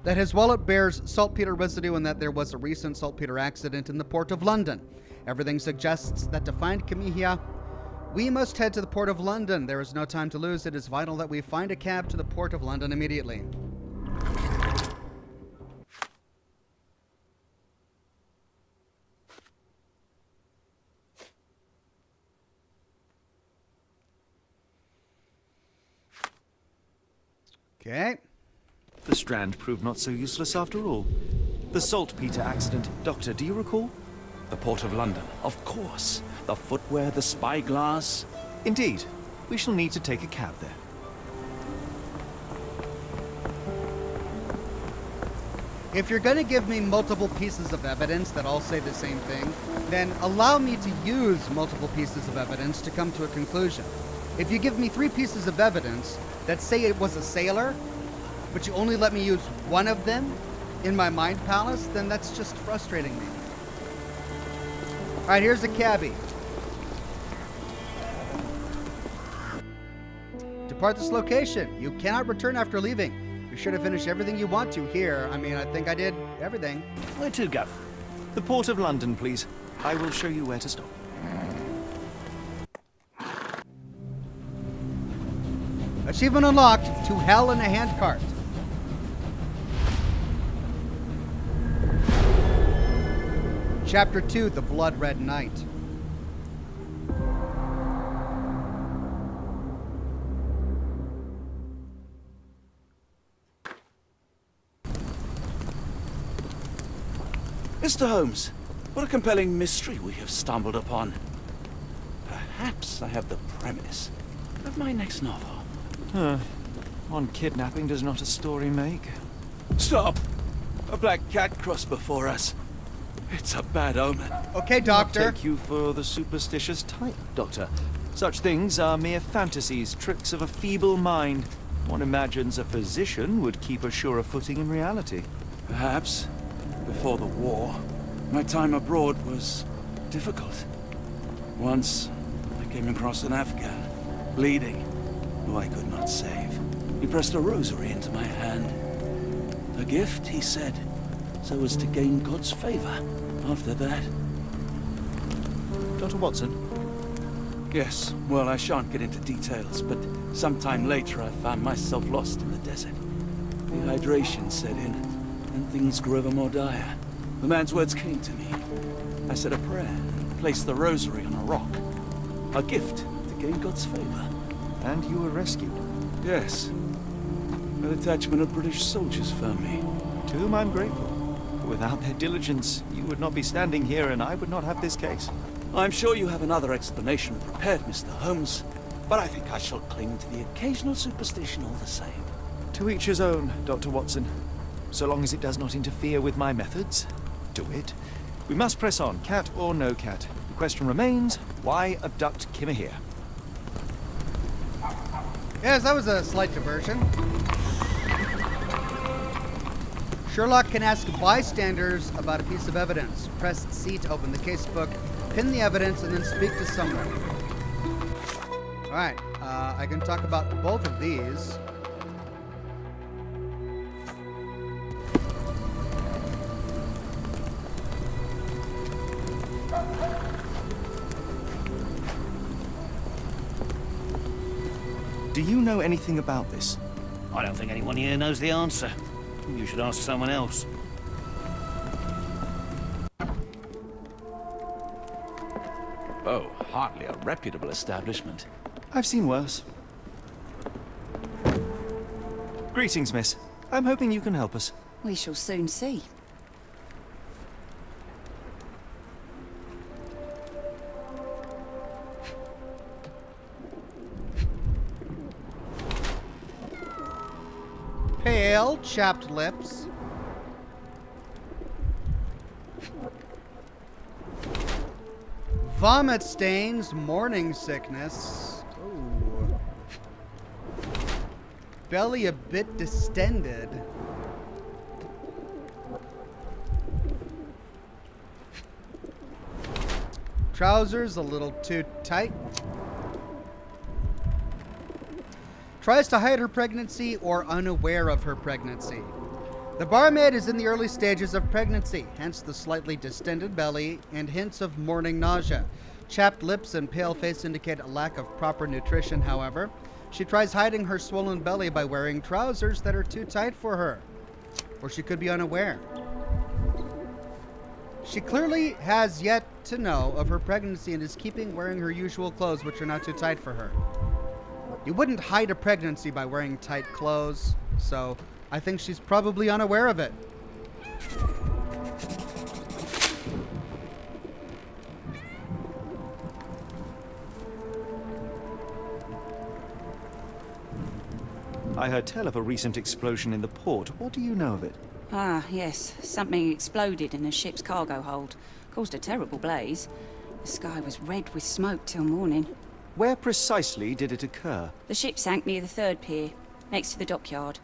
That his wallet bears saltpeter residue and that there was a recent saltpeter accident in the port of London. Everything suggests that to find Kamihia, we must head to the port of London. There is no time to lose. It is vital that we find a cab to the port of London immediately. Okay. The Strand proved not so useless after all. The saltpeter accident. Doctor, do you recall? The Port of London, of course. The footwear, the spyglass. Indeed. We shall need to take a cab there. If you're going to give me multiple pieces of evidence that all say the same thing, then allow me to use multiple pieces of evidence to come to a conclusion. If you give me 3 pieces of evidence that say it was a sailor, but you only let me use one of them in my mind palace, then that's just frustrating me. All right, here's a cabbie. Depart this location. You cannot return after leaving. Be sure to finish everything you want to here. I mean, I think I did everything. Where to go? The Port of London, please. I will show you where to stop. Achievement unlocked. To hell in a handcart. Chapter 2, The Blood Red Night. Mr. Holmes, what a compelling mystery we have stumbled upon. Perhaps I have the premise of my next novel. One kidnapping does not a story make. Stop! A black cat crossed before us. It's a bad omen. Okay, Doctor. I take you for the superstitious type, Doctor. Such things are mere fantasies, tricks of a feeble mind. One imagines a physician would keep a surer footing in reality. Perhaps, before the war, my time abroad was difficult. Once, I came across an Afghan, bleeding, who I could not save. He pressed a rosary into my hand. A gift, he said, so as to gain God's favor. After that... Dr. Watson? Yes, well, I shan't get into details, but sometime later I found myself lost in the desert. Dehydration set in, and things grew ever more dire. The man's words came to me. I said a prayer and placed the rosary on a rock. A gift to gain God's favor. And you were rescued? Yes. A detachment of British soldiers found me. To whom I'm grateful. Without their diligence, you would not be standing here and I would not have this case. I'm sure you have another explanation prepared, Mr. Holmes, but I think I shall cling to the occasional superstition all the same. To each his own, Dr. Watson. So long as it does not interfere with my methods, do it. We must press on, cat or no cat. The question remains, why abduct Kimahir? Yes, that was a slight diversion. Sherlock can ask bystanders about a piece of evidence. Press C to open the casebook, pin the evidence, and then speak to someone. All right, I can talk about both of these. Do you know anything about this? I don't think anyone here knows the answer. You should ask someone else. Oh, hardly a reputable establishment. I've seen worse. Greetings, miss. I'm hoping you can help us. We shall soon see. Pale, chapped lips. Vomit stains, morning sickness. Ooh. Belly a bit distended. Trousers a little too tight. Tries to hide her pregnancy or unaware of her pregnancy. The barmaid is in the early stages of pregnancy, hence the slightly distended belly and hints of morning nausea. Chapped lips and pale face indicate a lack of proper nutrition, however. She tries hiding her swollen belly by wearing trousers that are too tight for her. Or she could be unaware. She clearly has yet to know of her pregnancy and is keeping wearing her usual clothes, which are not too tight for her. You wouldn't hide a pregnancy by wearing tight clothes, so I think she's probably unaware of it. I heard tell of a recent explosion in the port. What do you know of it? Ah, yes. Something exploded in a ship's cargo hold. Caused a terrible blaze. The sky was red with smoke till morning. Where precisely did it occur? The ship sank near the third pier, next to the dockyard.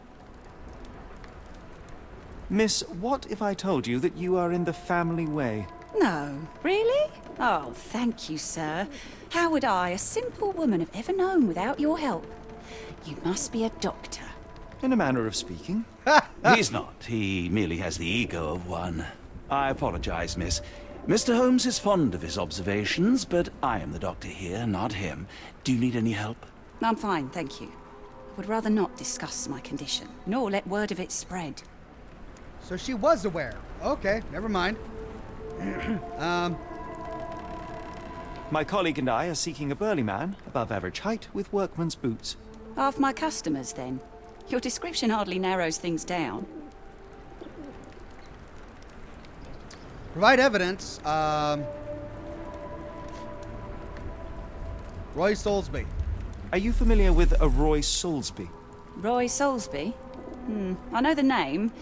Miss, what if I told you that you are in the family way? No, really? Oh, thank you, sir. How would I, a simple woman, have ever known without your help? You must be a doctor. In a manner of speaking. He's not. He merely has the ego of one. I apologize, miss. Mr. Holmes is fond of his observations, but I am the doctor here, not him. Do you need any help? I'm fine, thank you. I would rather not discuss my condition, nor let word of it spread. So she was aware. Okay, never mind. My colleague and I are seeking a burly man, above average height, with workman's boots. Half my customers, then. Your description hardly narrows things down. Provide evidence. Roy Soulsby. Are you familiar with a Roy Soulsby? Roy Soulsby? I know the name,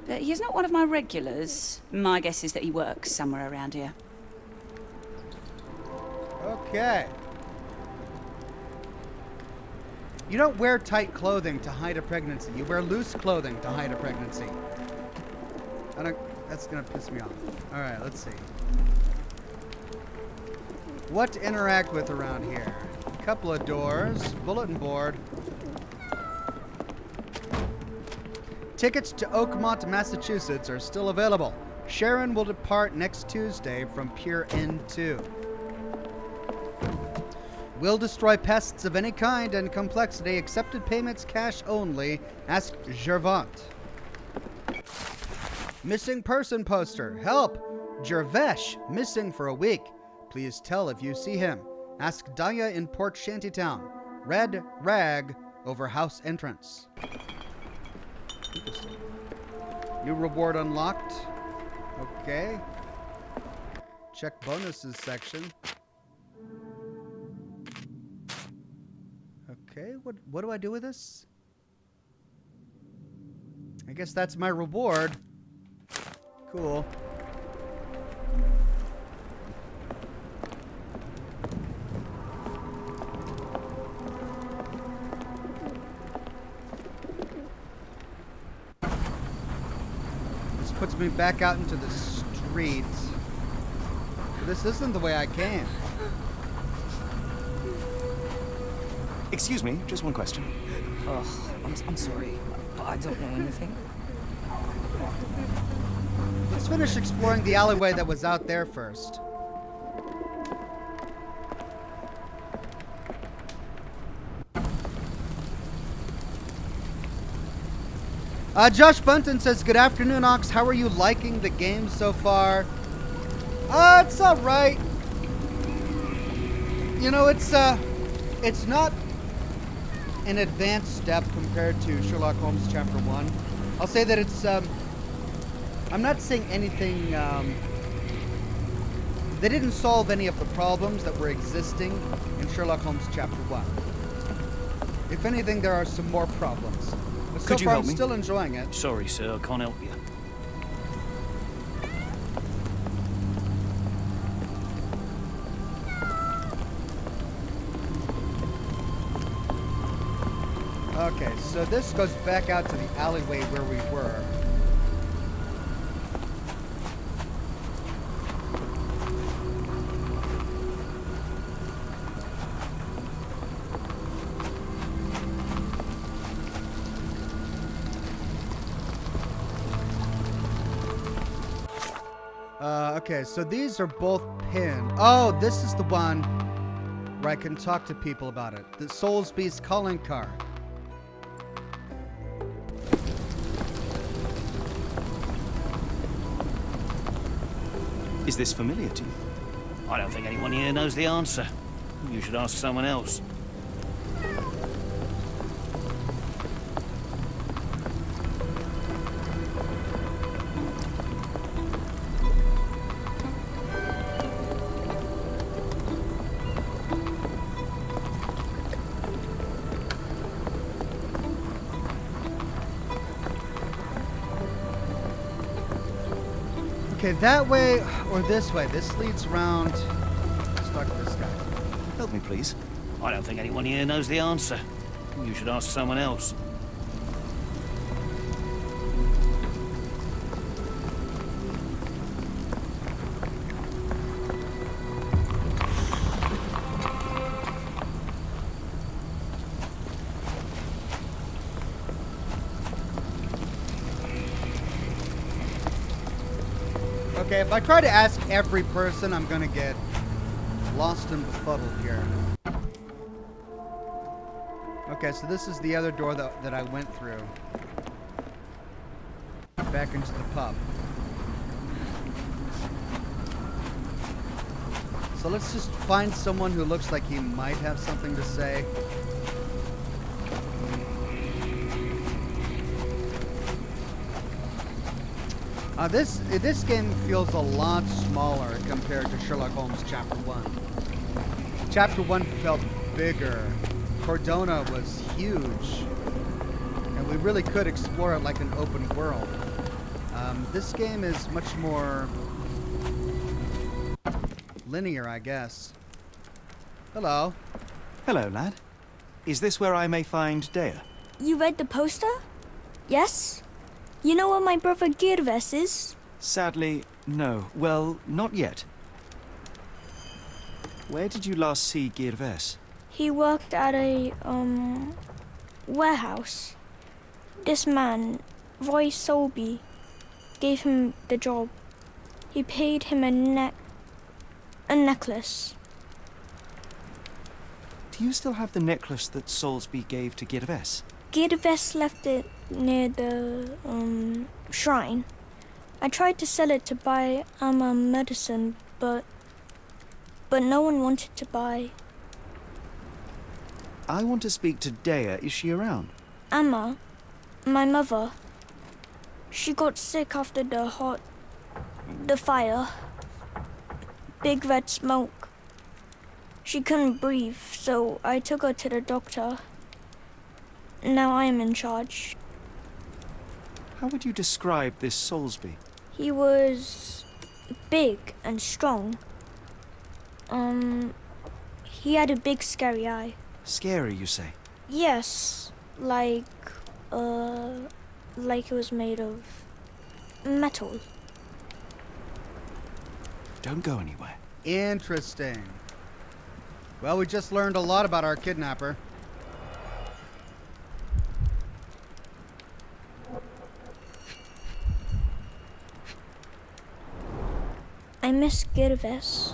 but he is not one of my regulars. My guess is that he works somewhere around here. Okay. You don't wear tight clothing to hide a pregnancy. You wear loose clothing to hide a pregnancy. That's gonna piss me off. All right, let's see. What to interact with around here? Couple of doors, bulletin board. Tickets to Oakmont, Massachusetts are still available. Sharon will depart next Tuesday from Pier N2. Will destroy pests of any kind and complexity. Accepted payments cash only. Ask Gervant. Missing person poster. Help! Jervesh, missing for a week. Please tell if you see him. Ask Daya in Port Shantytown. Red rag over house entrance. Interesting. New reward unlocked. Okay. Check bonuses section. Okay, what do I do with this? I guess that's my reward. Cool. This puts me back out into the streets. This isn't the way I came. Excuse me, just one question. Oh, I'm sorry. I don't know anything. Let's finish exploring the alleyway that was out there first. Josh Bunton says, good afternoon, Ox. How are you liking the game so far? It's alright. You know, it's It's not an advanced step compared to Sherlock Holmes Chapter 1. I'll say that it's, I'm not saying anything, they didn't solve any of the problems that were existing in Sherlock Holmes Chapter 1. If anything, there are some more problems. But so far, I'm still enjoying it. Sorry, sir, I can't help you. Okay, so this goes back out to the alleyway where we were. Okay, so these are both pinned. Oh, this is the one where I can talk to people about it. The Soulsby's calling card. Is this familiar to you? I don't think anyone here knows the answer. You should ask someone else. Okay, that way or this way. This leads around. Let's talk to this guy. Help me, please. I don't think anyone here knows the answer. You should ask someone else. Okay, if I try to ask every person, I'm gonna get lost and befuddled here. Okay, so this is the other door that I went through. Back into the pub. So let's just find someone who looks like he might have something to say. This game feels a lot smaller compared to Sherlock Holmes Chapter 1. Chapter 1 felt bigger. Cordona was huge. And we really could explore it like an open world. This game is much more linear, I guess. Hello. Hello, lad. Is this where I may find Dea? You read the poster? Yes? You know where my brother Girves is? Sadly, no. Well, not yet. Where did you last see Girves? He worked at a, warehouse. This man, Roy Solby, gave him the job. He paid him a necklace. Do you still have the necklace that Soulsby gave to Girves? Girves left it near the, shrine. I tried to sell it to buy Amma medicine, but no one wanted to buy. I want to speak to Dea. Is she around? Amma, my mother, she got sick after the fire. Big red smoke. She couldn't breathe, so I took her to the doctor. Now I am in charge. How would you describe this Soulsby? He was big and strong. He had a big scary eye. Scary, you say? Yes, like it was made of metal. Don't go anywhere. Interesting. Well, we just learned a lot about our kidnapper. I miss Girves.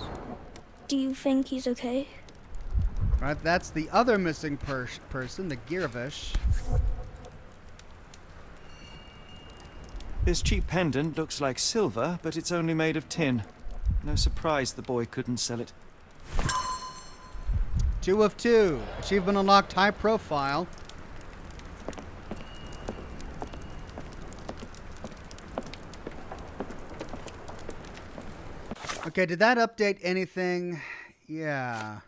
Do you think he's okay? Right, that's the other missing person, the Girvish. This cheap pendant looks like silver, but it's only made of tin. No surprise the boy couldn't sell it. 2 of 2. Achievement unlocked, high profile. Okay, did that update anything? Yeah.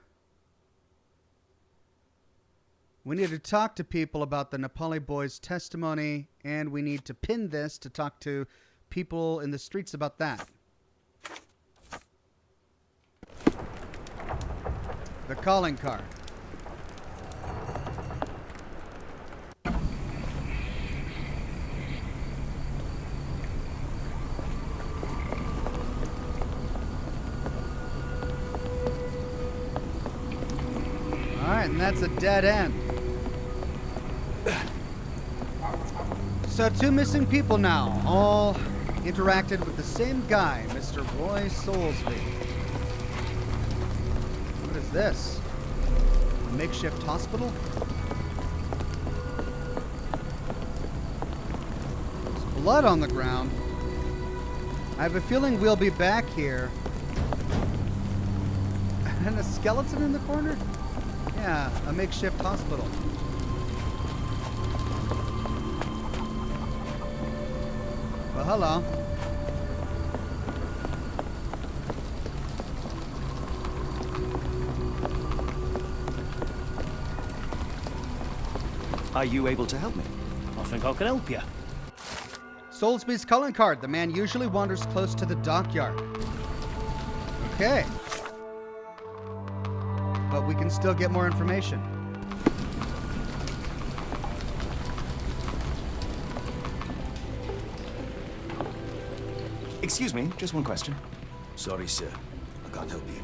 We need to talk to people about the Nepali boys' testimony, and we need to pin this to talk to people in the streets about that. The calling card. Alright, and that's a dead end. So 2 missing people now, all interacted with the same guy, Mr. Roy Soulsby. What is this? A makeshift hospital? There's blood on the ground. I have a feeling we'll be back here. And a skeleton in the corner? Yeah, a makeshift hospital. Well, hello. Are you able to help me? I think I can help you. Soulsby's calling card. The man usually wanders close to the dockyard. Okay. But we can still get more information. Excuse me, just one question. Sorry, sir. I can't help you.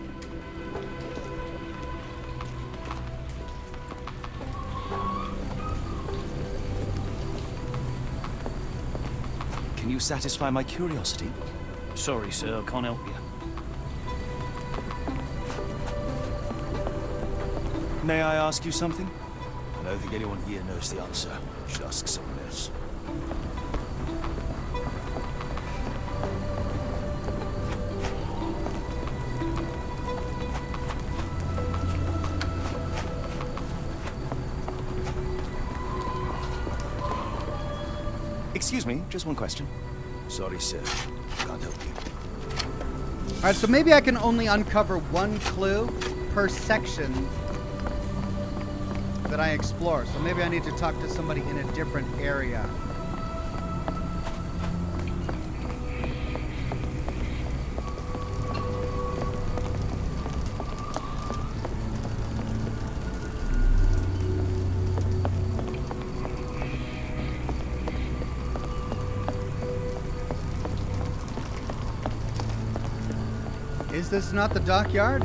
Can you satisfy my curiosity? Sorry, sir, I can't help you. May I ask you something? I don't think anyone here knows the answer. You should ask someone else. Excuse me, just one question. Sorry, sir. Can't help you. Alright, so maybe I can only uncover 1 clue per section that I explore. So maybe I need to talk to somebody in a different area. Is this not the dockyard?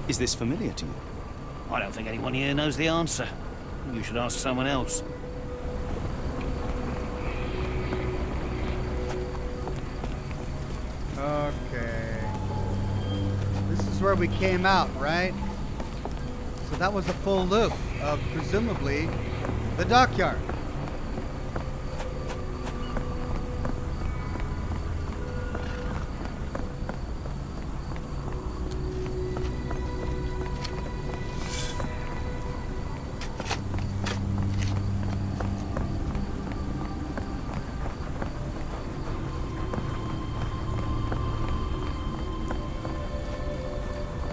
Is this familiar to you? I don't think anyone here knows the answer. You should ask someone else. Okay. This is where we came out, right? So that was a full loop of presumably the dockyard.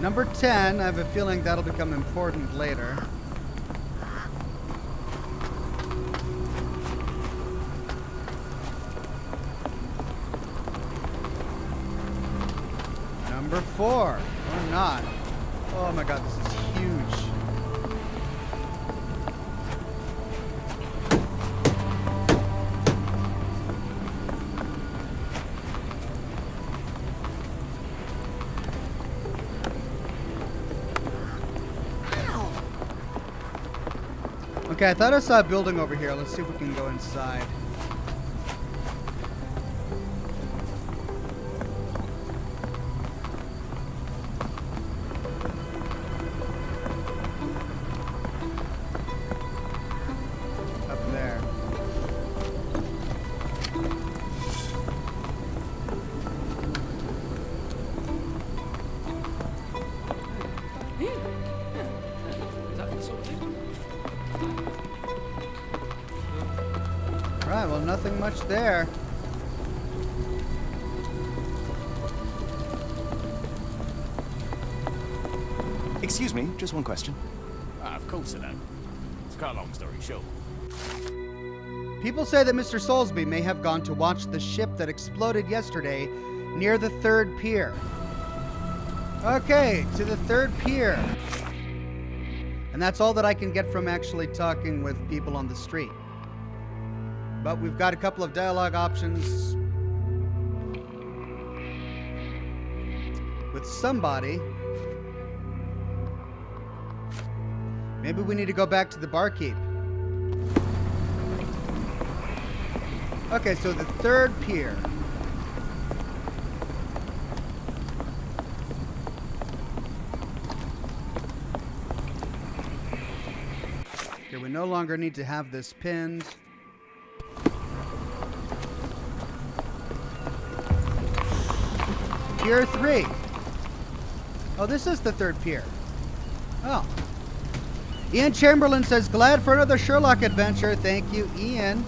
Number 10, I have a feeling that'll become important later. Number 4, or not. Oh my god, this is huge. Okay, I thought I saw a building over here. Let's see if we can go inside. Right, well, nothing much there. Excuse me, just one question. Of course I know. To cut a long story short. People say that Mr. Soulsby may have gone to watch the ship that exploded yesterday near the 3rd pier. Okay, to the 3rd pier. And that's all that I can get from actually talking with people on the street. But we've got a couple of dialogue options with somebody. Maybe we need to go back to the barkeep. Okay, so the 3rd pier. Okay, we no longer need to have this pinned. Pier 3. Oh, this is the 3rd pier. Oh. Ian Chamberlain says, glad for another Sherlock adventure. Thank you, Ian.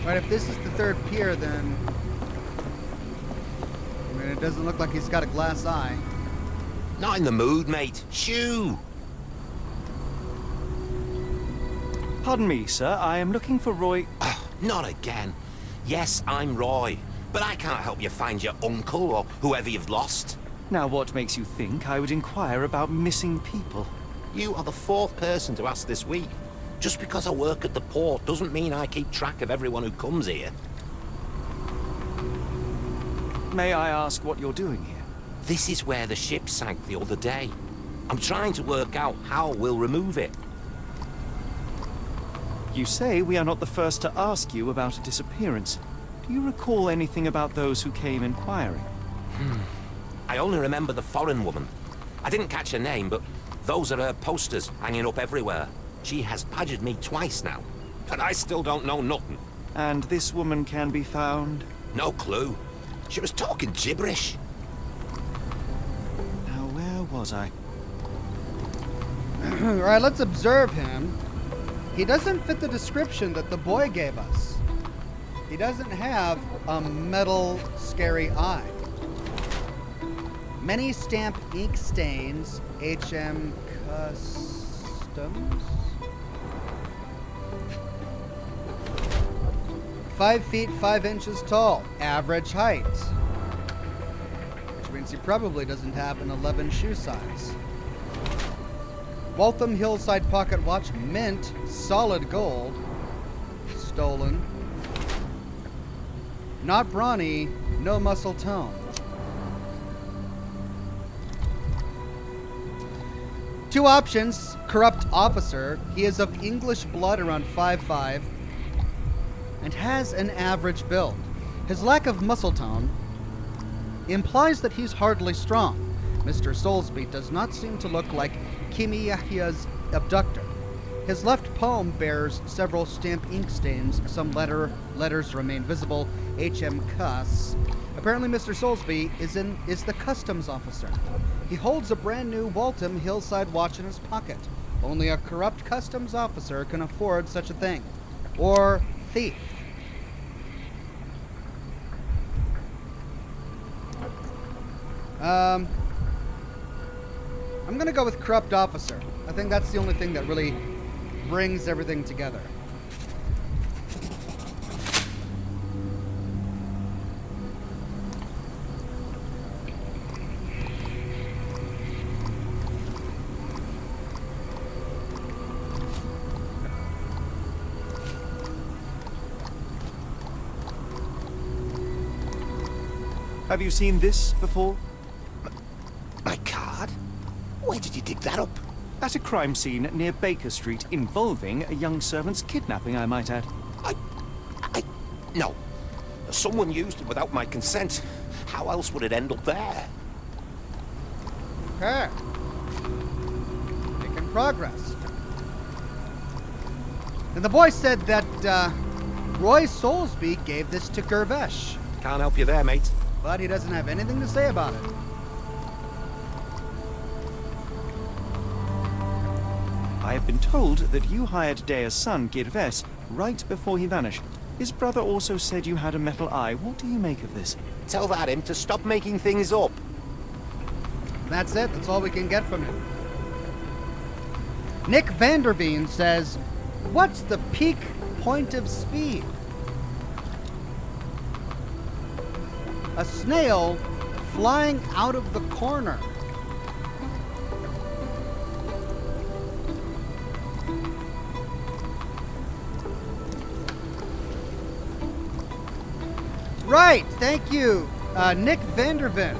Right, if this is the 3rd pier, then... I mean, it doesn't look like he's got a glass eye. Not in the mood, mate. Shoo! Pardon me, sir. I am looking for Roy... Not again. Yes, I'm Roy. But I can't help you find your uncle or whoever you've lost. Now, what makes you think I would inquire about missing people? You are the 4th person to ask this week. Just because I work at the port doesn't mean I keep track of everyone who comes here. May I ask what you're doing here? This is where the ship sank the other day. I'm trying to work out how we'll remove it. You say we are not the first to ask you about a disappearance. Do you recall anything about those who came inquiring? I only remember the foreign woman. I didn't catch her name, but those are her posters hanging up everywhere. She has badgered me twice now, but I still don't know nothing. And this woman can be found? No clue. She was talking gibberish. Now, where was I? Alright, let's observe him. He doesn't fit the description that the boy gave us. He doesn't have a metal, scary eye. Many stamp ink stains, HM Customs. 5 feet 5 inches tall, average height. Which means he probably doesn't have an 11 shoe size. Waltham Hillside pocket watch, mint, solid gold. Stolen. Not brawny, no muscle tone. Two options. Corrupt officer. He is of English blood, around 5'5", and has an average build. His lack of muscle tone implies that he's hardly strong. Mr. Soulsby does not seem to look like Kimi Yahia's abductor. His left palm bears several stamp ink stains. Some letters remain visible. HM Cuss. Apparently Mr. Soulsby is the customs officer. He holds a brand new Waltham Hillside watch in his pocket. Only a corrupt customs officer can afford such a thing. Or thief. I'm gonna go with corrupt officer. I think that's the only thing that really brings everything together. Have you seen this before? My card? Where did you dig that up? At a crime scene near Baker Street involving a young servant's kidnapping, I might add. No. Someone used it without my consent. How else would it end up there? Okay. Making progress. And the boy said that Roy Soulsby gave this to Gervesh. Can't help you there, mate. But he doesn't have anything to say about it. I have been told that you hired Dea's son, Girves, right before he vanished. His brother also said you had a metal eye. What do you make of this? Tell that him to stop making things up. That's it. That's all we can get from him. Nick Vanderveen says, what's the peak point of speed? A snail flying out of the corner. Right, thank you, Nick Vanderveen.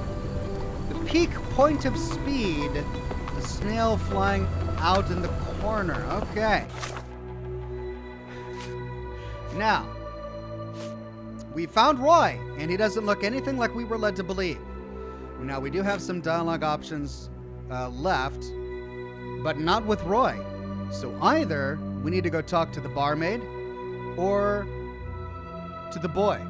The peak point of speed, a snail flying out in the corner. Okay. Now, we found Roy, and he doesn't look anything like we were led to believe. Now, we do have some dialogue options left, but not with Roy. So either we need to go talk to the barmaid or to the boy.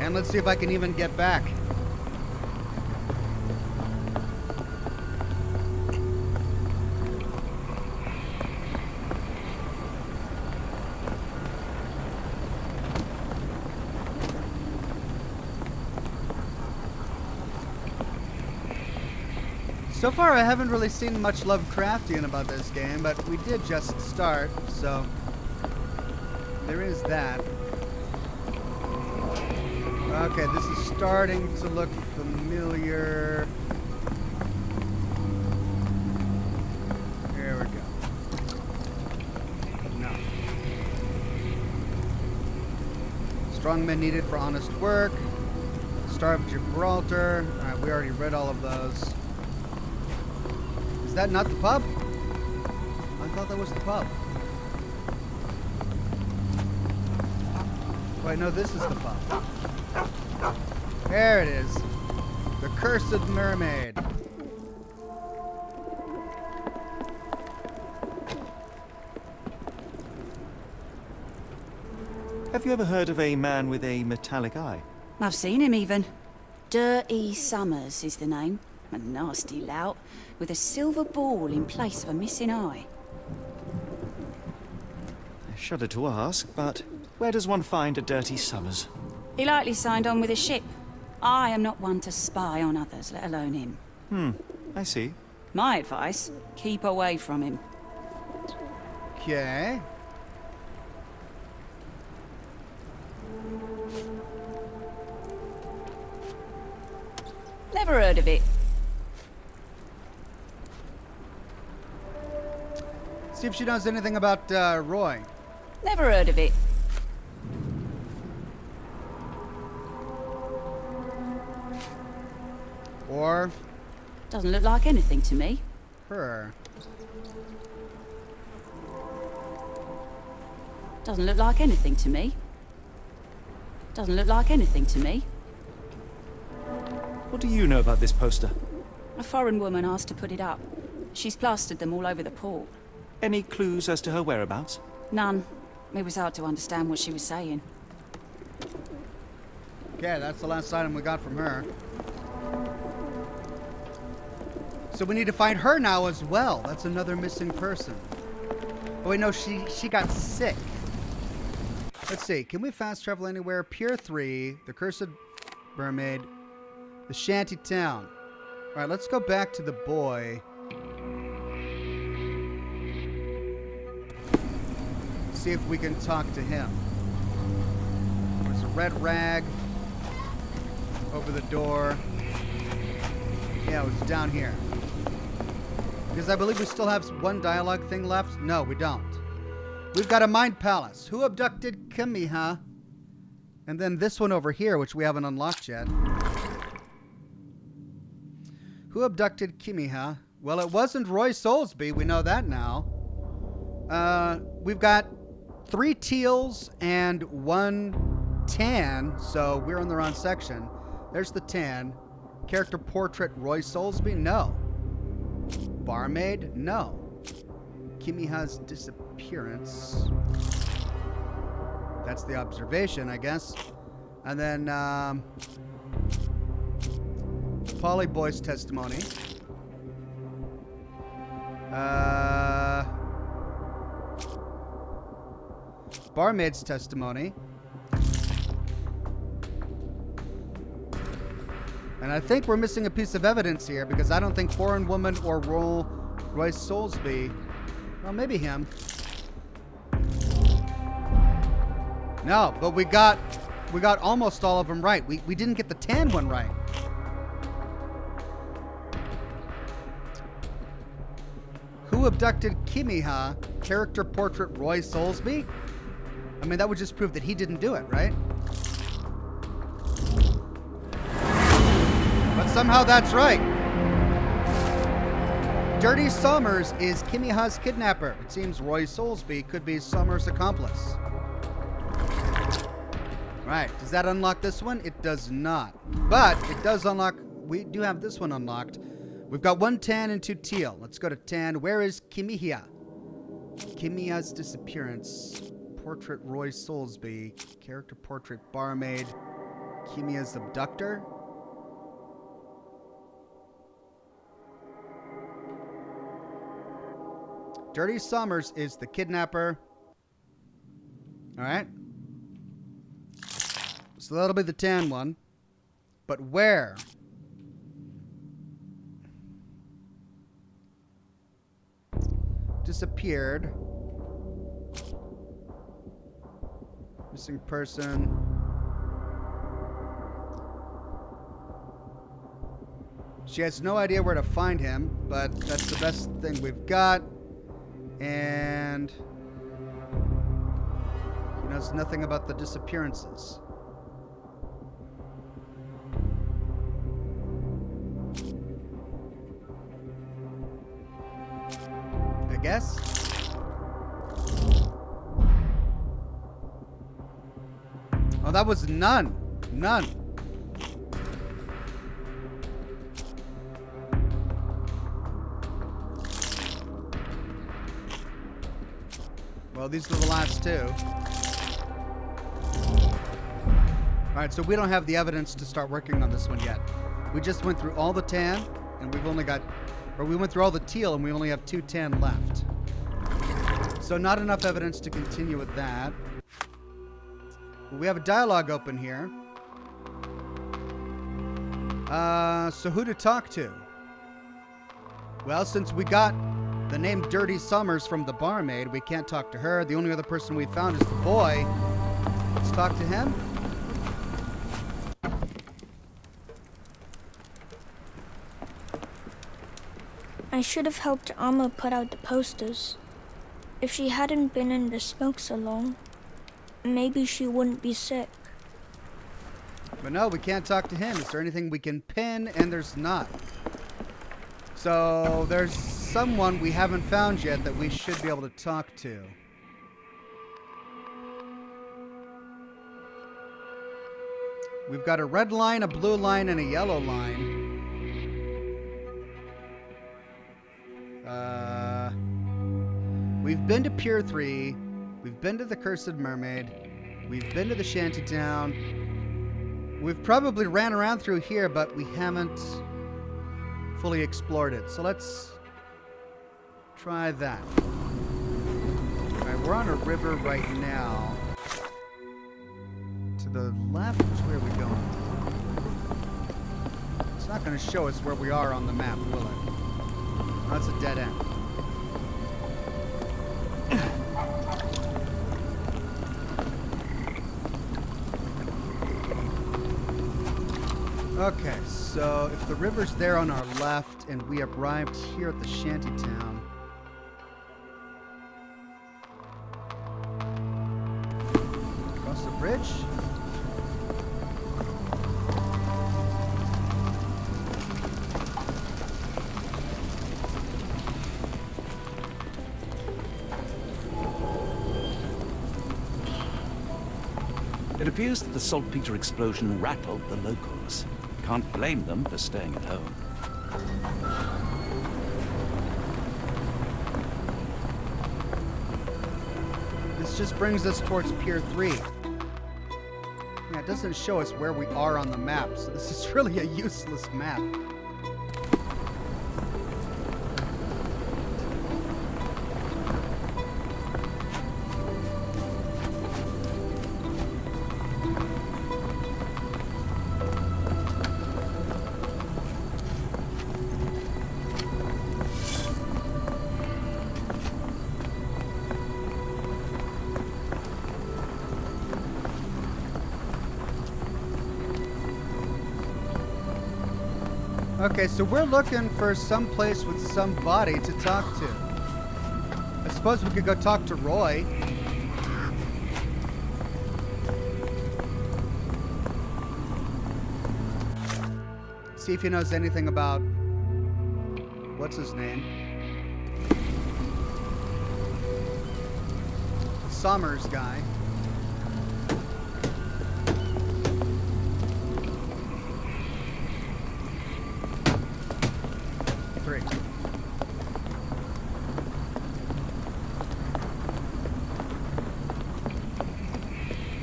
And let's see if I can even get back. So far, I haven't really seen much Lovecraftian about this game, but we did just start, so there is that. Okay, this is starting to look familiar. There we go. No. Strong men needed for honest work. Star of Gibraltar. Alright, we already read all of those. Is that not the pub? I thought that was the pub. Wait, no, this is the pub. There it is. The Cursed Mermaid. Have you ever heard of a man with a metallic eye? I've seen him even. Dirty Summers is the name. A nasty lout with a silver ball in place of a missing eye. I shudder to ask, but where does one find a Dirty Summers? He likely signed on with a ship. I am not one to spy on others, let alone him. I see. My advice, keep away from him. Okay. Never heard of it. See if she knows anything about Roy. Never heard of it. Or doesn't look like anything to me. Her. Doesn't look like anything to me. Doesn't look like anything to me. What do you know about this poster? A foreign woman asked to put it up. She's plastered them all over the port. Any clues as to her whereabouts? None. It was hard to understand what she was saying. Okay, that's the last item we got from her. So we need to find her now as well. That's another missing person. Oh wait, no, she got sick. Let's see, can we fast travel anywhere? Pier 3, the Cursed Mermaid, the Shanty Town. Alright, let's go back to the boy. See if we can talk to him. There's a red rag over the door. Yeah, it was down here. Because I believe we still have one dialogue thing left. No, we don't. We've got a mind palace. Who abducted Kamiha? And then this one over here, which we haven't unlocked yet. Who abducted Kamiha? Well, it wasn't Roy Soulsby. We know that now. We've got 3 teals and 1 tan, so we're in the wrong section. There's the tan. Character portrait Roy Soulsby? No. Barmaid? No. Kimiha's disappearance. That's the observation, I guess. And then Polly Boy's testimony. Barmaid's testimony. And I think we're missing a piece of evidence here because I don't think Foreign Woman or Roy Soulsby. Well, maybe him. No, but we got almost all of them right. We didn't get the tan one right. Who abducted Kimiha? Character portrait Roy Soulsby? I mean, that would just prove that he didn't do it, right? But somehow that's right. Dirty Summers is Kimiha's kidnapper. It seems Roy Soulsby could be Summers' accomplice. Right, does that unlock this one? It does not. But it does unlock, we do have this one unlocked. We've got 1 tan and 2 teal. Let's go to tan. Where is Kimiha? Kimiha's disappearance. Portrait Roy Soulsby. Character portrait barmaid. Kimiha's abductor. Dirty Summers is the kidnapper. Alright. So that'll be the tan one. But where? Disappeared. Missing person. She has no idea where to find him, but that's the best thing we've got. And he knows nothing about the disappearances. I guess. Oh, that was none. None. Well, these are the last two. Alright, so we don't have the evidence to start working on this one yet. We just went through all the tan, and we've only got... Or we went through all the teal, and we only have 2 tan left. So not enough evidence to continue with that. But we have a dialogue open here. So who to talk to? Well, since we got the name Dirty Summers from the barmaid, we can't talk to her. The only other person we found is the boy. Let's talk to him. I should have helped Amma put out the posters. If she hadn't been in the smoke so long, maybe she wouldn't be sick. But no, we can't talk to him. Is there anything we can pin? And there's not. So there's someone we haven't found yet that we should be able to talk to. We've got a red line, a blue line, and a yellow line. We've been to Pier 3. We've been to the Cursed Mermaid. We've been to the Shantytown. We've probably ran around through here, but we haven't fully explored it. So let's try that. Alright, we're on a river right now. To the left, where are we going? It's not going to show us where we are on the map, will it? That's a dead end. Okay, so if the river's there on our left and we arrived here at the Shantytown. Across the bridge? It appears that the saltpeter explosion rattled the locals. Can't blame them for staying at home. this just brings us towards Pier 3. Yeah, it doesn't show us where we are on the map, so this is really a useless map. Okay, so we're looking for some place with somebody to talk to. I suppose we could go talk to Roy. See if he knows anything about... what's his name? The Summers guy.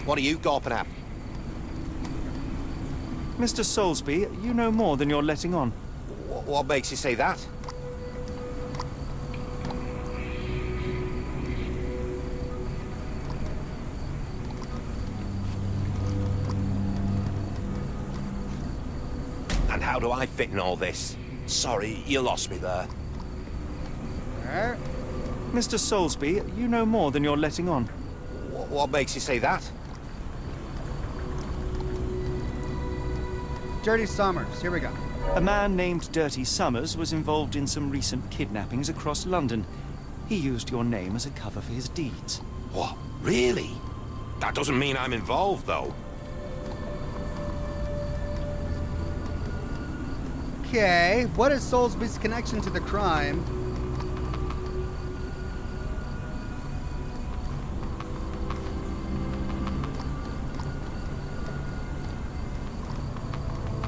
What are you gawping at? Mr. Soulsby, you know more than you're letting on. What makes you say that? And how do I fit in all this? Sorry, you lost me there. Mr. Soulsby, you know more than you're letting on. What makes you say that? Dirty Summers, here we go. A man named Dirty Summers was involved in some recent kidnappings across London. He used your name as a cover for his deeds. What? Really? That doesn't mean I'm involved, though. Okay, what is Soulsby's connection to the crime?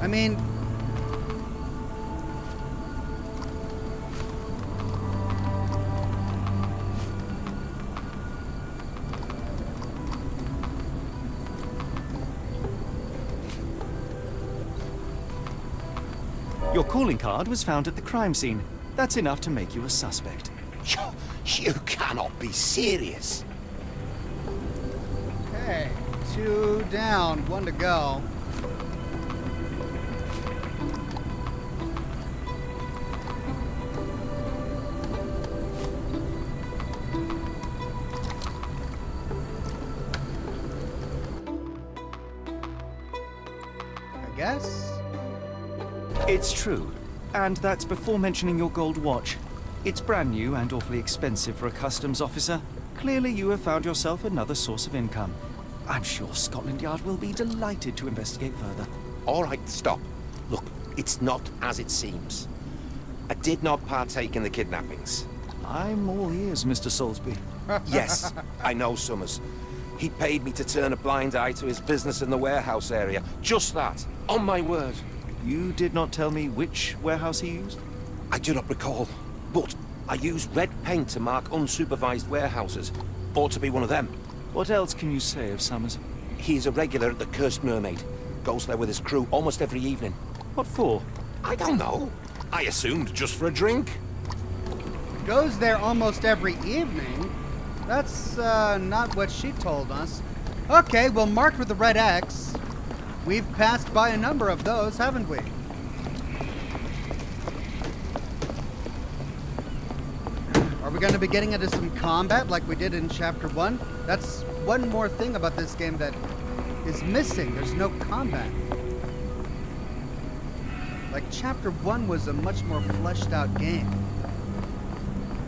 I mean... Your calling card was found at the crime scene. That's enough to make you a suspect. You cannot be serious. Okay, 2 down, 1 to go. I guess? It's true. And that's before mentioning your gold watch. It's brand new and awfully expensive for a customs officer. Clearly you have found yourself another source of income. I'm sure Scotland Yard will be delighted to investigate further. All right, stop. Look, it's not as it seems. I did not partake in the kidnappings. I'm all ears, Mr. Soulsby. Yes, I know Summers. He paid me to turn a blind eye to his business in the warehouse area. Just that. On my word. You did not tell me which warehouse he used? I do not recall, but I used red paint to mark unsupervised warehouses. Ought to be one of them. What else can you say of Summers? He's a regular at the Cursed Mermaid. Goes there with his crew almost every evening. What for? I don't know. I assumed just for a drink. Goes there almost every evening? That's not what she told us. Okay, well, marked with the red X. We've passed by a number of those, haven't we? Are we going to be getting into some combat like we did in Chapter 1? That's one more thing about this game that is missing. There's no combat. Like, Chapter 1 was a much more fleshed out game.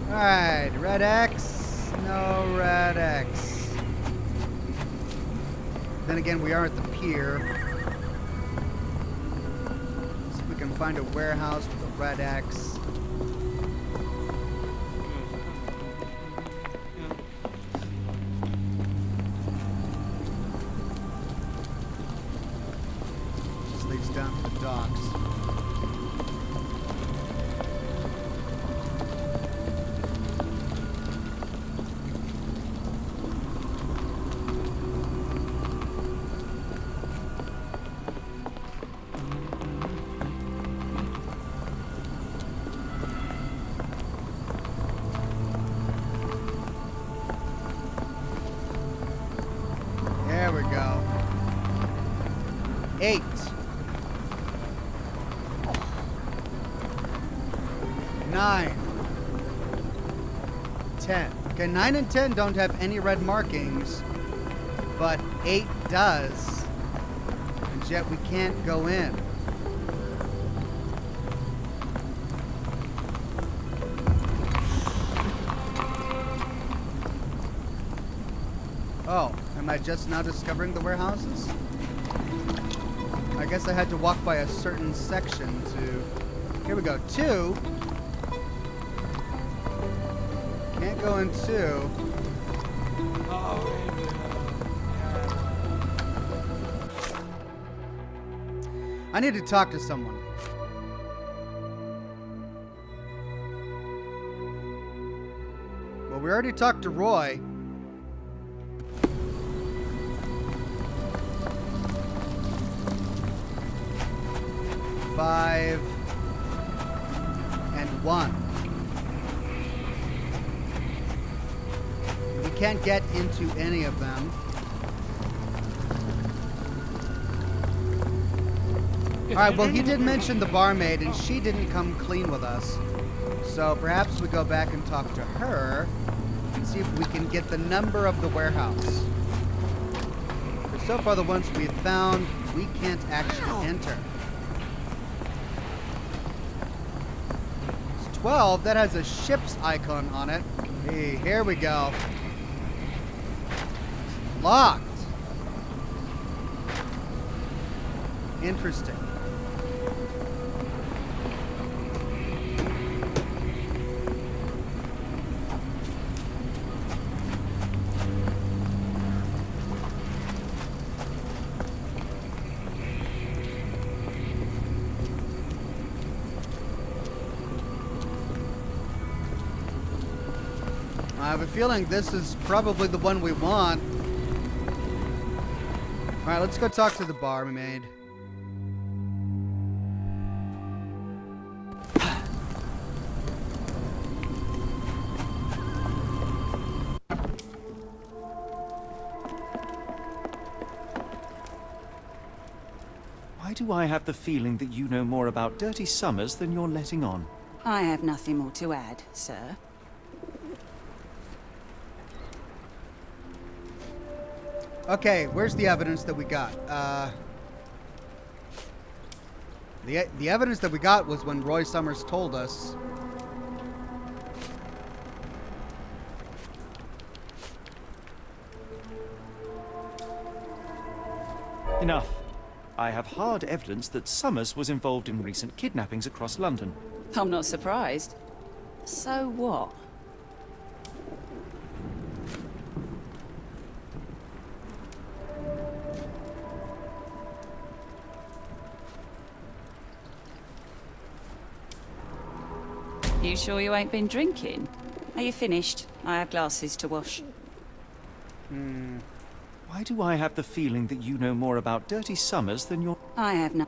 Alright, red X, no red X. Then again, we are at the pier. See if we can find a warehouse with a red X. This leads down to the docks. 8. 9. 10. Okay, 9 and 10 don't have any red markings, but 8 does. And yet we can't go in. Oh, am I just now discovering the warehouses? I guess I had to walk by a certain section to... Here we go. 2. Can't go in 2. I need to talk to someone. Well, we already talked to Roy. Five and 1. We can't get into any of them. Alright, well, he did mention the barmaid, and she didn't come clean with us. So perhaps we go back and talk to her and see if we can get the number of the warehouse. Because so far the ones we've found, we can't actually enter. 12, that has a ship's icon on it. Hey, here we go. Locked. Interesting. I have a feeling this is probably the one we want. Alright, let's go talk to the barmaid. Why do I have the feeling that you know more about Dirty Summers than you're letting on? I have nothing more to add, sir. Okay, where's the evidence that we got? The evidence that we got was when Roy Summers told us. Enough. I have hard evidence that Summers was involved in recent kidnappings across London. I'm not surprised. So what? You sure you ain't been drinking? Are you finished? I have glasses to wash. Why do I have the feeling that you know more about Dirty Summers than you're... I have not.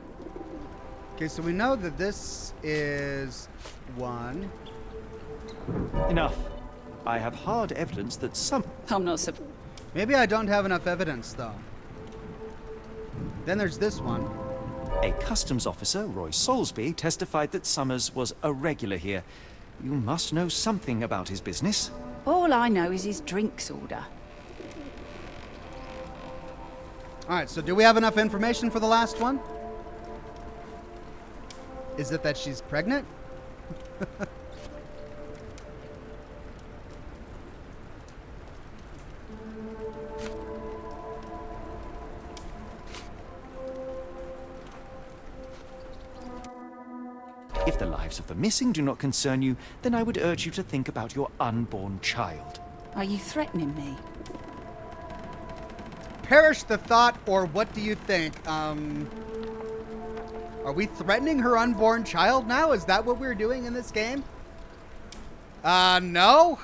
Okay, so we know that this is 1. Enough. I have hard evidence that some... I'm not surprised. Maybe I don't have enough evidence, though. Then there's this one. A customs officer, Roy Soulsby, testified that Summers was a regular here. You must know something about his business. All I know is his drinks order. Alright, so do we have enough information for the last one? Is it that she's pregnant? If the lives of the missing do not concern you, then I would urge you to think about your unborn child. Are you threatening me? Perish the thought, or what do you think? Are we threatening her unborn child now? Is that what we're doing in this game? No?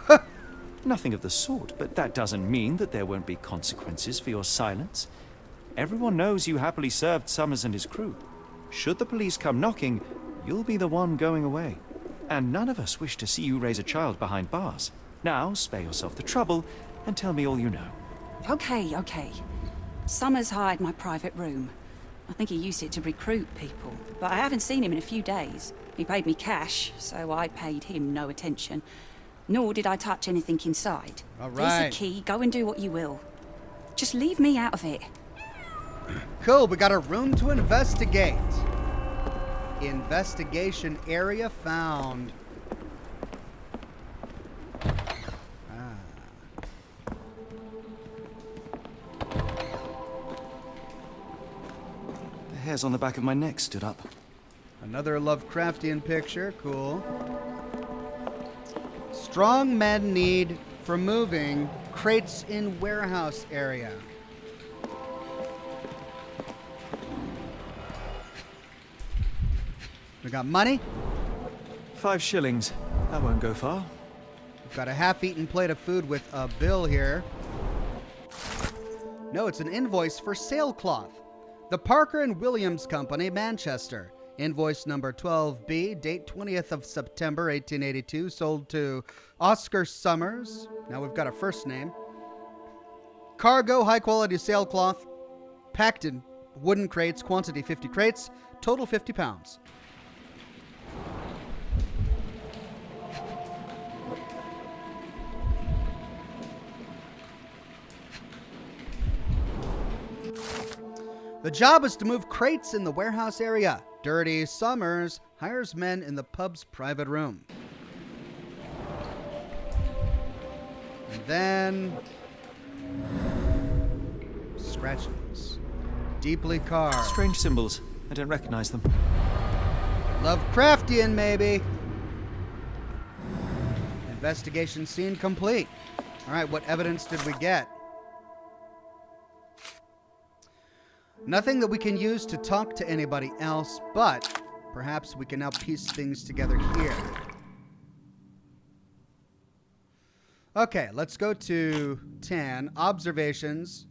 Nothing of the sort, but that doesn't mean that there won't be consequences for your silence. Everyone knows you happily served Summers and his crew. Should the police come knocking, you'll be the one going away. And none of us wish to see you raise a child behind bars. Now, spare yourself the trouble and tell me all you know. Okay. Summers hired my private room. I think he used it to recruit people, but I haven't seen him in a few days. He paid me cash, so I paid him no attention. Nor did I touch anything inside. All Here's right. the key. Go and do what you will. Just leave me out of it. Cool, we got a room to investigate. Investigation area found. The hairs on the back of my neck stood up. Another Lovecraftian picture, cool. Strong men need for moving crates in warehouse area. We got money. 5 shillings. That won't go far. We've got a half-eaten plate of food with a bill here. No, it's an invoice for sailcloth. The Parker and Williams Company, Manchester. Invoice number 12B, date 20th of September, 1882, sold to Oscar Summers. Now we've got a first name. Cargo, high-quality sailcloth, packed in wooden crates, quantity 50 crates, total 50 pounds. The job is to move crates in the warehouse area. Dirty Summers hires men in the pub's private room. And then scratches. Deeply carved. Strange symbols. I don't recognize them. Lovecraftian, maybe. Investigation scene complete. All right, what evidence did we get? Nothing that we can use to talk to anybody else, but perhaps we can now piece things together here. Okay, let's go to 10. Observations.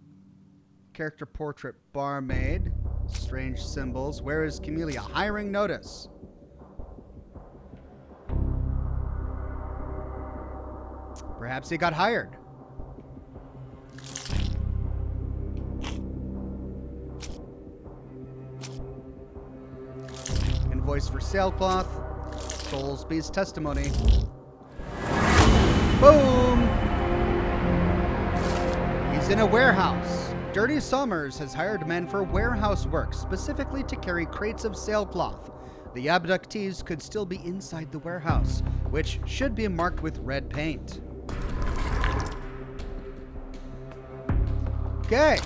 Character portrait barmaid. Strange symbols. Where is Camellia? Hiring notice. Perhaps he got hired. Invoice for sailcloth. Soulsby's testimony. Boom! He's in a warehouse. Dirty Summers has hired men for warehouse work, specifically to carry crates of sailcloth. The abductees could still be inside the warehouse, which should be marked with red paint. Okay.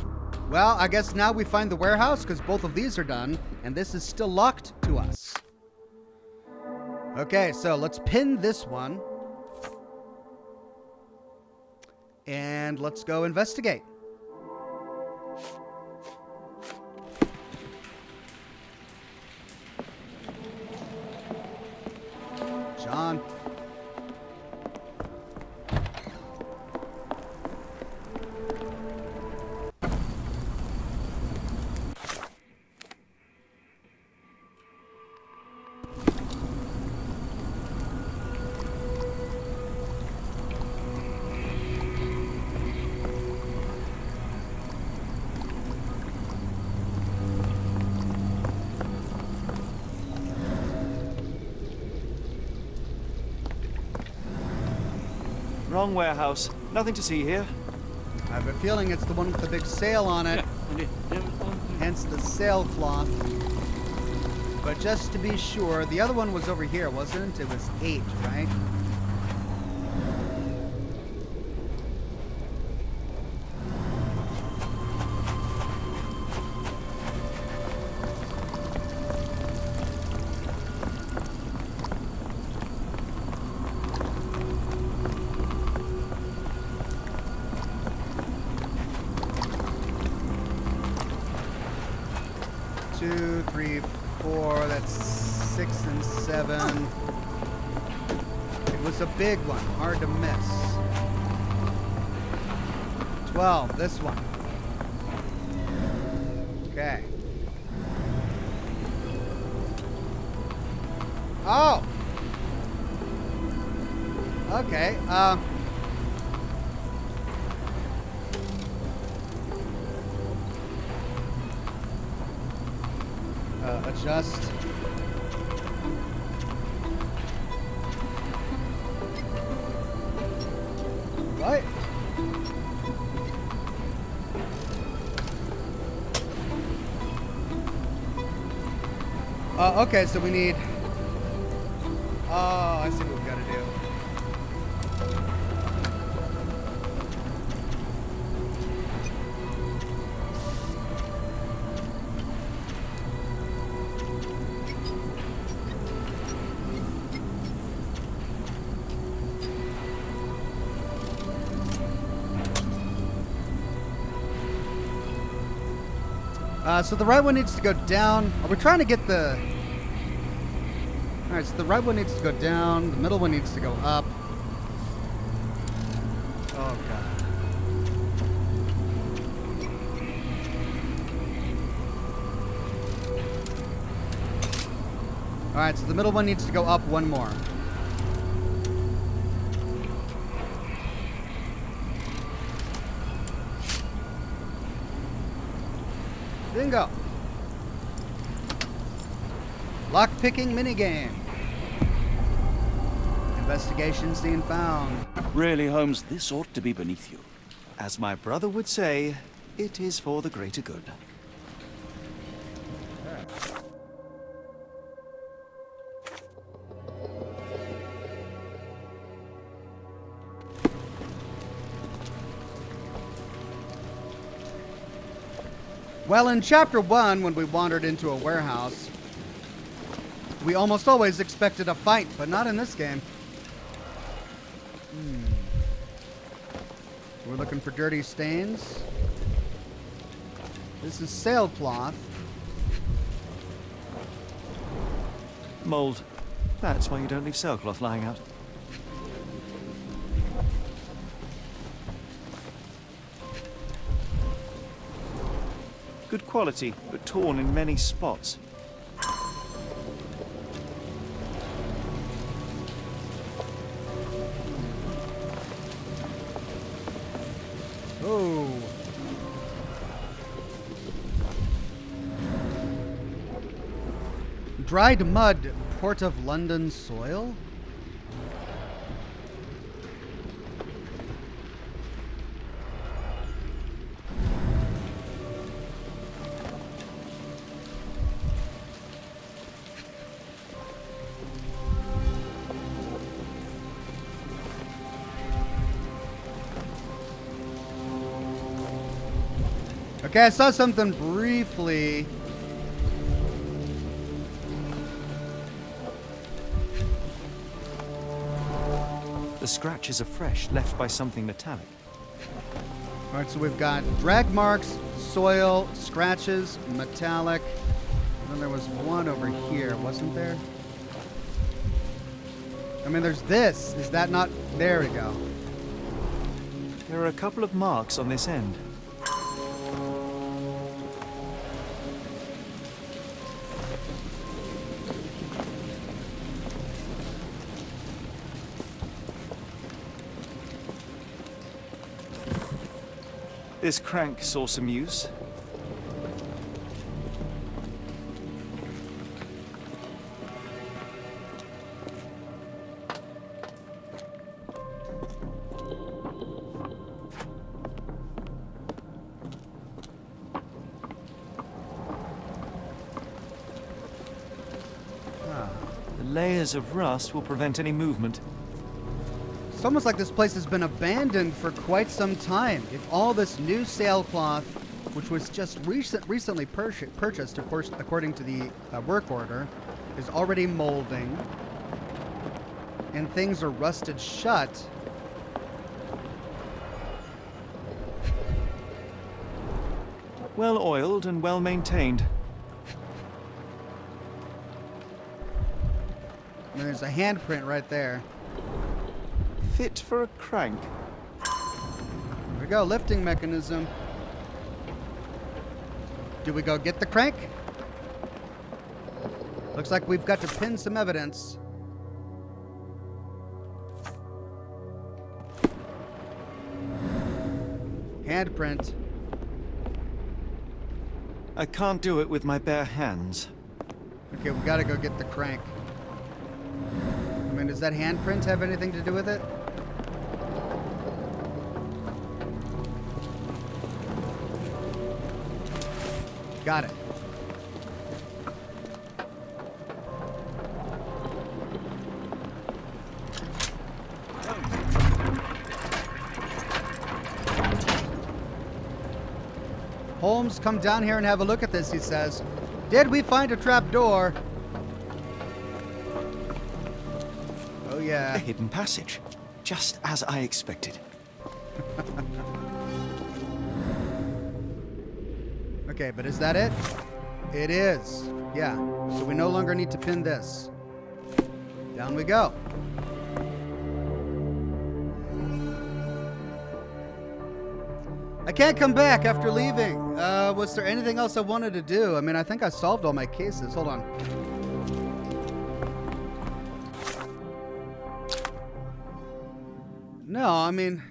Well, I guess now we find the warehouse because both of these are done, and this is still locked to us. Okay, so let's pin this one. And let's go investigate. John. Wrong warehouse. Nothing to see here. I have a feeling it's the one with the big sail on it. Hence the sailcloth. But just to be sure, the other one was over here, wasn't it? It was 8, right? Two, three, 4, that's 6 and 7. It was a big one, hard to miss. 12, this one. Okay. Oh! Okay, Adjust. What? Okay, so we need... Oh, I see what we've got to do. So the right one needs to go down. We're trying to get the... Alright, so the right one needs to go down. The middle one needs to go up. Oh, God. Alright, so the middle one needs to go up one more. Bingo. Lock-picking minigame. Investigation scene found. Really, Holmes, this ought to be beneath you. As my brother would say, it is for the greater good. Well, in Chapter 1, when we wandered into a warehouse, we almost always expected a fight, but not in this game. We're looking for dirty stains. This is sailcloth. Mold. That's why you don't leave sailcloth lying out. Good quality, but torn in many spots. Oh. Dried mud, Port of London soil? Okay, I saw something briefly. The scratches are fresh, left by something metallic. All right, so we've got drag marks, soil, scratches, metallic. And then there was one over here, wasn't there? I mean, there's this. Is that not? There we go. There are a couple of marks on this end. This crank saw some use. The layers of rust will prevent any movement. It's almost like this place has been abandoned for quite some time. If all this new sailcloth, which was just recently purchased, of course, according to the work order, is already molding, and things are rusted shut, Well oiled and well maintained. and there's a handprint right there. Fit for a crank. There we go, lifting mechanism. Do we go get the crank? Looks like we've got to pin some evidence. Handprint. I can't do it with my bare hands. Okay, we gotta go get the crank. I mean, does that handprint have anything to do with it? Got it. Holmes, come down here and have a look at this, he says. Did we find a trap door? Oh, yeah. A hidden passage. Just as I expected. Okay, but is that it? It is. Yeah. So we no longer need to pin this. Down we go. I can't come back after leaving. Was there anything else I wanted to do? I mean, I think I solved all my cases. Hold on. No, I mean...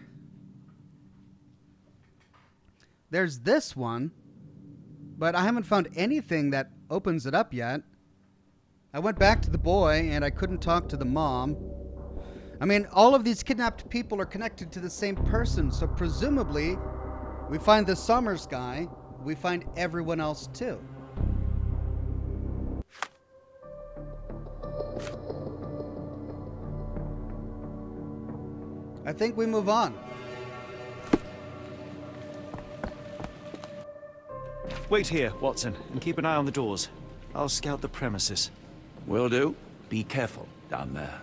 There's this one, but I haven't found anything that opens it up yet. I went back to the boy, and I couldn't talk to the mom. I mean, all of these kidnapped people are connected to the same person, so presumably... we find the Summers guy, we find everyone else too. I think we move on. Wait here, Watson, and keep an eye on the doors. I'll scout the premises. Will do. Be careful down there.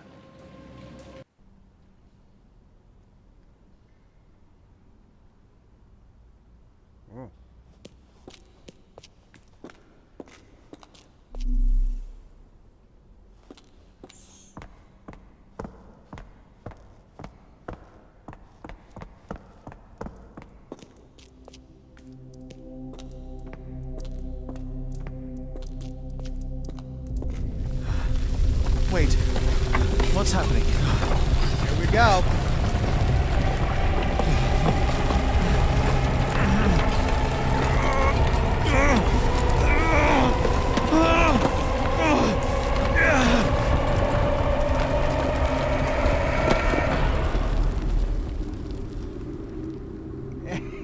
Wait, what's happening? Here we go.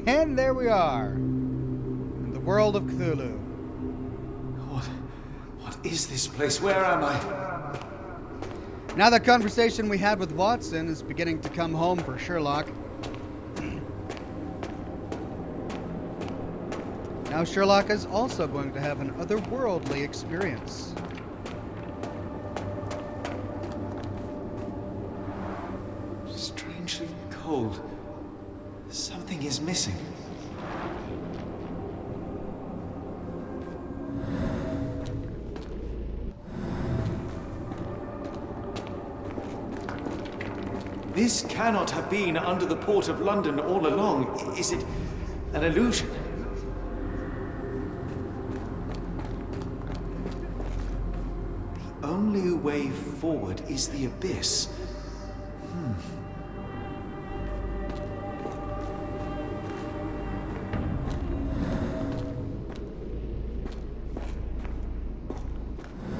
And there we are, in the world of Cthulhu. What is this place? Where am I? Now the conversation we had with Watson is beginning to come home for Sherlock. Now Sherlock is also going to have an otherworldly experience. Strangely cold. Something is missing. This cannot have been under the port of London all along. Is it an illusion? The only way forward is the abyss.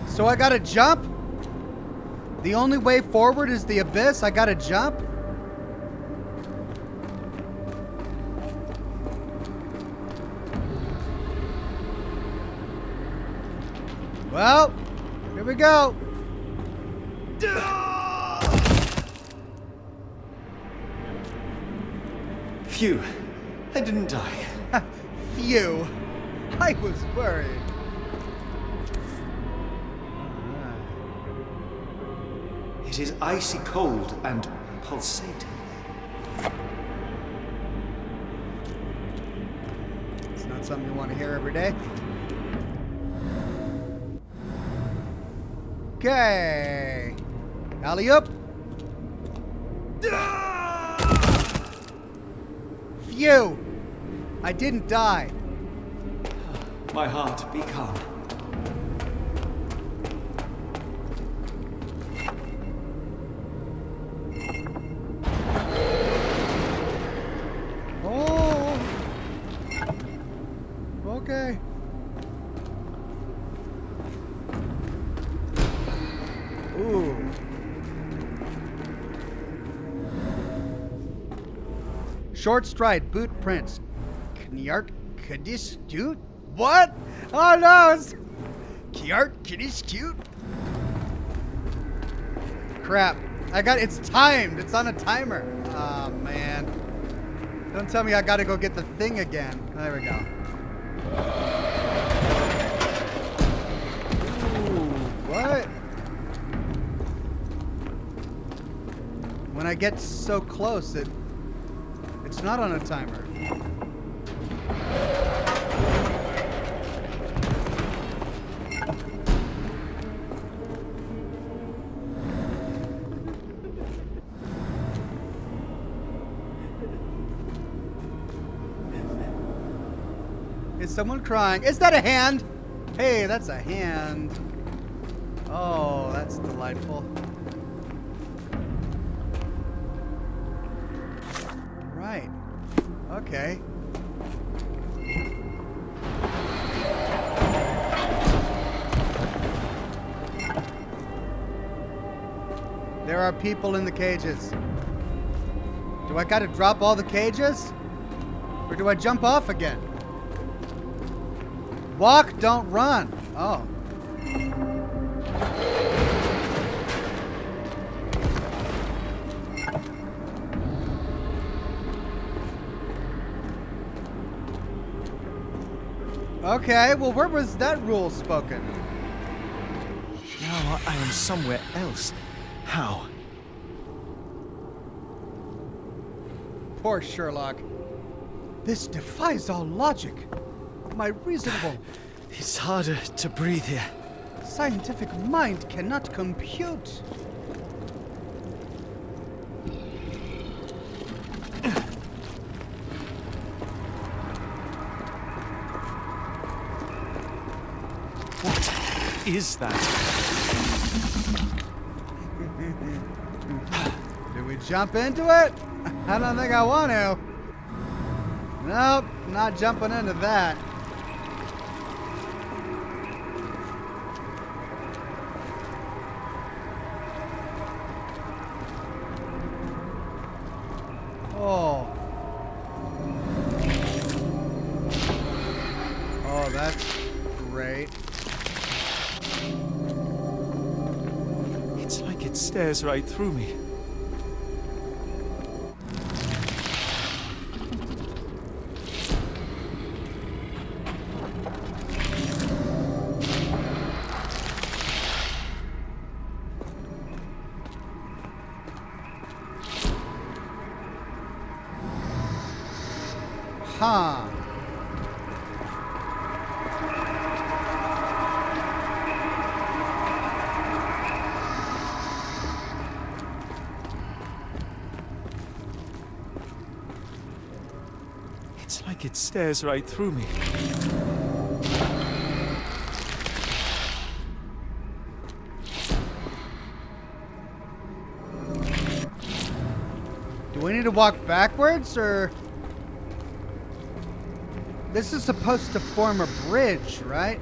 So I gotta jump? The only way forward is the abyss? I gotta jump? Well, here we go. Phew, I didn't die. Phew, I was worried. It is icy cold and pulsating. It's not something you want to hear every day. Okay. Alley-oop. Phew. I didn't die. My heart, be calm. Okay. Short stride, boot prints. Knyart Kadish Cute? What? Oh no! Knyart Kadish Cute? Crap. It's timed. It's on a timer. Oh man. Don't tell me I gotta go get the thing again. There we go. Ooh, what? When I get so close, it's not on a timer. Is someone crying? Is that a hand? Hey, that's a hand. Oh, that's delightful. Right. Okay. There are people in the cages. Do I gotta drop all the cages? Or do I jump off again? Walk, don't run. Oh. Okay, well, where was that rule spoken? Now I am somewhere else. How? Poor Sherlock. This defies all logic. My reasonable... It's harder to breathe here. Scientific mind cannot compute. What is that? Do we jump into it? I don't think I want to. Nope, not jumping into that. Oh. Oh, that's great. It's like it stares right through me. Huh. It's like it stares right through me. Do we need to walk backwards, or... This is supposed to form a bridge, right?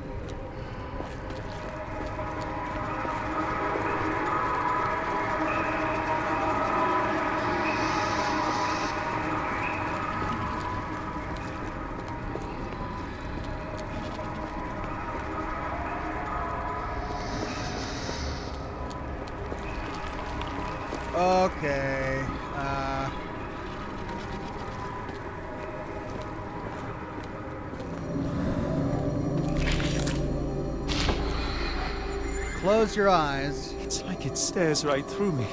Okay. Close your eyes. It's like it stares right through me.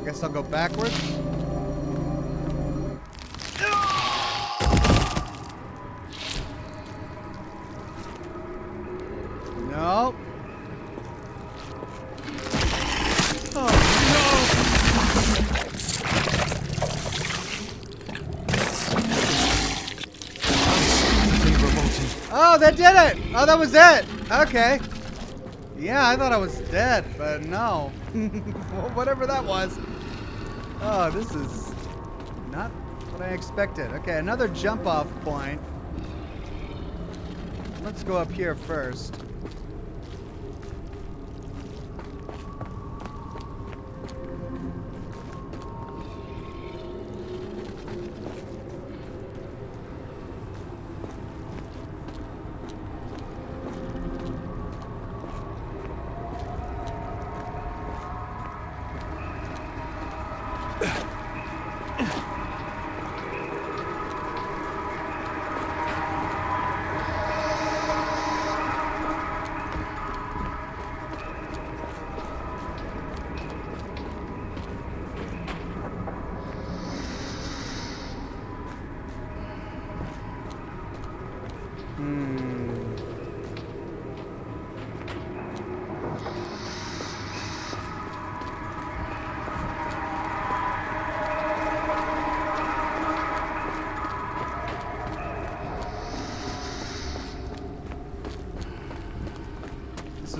I guess I'll go backwards. Nope. Oh, that did it! Oh, that was it! Okay. Yeah, I thought I was dead, but no. Whatever that was. Oh, this is not what I expected. Okay, another jump off point. Let's go up here first.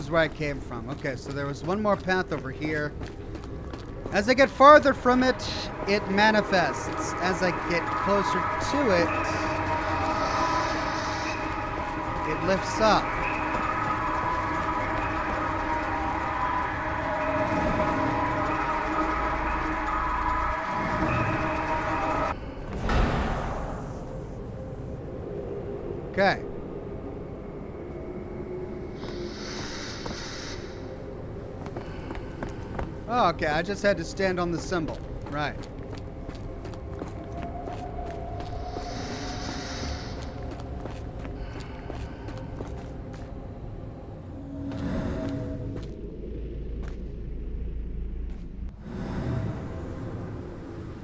is where I came from. Okay, so there was one more path over here. As I get farther from it, it manifests. As I get closer to it, it lifts up. Okay. Oh, okay, I just had to stand on the symbol. Right.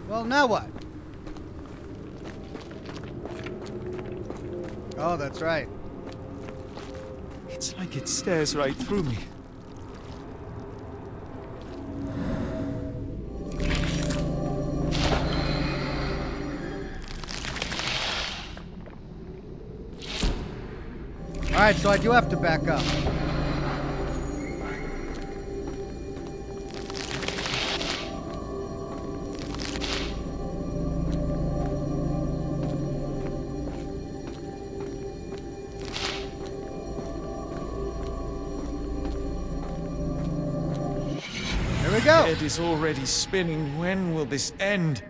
Well, now what? Oh, that's right. It's like it stares right through me. Alright, so I do have to back up. Here we go. Head is already spinning. When will this end?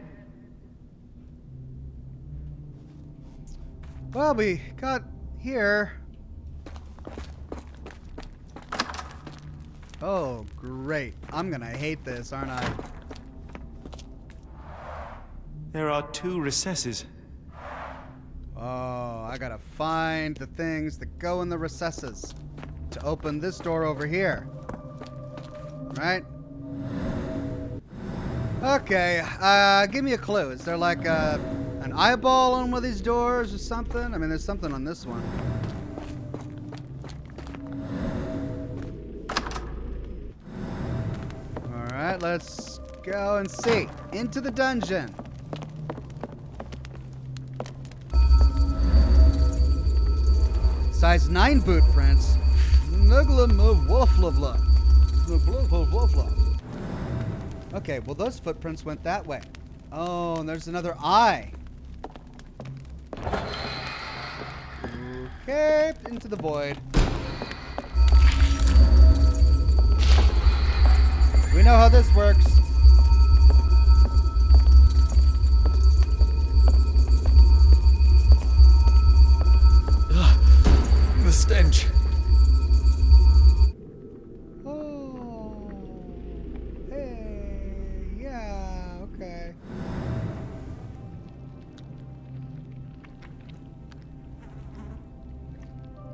Well, we got here. Oh, great. I'm gonna hate this, aren't I? There are 2 recesses. Oh, I gotta find the things that go in the recesses to open this door over here. Right? Okay, give me a clue. Is there like an eyeball on one of these doors or something? I mean, there's something on this one. Alright, let's go and see. Into the dungeon. Size 9 boot prints. Okay, well those footprints went that way. Oh, and there's another eye. Okay, into the void. We know how this works. The stench. Oh, hey, yeah, okay.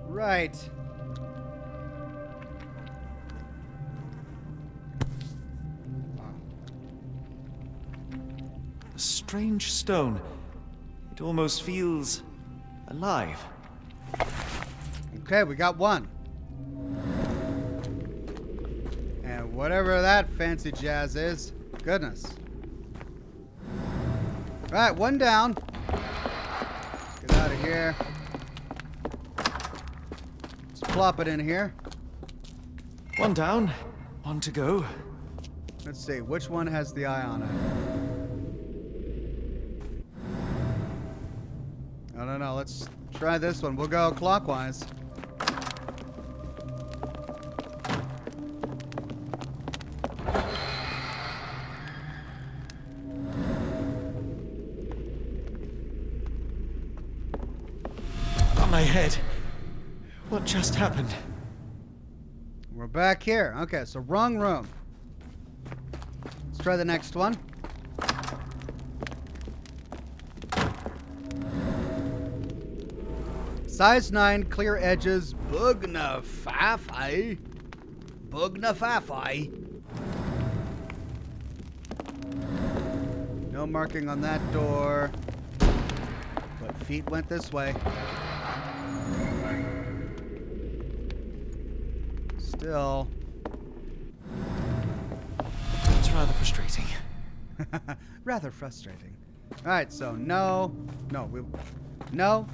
Right. A strange stone. It almost feels alive. Okay, we got one. And whatever that fancy jazz is, goodness. Right, one down. Get out of here. Let's plop it in here. One down, one to go. Let's see, which one has the eye on it? I don't know, let's try this one. We'll go clockwise. On my head. What just happened? We're back here. Okay, so wrong room. Let's try the next one. Size 9, clear edges, Bugna Fafai. Bugna Fafai. No marking on that door. But feet went this way. Still. It's rather frustrating. Rather frustrating. Alright, so no. No.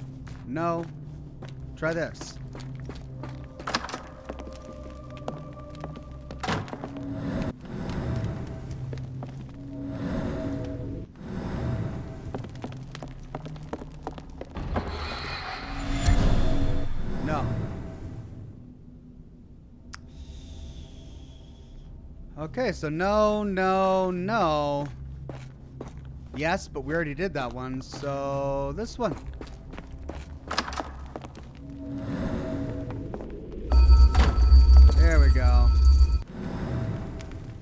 Try this. Okay, so no, no, no. Yes, but we already did that one, so this one. There we go.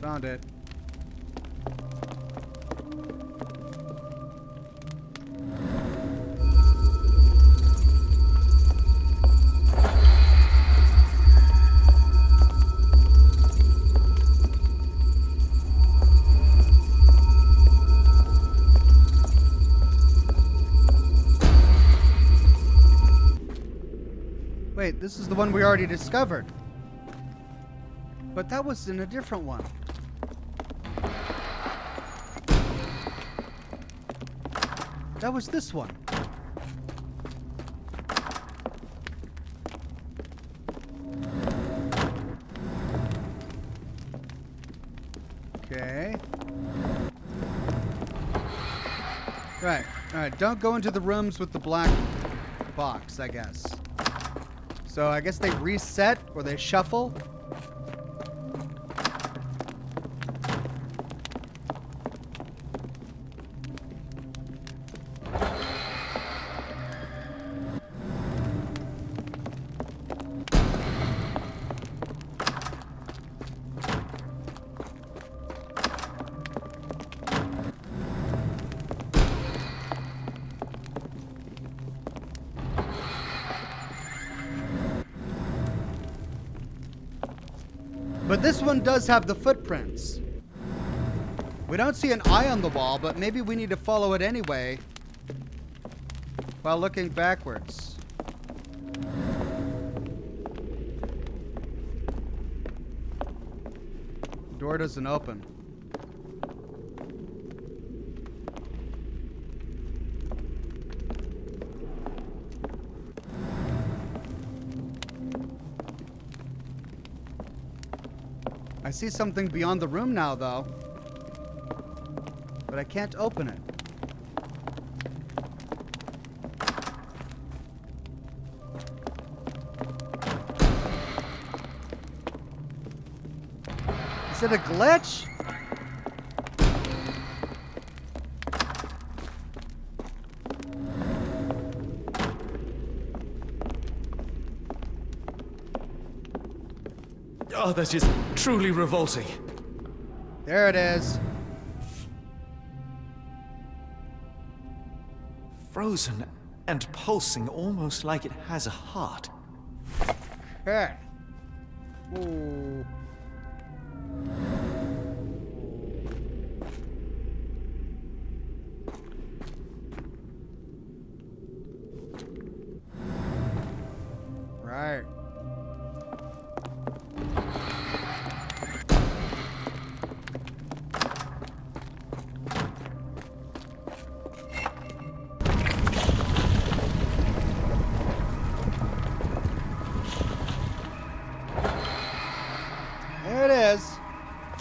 Found it. Wait, this is the one we already discovered. But that was in a different one. That was this one. Okay. Right. Alright, don't go into the rooms with the black box, I guess. So I guess they reset or they shuffle. But this one does have the footprints. We don't see an eye on the wall, but maybe we need to follow it anyway while looking backwards. The door doesn't open. I see something beyond the room now, though. But I can't open it. Is it a glitch? Oh, that is truly revolting. There it is. Frozen and pulsing, almost like it has a heart. Okay. Ooh. Right. There it is.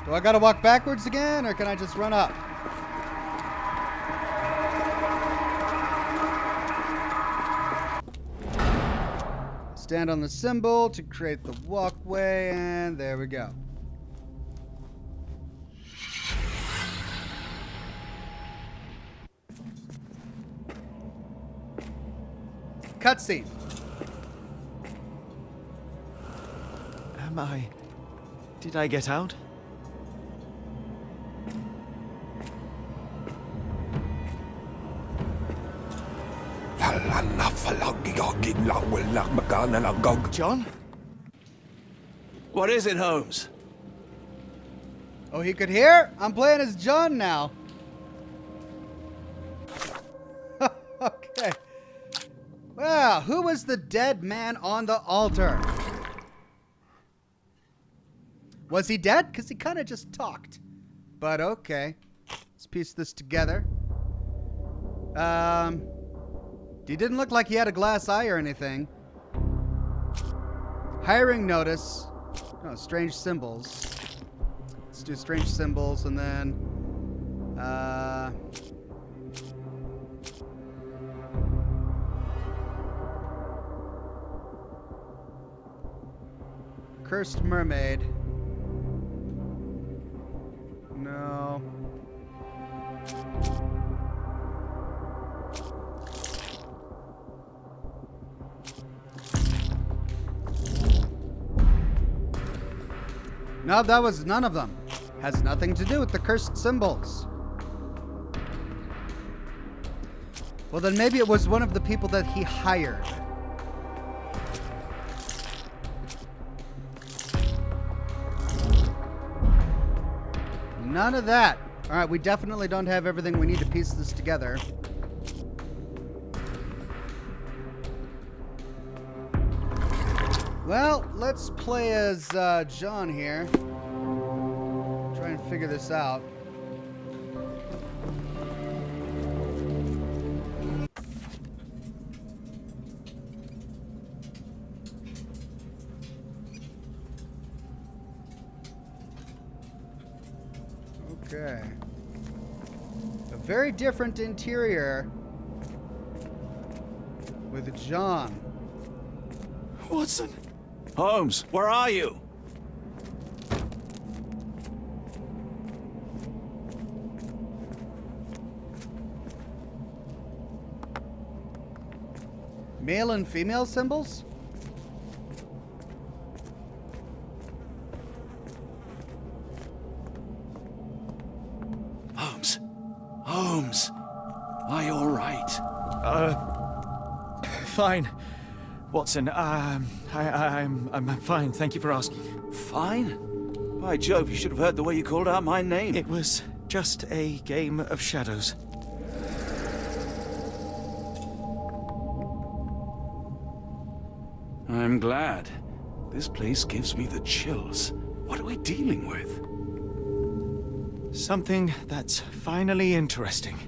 Do I gotta walk backwards again, or can I just run up? Stand on the symbol to create the walkway, and there we go. Cutscene. Did I get out? John? What is it, Holmes? Oh, he could hear? I'm playing as John now. Okay. Well, who was the dead man on the altar? Was he dead? Because he kind of just talked. But okay. Let's piece this together. He didn't look like he had a glass eye or anything. Hiring notice. Oh, strange symbols. Let's do strange symbols and then... Cursed mermaid. No, that was none of them. Has nothing to do with the cursed symbols. Well, then maybe it was one of the people that he hired. None of that. All right, we definitely don't have everything we need to piece this together. Well, let's play as John here. Try and figure this out. Okay. A very different interior with John. Watson! Holmes, where are you? Male and female symbols? Holmes. Holmes. Are you all right? Fine. Watson, I'm fine. Thank you for asking. Fine? By Jove, you should have heard the way you called out my name. It was just a game of shadows. I'm glad. This place gives me the chills. What are we dealing with? Something that's finally interesting.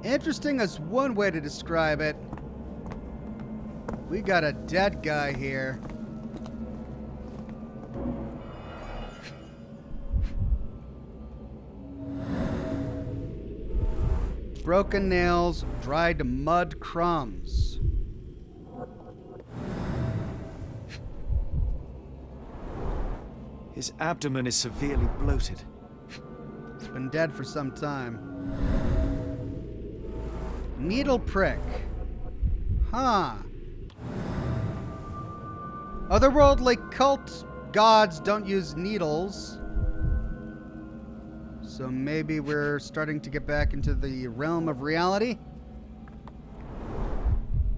Interesting is one way to describe it. We got a dead guy here. Broken nails, dried mud crumbs. His abdomen is severely bloated. He's been dead for some time. Needle prick. Huh. Otherworldly cult gods don't use needles. So maybe we're starting to get back into the realm of reality?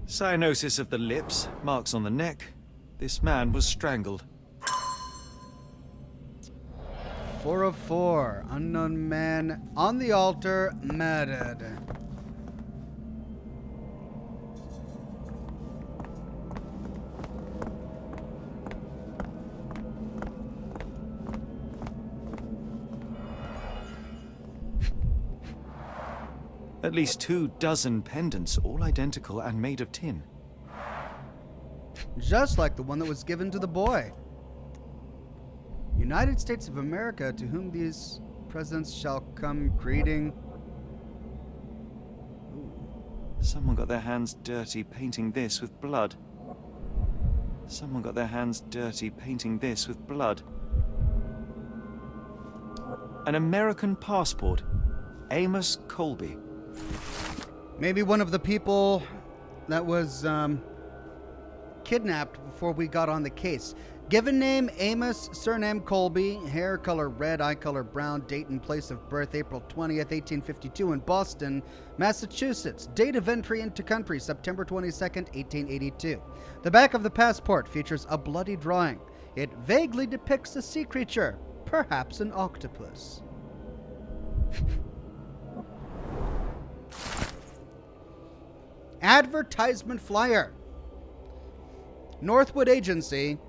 Cyanosis of the lips, marks on the neck. This man was strangled. 404. Unknown man on the altar, murdered. At least 24 pendants, all identical and made of tin. Just like the one that was given to the boy. United States of America, to whom these presents shall come greeting. Someone got their hands dirty painting this with blood. Someone got their hands dirty painting this with blood. An American passport. Amos Colby. Maybe one of the people that was kidnapped before we got on the case. Given name Amos, surname Colby, hair color red, eye color brown, date and place of birth April 20th, 1852 in Boston, Massachusetts. Date of entry into country September 22nd, 1882. The back of the passport features a bloody drawing. It vaguely depicts a sea creature, perhaps an octopus. Advertisement flyer. Northwood Agency.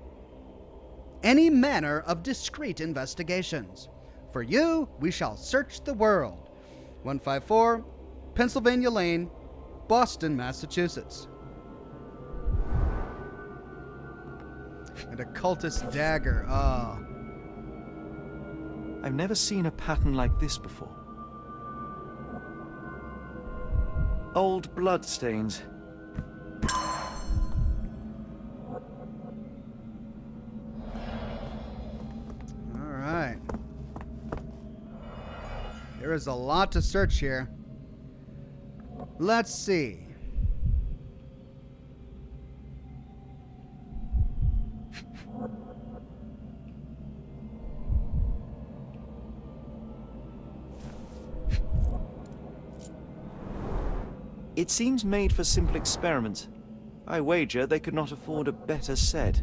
Any manner of discreet investigations. For you, we shall search the world. 154 Pennsylvania Lane, Boston, Massachusetts. And a cultist dagger. Oh. I've never seen a pattern like this before. Old blood stains. All right. There is a lot to search here. Let's see. It seems made for simple experiments. I wager they could not afford a better set.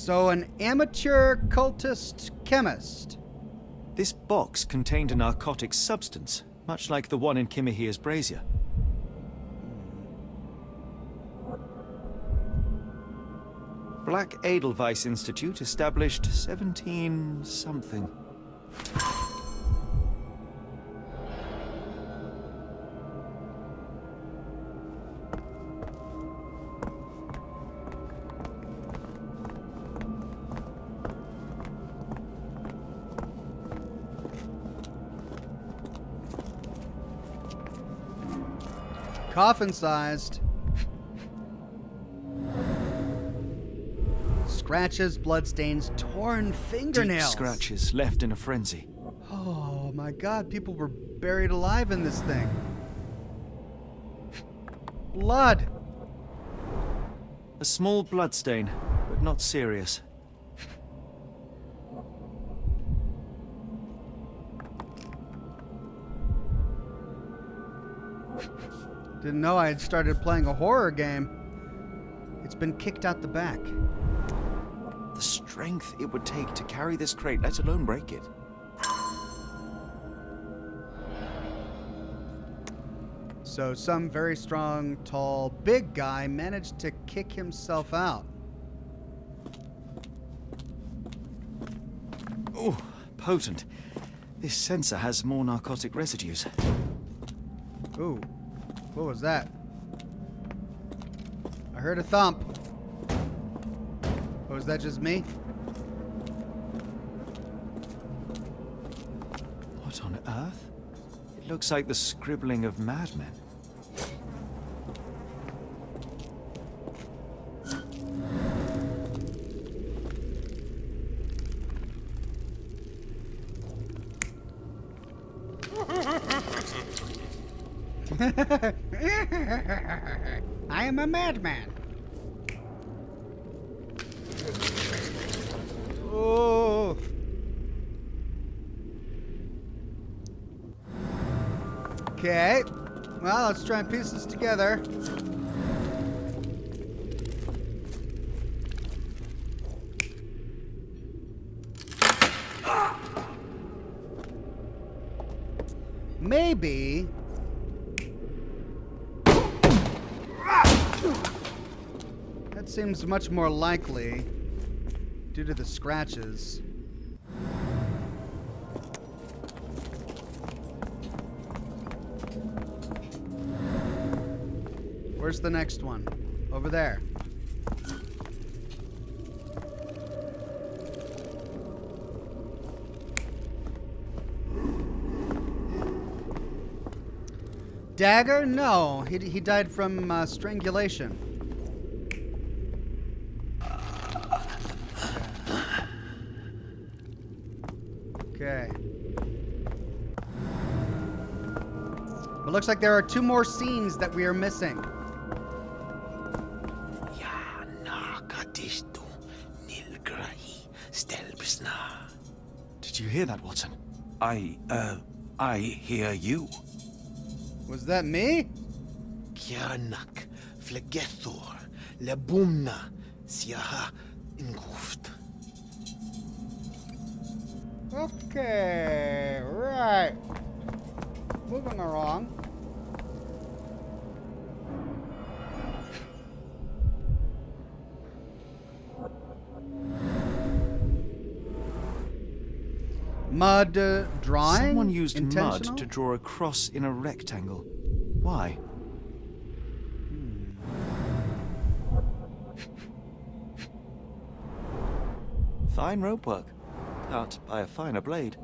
So, an amateur cultist chemist. This box contained a narcotic substance, much like the one in Kimahir's brazier. Black Edelweiss Institute, established 17-something. Coffin-sized. Scratches, bloodstains, torn fingernails. Deep scratches left in a frenzy. Oh my god, people were buried alive in this thing. Blood. A small bloodstain, but not serious. Didn't know I had started playing a horror game. It's been kicked out the back. The strength it would take to carry this crate, let alone break it. So some very strong, tall, big guy managed to kick himself out. Ooh, potent. This sensor has more narcotic residues. Ooh, what was that? I heard a thump. Oh, is that just me? What on earth? It looks like the scribbling of madmen. I am a madman. Oh. Okay. Well, let's try and piece this together. Maybe. That seems much more likely due to the scratches. Where's the next one? Over there. Dagger? No, he died from strangulation. Okay. It looks like there are two more scenes that we are missing. Did you hear that, Watson? I hear you. Was that me? Kianak, Flegethor, Lebumna, Siaha, Inguft. Okay, right. Moving along. Mud drawing? Someone used mud Intentional? to draw a cross in a rectangle. Why? Fine rope work, cut by a finer blade.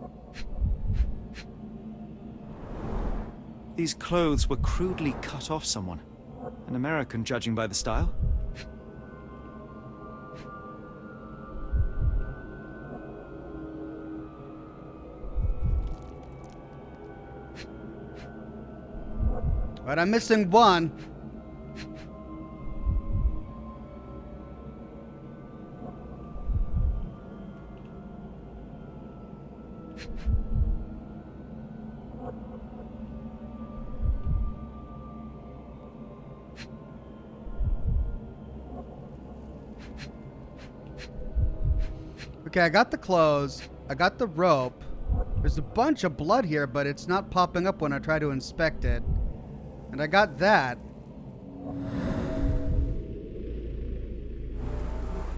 These clothes were crudely cut off someone. An American, judging by the style. But I'm missing one. Okay, I got the clothes. I got the rope. There's a bunch of blood here, but it's not popping up when I try to inspect it. And I got that.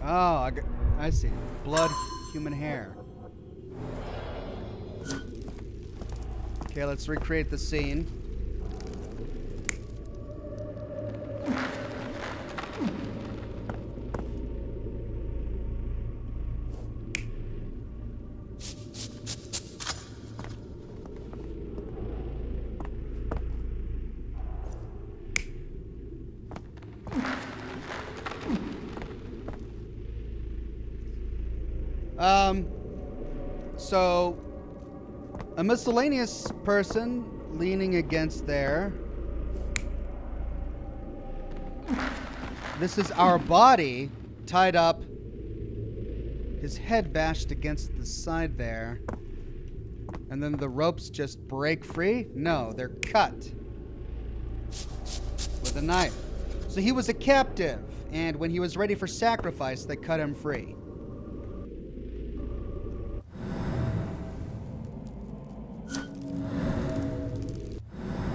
Oh, I see. Blood, human hair. Okay, let's recreate the scene. So, a miscellaneous person leaning against there. This is our body tied up, his head bashed against the side there. And then the ropes just break free? No, they're cut with a knife. So he was a captive, and when he was ready for sacrifice, they cut him free.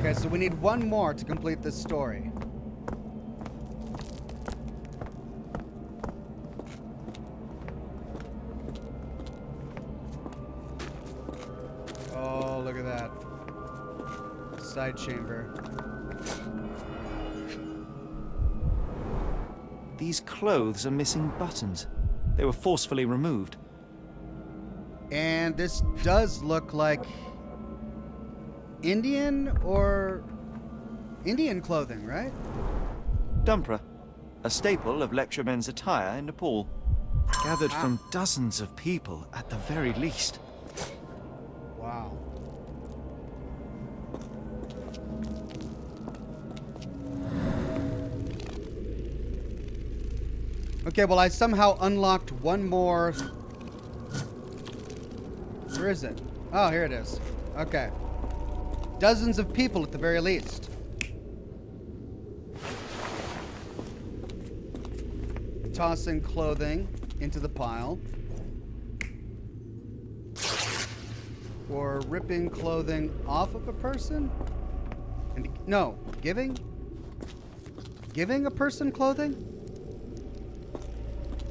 Okay, so we need one more to complete this story. Oh, look at that. Side chamber. These clothes are missing buttons. They were forcefully removed. And this does look like Indian clothing, right? Dumpra, a staple of lecturemen's attire in Nepal. Gathered from dozens of people at the very least. Wow. Okay, well, I somehow unlocked one more. Where is it? Oh, here it is. Okay. Dozens of people at the very least. Tossing clothing into the pile. Or ripping clothing off of a person? And no, giving? Giving a person clothing?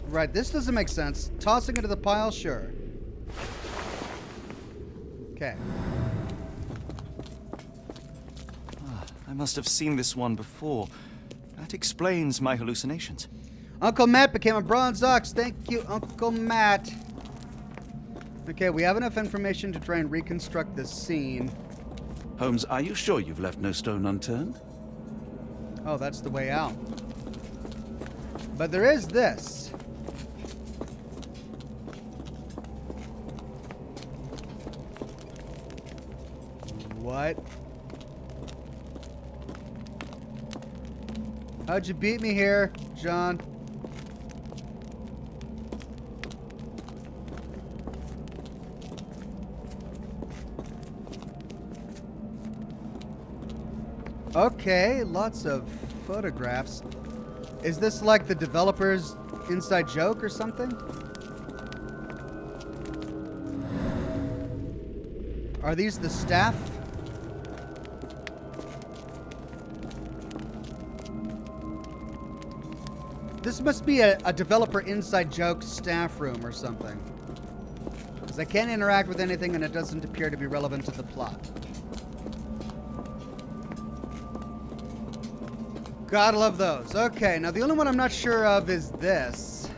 Right, this doesn't make sense. Tossing into the pile, sure. Okay. I must have seen this one before. That explains my hallucinations. Uncle Matt became a bronze ox. Thank you, Uncle Matt. Okay, we have enough information to try and reconstruct this scene. Holmes, are you sure you've left no stone unturned? Oh, that's the way out. But there is this. What? How'd you beat me here, John? Okay, lots of photographs. Is this like the developer's inside joke or something? Are these the staff? This must be a developer inside joke staff room or something. Because I can't interact with anything and it doesn't appear to be relevant to the plot. Gotta love those. Okay, now the only one I'm not sure of is this.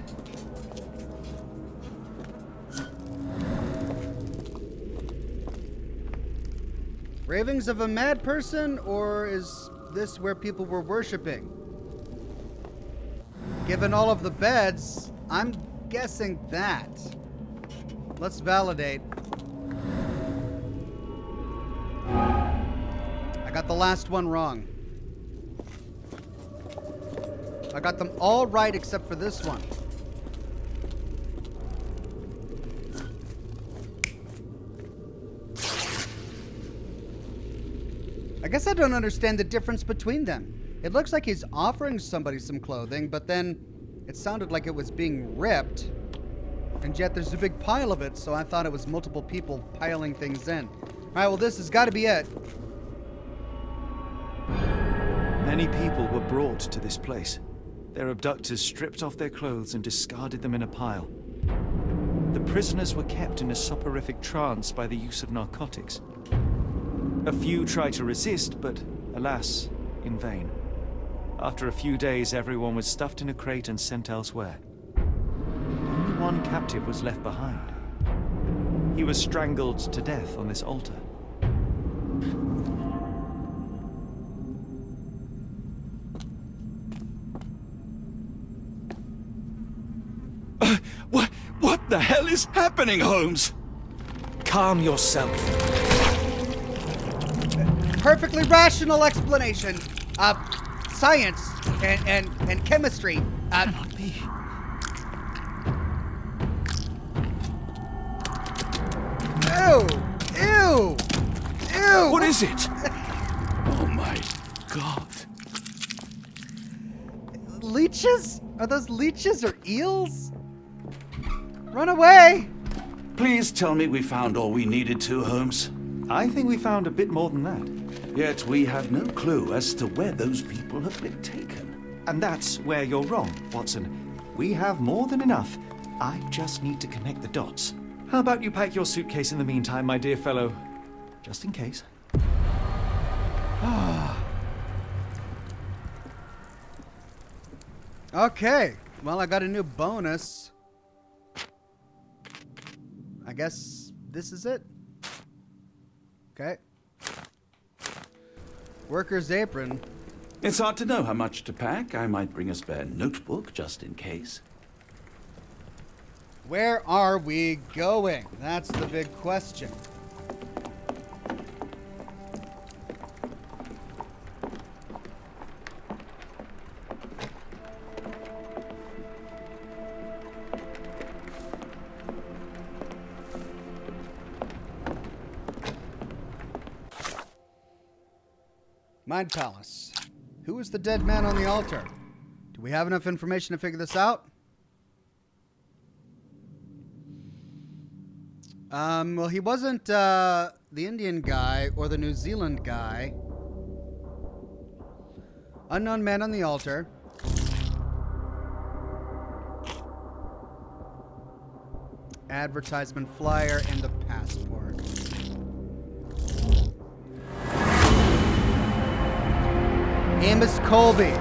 Ravings of a mad person, or is this where people were worshipping? Given all of the beds, I'm guessing that. Let's validate. I got the last one wrong. I got them all right except for this one. I guess I don't understand the difference between them. It looks like he's offering somebody some clothing, but then it sounded like it was being ripped. And yet there's a big pile of it, so I thought it was multiple people piling things in. Alright, well this has got to be it. Many people were brought to this place. Their abductors stripped off their clothes and discarded them in a pile. The prisoners were kept in a soporific trance by the use of narcotics. A few tried to resist, but alas, in vain. After a few days, everyone was stuffed in a crate and sent elsewhere. Only one captive was left behind. He was strangled to death on this altar. What the hell is happening, Holmes? Calm yourself. Perfectly rational explanation. Science and chemistry. Cannot be. Ew! Ew! Ew! What is it? Oh my God. Leeches? Are those leeches or eels? Run away! Please tell me we found all we needed to, Holmes. I think we found a bit more than that. Yet we have no clue as to where those people have been taken. And that's where you're wrong, Watson. We have more than enough. I just need to connect the dots. How about you pack your suitcase in the meantime, my dear fellow? Just in case. Okay. Well, I got a new bonus. I guess this is it. Okay. Worker's apron. It's hard to know how much to pack. I might bring a spare notebook just in case. Where are we going? That's the big question. Mind Palace. Who is the dead man on the altar? Do we have enough information to figure this out? Well, he wasn't the Indian guy or the New Zealand guy. Unknown man on the altar. Advertisement flyer and the passport. Amos Colby.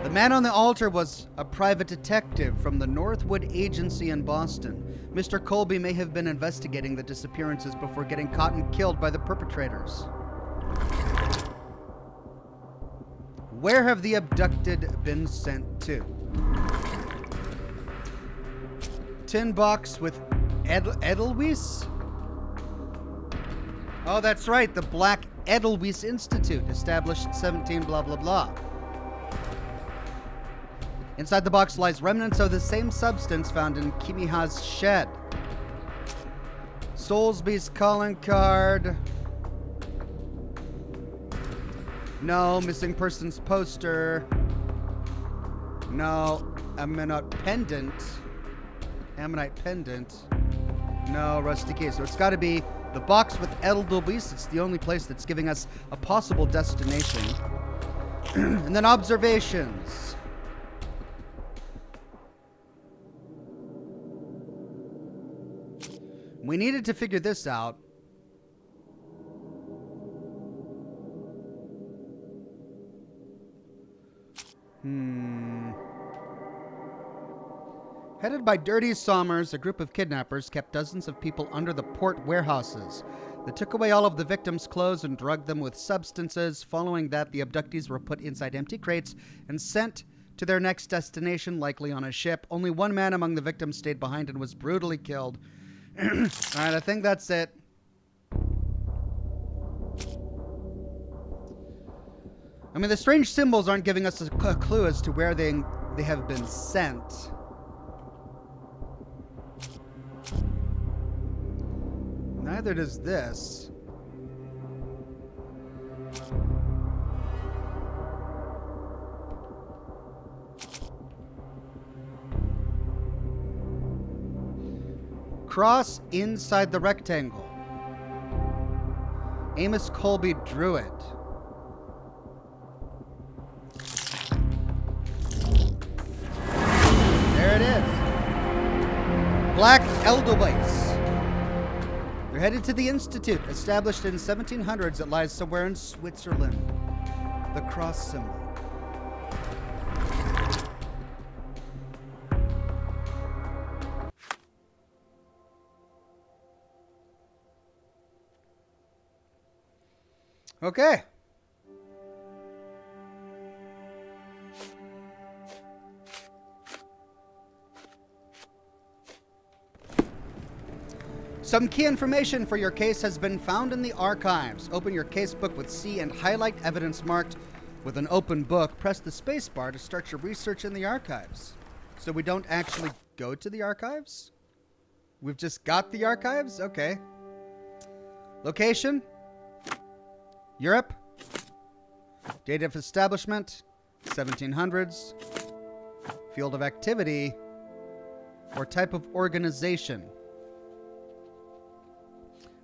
The man on the altar was a private detective from the Northwood Agency in Boston. Mr. Colby may have been investigating the disappearances before getting caught and killed by the perpetrators. Where have the abducted been sent to? Tin box with Edelweiss? Oh, that's right, the Black Edelweiss Institute, established 17 blah blah blah. Inside the box lies remnants of the same substance found in Kimiha's shed. Soulsby's calling card. No. Missing persons poster. No. Ammonite pendant. Ammonite pendant. No. Rusty key. So it's got to be the box with Edelweiss. It's the only place that's giving us a possible destination. And then observations. We needed to figure this out. Headed by Dirty Sommers, a group of kidnappers kept dozens of people under the port warehouses. They took away all of the victims' clothes and drugged them with substances. Following that, the abductees were put inside empty crates and sent to their next destination, likely on a ship. Only one man among the victims stayed behind and was brutally killed. All right, I think that's it. I mean, the strange symbols aren't giving us a clue as to where they have been sent. Neither does this. Cross inside the rectangle. Amos Colby drew it. There it is. Black Edelweiss. They're headed to the Institute, established in 1700s. It lies somewhere in Switzerland. The cross symbol. Okay. Some key information for your case has been found in the archives. Open your casebook with C and highlight evidence marked with an open book. Press the space bar to start your research in the archives. So we don't actually go to the archives? We've just got the archives? Okay. Location? Europe. Date of establishment? 1700s. Field of activity? Or type of organization?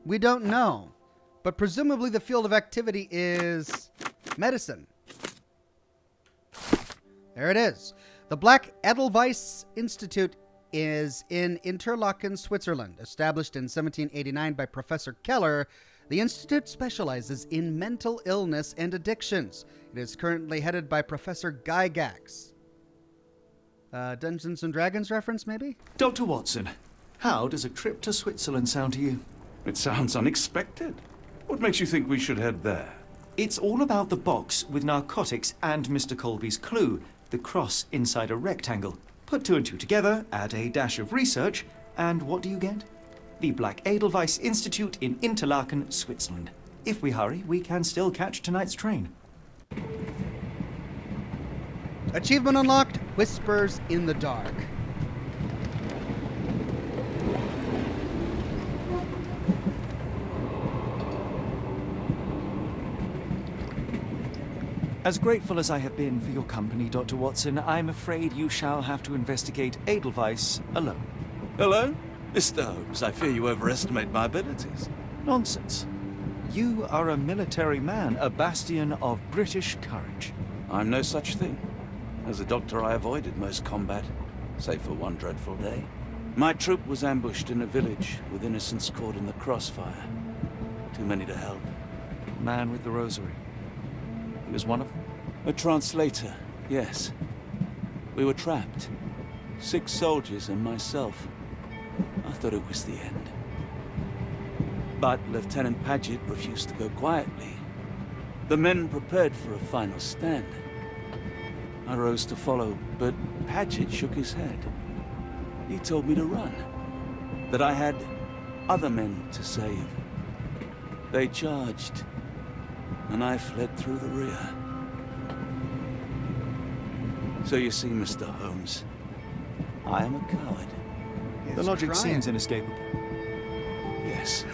We don't know, but presumably the field of activity is medicine. There it is. The Black Edelweiss Institute is in Interlaken, Switzerland. Established in 1789 by Professor Keller, the institute specializes in mental illness and addictions. It is currently headed by Professor Gygax. Dungeons and Dragons reference, maybe? Dr. Watson, how does a trip to Switzerland sound to you? It sounds unexpected. What makes you think we should head there? It's all about the box with narcotics and Mr. Colby's clue, the cross inside a rectangle. Put two and two together, add a dash of research, and what do you get? The Black Edelweiss Institute in Interlaken, Switzerland. If we hurry, we can still catch tonight's train. Achievement unlocked, Whispers in the Dark. As grateful as I have been for your company, Dr. Watson, I'm afraid you shall have to investigate Edelweiss alone. Alone? Mr. Holmes, I fear you overestimate my abilities. Nonsense. You are a military man, a bastion of British courage. I'm no such thing. As a doctor, I avoided most combat, save for one dreadful day. My troop was ambushed in a village with innocents caught in the crossfire. Too many to help. The man with the rosary. He was one of them? A translator, yes. We were trapped. 6 soldiers and myself. I thought it was the end. But Lieutenant Paget refused to go quietly. The men prepared for a final stand. I rose to follow, but Paget shook his head. He told me to run. That I had other men to save. They charged, and I fled through the rear. So you see, Mr. Holmes, I am a coward. The logic seems inescapable. Yes.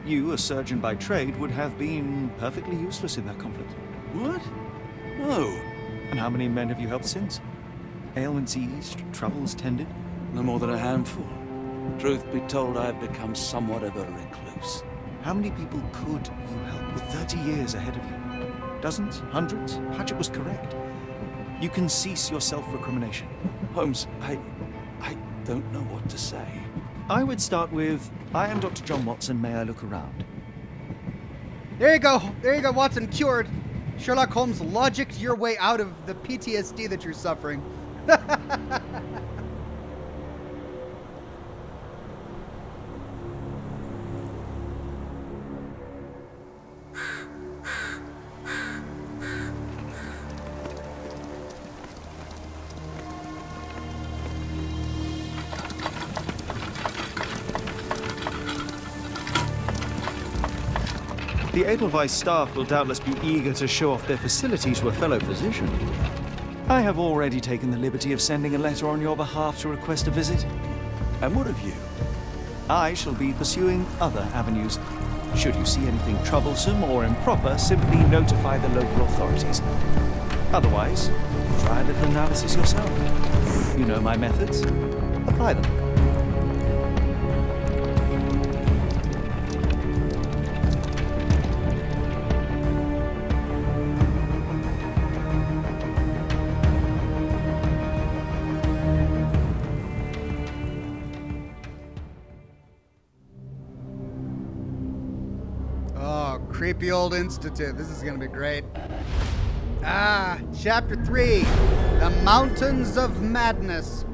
You, a surgeon by trade, would have been perfectly useless in that conflict. What? No. And how many men have you helped since? Ailments eased, troubles tended? No more than a handful. Truth be told, I have become somewhat of a recluse. How many people could you help with 30 years ahead of you? Dozens? Hundreds? Paget was correct. You can cease your self-recrimination. Holmes, I don't know what to say. I would start with, I am Dr. John Watson, may I look around? There you go, Watson, cured. Sherlock Holmes logicked your way out of the PTSD that you're suffering. The Edelweiss staff will doubtless be eager to show off their facility to a fellow physician. I have already taken the liberty of sending a letter on your behalf to request a visit. And what of you? I shall be pursuing other avenues. Should you see anything troublesome or improper, simply notify the local authorities. Otherwise, try a little analysis yourself. You know my methods. Apply them. Creepy old institute. This is gonna be great. Chapter 3, The Mountains of Madness.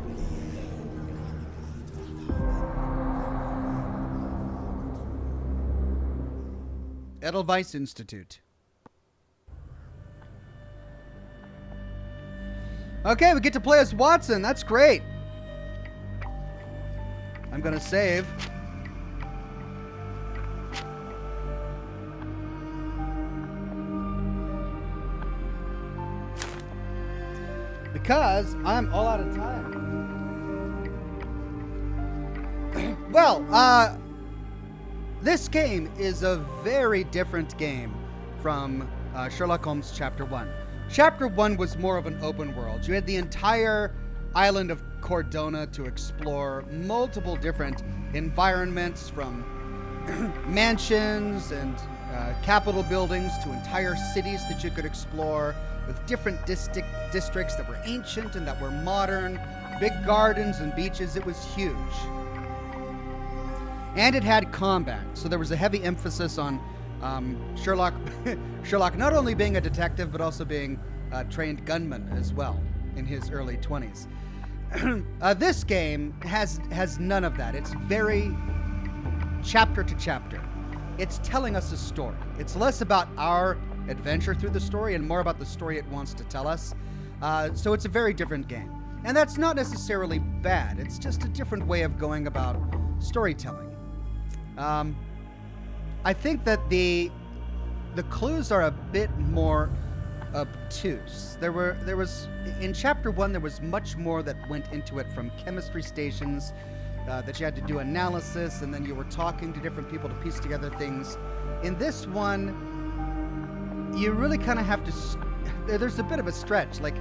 Edelweiss Institute. Okay, we get to play as Watson. That's great. I'm gonna save. Because I'm all out of time. Well, this game is a very different game from Sherlock Holmes Chapter 1. Chapter 1 was more of an open world. You had the entire island of Cordona to explore, multiple different environments, from mansions and Capitol buildings to entire cities that you could explore, with different districts that were ancient and that were modern, big gardens and beaches. It was huge. And it had combat, so there was a heavy emphasis on Sherlock not only being a detective, but also being a trained gunman as well in his early 20s. This game has none of that. It's very chapter to chapter. It's telling us a story. It's less about our adventure through the story and more about the story it wants to tell us. So it's a very different game. And that's not necessarily bad. It's just a different way of going about storytelling. I think that the clues are a bit more obtuse. There was in chapter 1 there was much more that went into it, from chemistry stations that you had to do analysis, and then you were talking to different people to piece together things. In this one, you really kind of have to, there's a bit of a stretch. Like,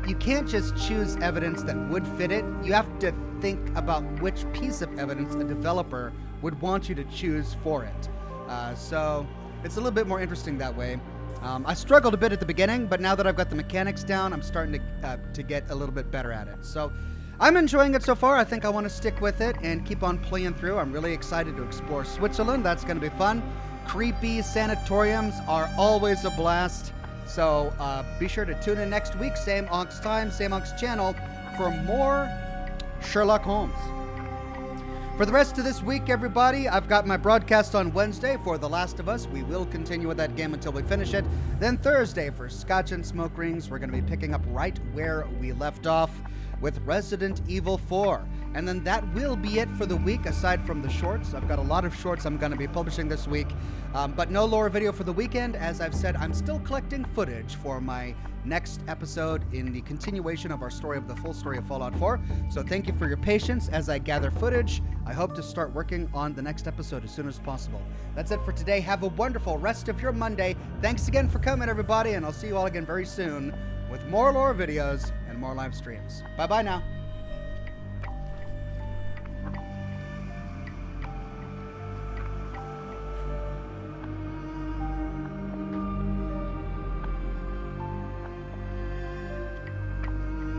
you can't just choose evidence that would fit it. You have to think about which piece of evidence a developer would want you to choose for it. So it's a little bit more interesting that way. I struggled a bit at the beginning, but now that I've got the mechanics down, I'm starting to get a little bit better at it. So I'm enjoying it so far. I think I want to stick with it and keep on playing through. I'm really excited to explore Switzerland. That's going to be fun. Creepy sanatoriums are always a blast. So be sure to tune in next week, same Ox time, same Ox channel, for more Sherlock Holmes. For the rest of this week, everybody, I've got my broadcast on Wednesday for The Last of Us. We will continue with that game until we finish it. Then Thursday for Scotch and Smoke Rings, we're going to be picking up right where we left off with Resident Evil 4. And then that will be it for the week, aside from the shorts. I've got a lot of shorts I'm going to be publishing this week, but no lore video for the weekend. As I've said, I'm still collecting footage for my next episode in the continuation of our story of the full story of Fallout 4. So thank you for your patience as I gather footage. I hope to start working on the next episode as soon as possible. That's it for today. Have a wonderful rest of your Monday. Thanks again for coming, everybody, and I'll see you all again very soon with more lore videos and more live streams. Bye-bye now.